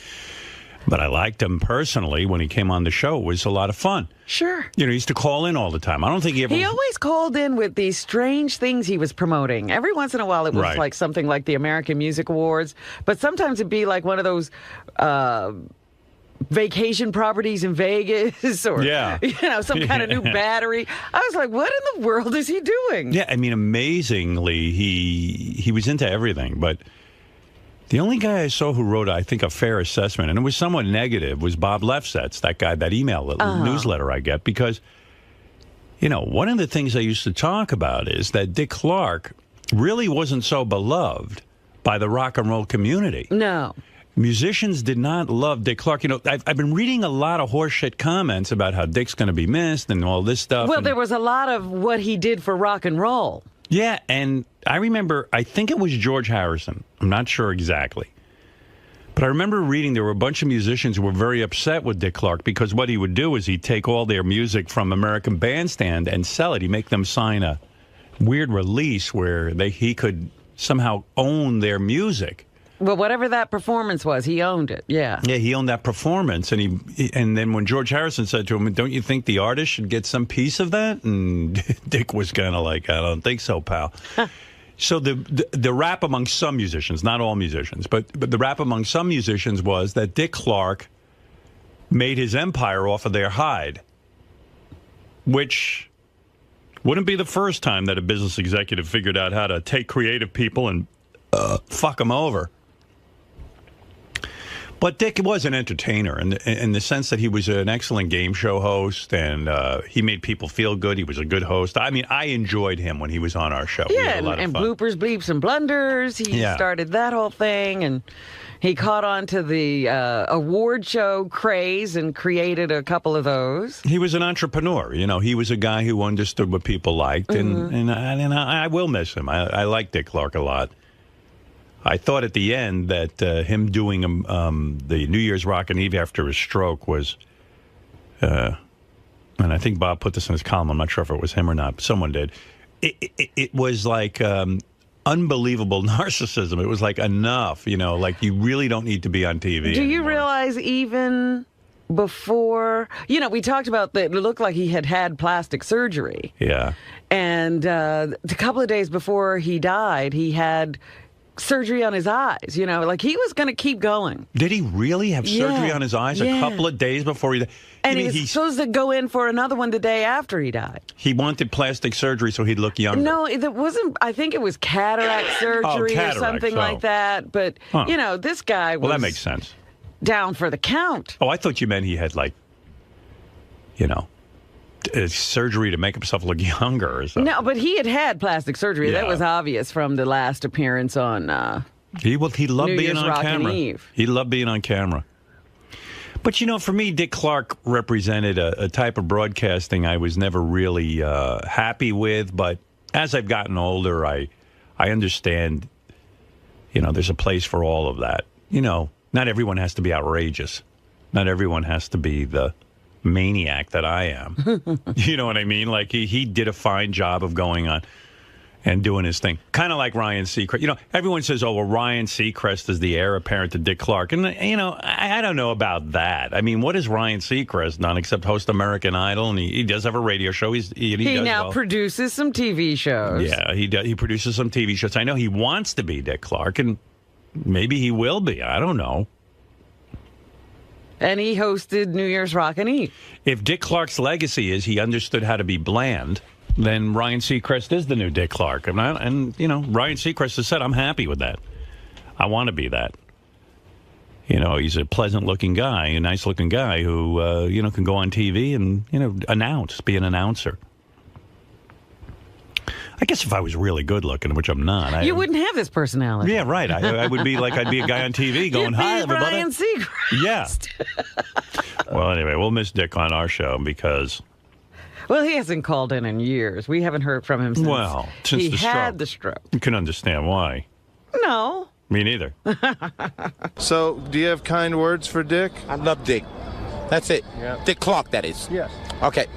But I liked him personally when he came on the show. It was a lot of fun. Sure. You know, he used to call in all the time. I don't think he ever... He always called in with these strange things he was promoting. Every once in a while it was like something like the American Music Awards, but sometimes it'd be like one of those... vacation properties in Vegas or, you know, some kind of new battery. I was like, what in the world is he doing? Yeah, I mean, amazingly, he was into everything. But the only guy I saw who wrote, I think, a fair assessment, and it was somewhat negative, was Bob Lefsetz, that guy, that email newsletter I get. Because, you know, one of the things I used to talk about is that Dick Clark really wasn't so beloved by the rock and roll community. No. Musicians did not love Dick Clark. You know, I've been reading a lot of horseshit comments about how Dick's going to be missed and all this stuff. Well, there was a lot of what he did for rock and roll. Yeah, and I remember, I think it was George Harrison. I'm not sure exactly. But I remember reading there were a bunch of musicians who were very upset with Dick Clark because what he would do is he'd take all their music from American Bandstand and sell it. He'd make them sign a weird release where he could somehow own their music. Well, whatever that performance was, he owned it. Yeah. Yeah, he owned that performance, and then when George Harrison said to him, "Don't you think the artist should get some piece of that?" and Dick was kind of like, "I don't think so, pal." So the rap among some musicians, not all musicians, but the rap among some musicians was that Dick Clark made his empire off of their hide, which wouldn't be the first time that a business executive figured out how to take creative people and fuck them over. But Dick was an entertainer in the sense that he was an excellent game show host, and he made people feel good. He was a good host. I mean, I enjoyed him when he was on our show. Yeah, and bloopers, bleeps, and blunders. He started that whole thing, and He caught on to the award show craze and created a couple of those. He was an entrepreneur. You know, he was a guy who understood what people liked, and I will miss him. I like Dick Clark a lot. I thought at the end that him doing the New Year's Rockin' Eve after his stroke was, and I think Bob put this in his column. I'm not sure if it was him or not, but someone did. It was like unbelievable narcissism. It was like enough, you know, like you really don't need to be on TV. Do you realize even before, you know, we talked about that it looked like he had plastic surgery. Yeah. And a couple of days before he died, he had surgery on his eyes, you know, like he was going to keep going. Did he really have surgery on his eyes a couple of days before he died? And he was supposed to go in for another one the day after he died. He wanted plastic surgery so he'd look younger. No, it wasn't. I think it was cataract surgery or something like that. But, you know, this guy was... Well, that makes sense. Down for the count. Oh, I thought you meant he had, like, you know, surgery to make himself look younger or something. No, but he had plastic surgery. Yeah. That was obvious from the last appearance on he loved New being Year's on Rockin' camera. Eve. He loved being on camera. But, you know, for me, Dick Clark represented a type of broadcasting I was never really happy with. But as I've gotten older, I understand, you know, there's a place for all of that. You know, not everyone has to be outrageous. Not everyone has to be the maniac that I am. You know what I mean? Like, he did a fine job of going on and doing his thing. Kind of like Ryan Seacrest. You know, everyone says, oh, well, Ryan Seacrest is the heir apparent to Dick Clark. And, you know, I don't know about that. I mean, what has Ryan Seacrest done except host American Idol? And he does have a radio show. He does now produces some TV shows. Yeah, he produces some TV shows. I know he wants to be Dick Clark, and maybe he will be. I don't know. And he hosted New Year's Rockin' Eve. If Dick Clark's legacy is he understood how to be bland, then Ryan Seacrest is the new Dick Clark. And you know, Ryan Seacrest has said, I'm happy with that. I want to be that. You know, he's a pleasant-looking guy, a nice-looking guy who, you know, can go on TV and, you know, be an announcer. I guess if I was really good-looking, which I'm not. You wouldn't have this personality. Yeah, right. I would be like, I'd be a guy on TV going, hi, everybody. Ryan Seacrest. Yeah. Well, anyway, we'll miss Dick on our show because... Well, he hasn't called in years. We haven't heard from him since, since he the had the stroke. You can understand why. No. Me neither. So, do you have kind words for Dick? I love Dick. That's it. Yeah. Dick Clark, that is. Yes. Okay.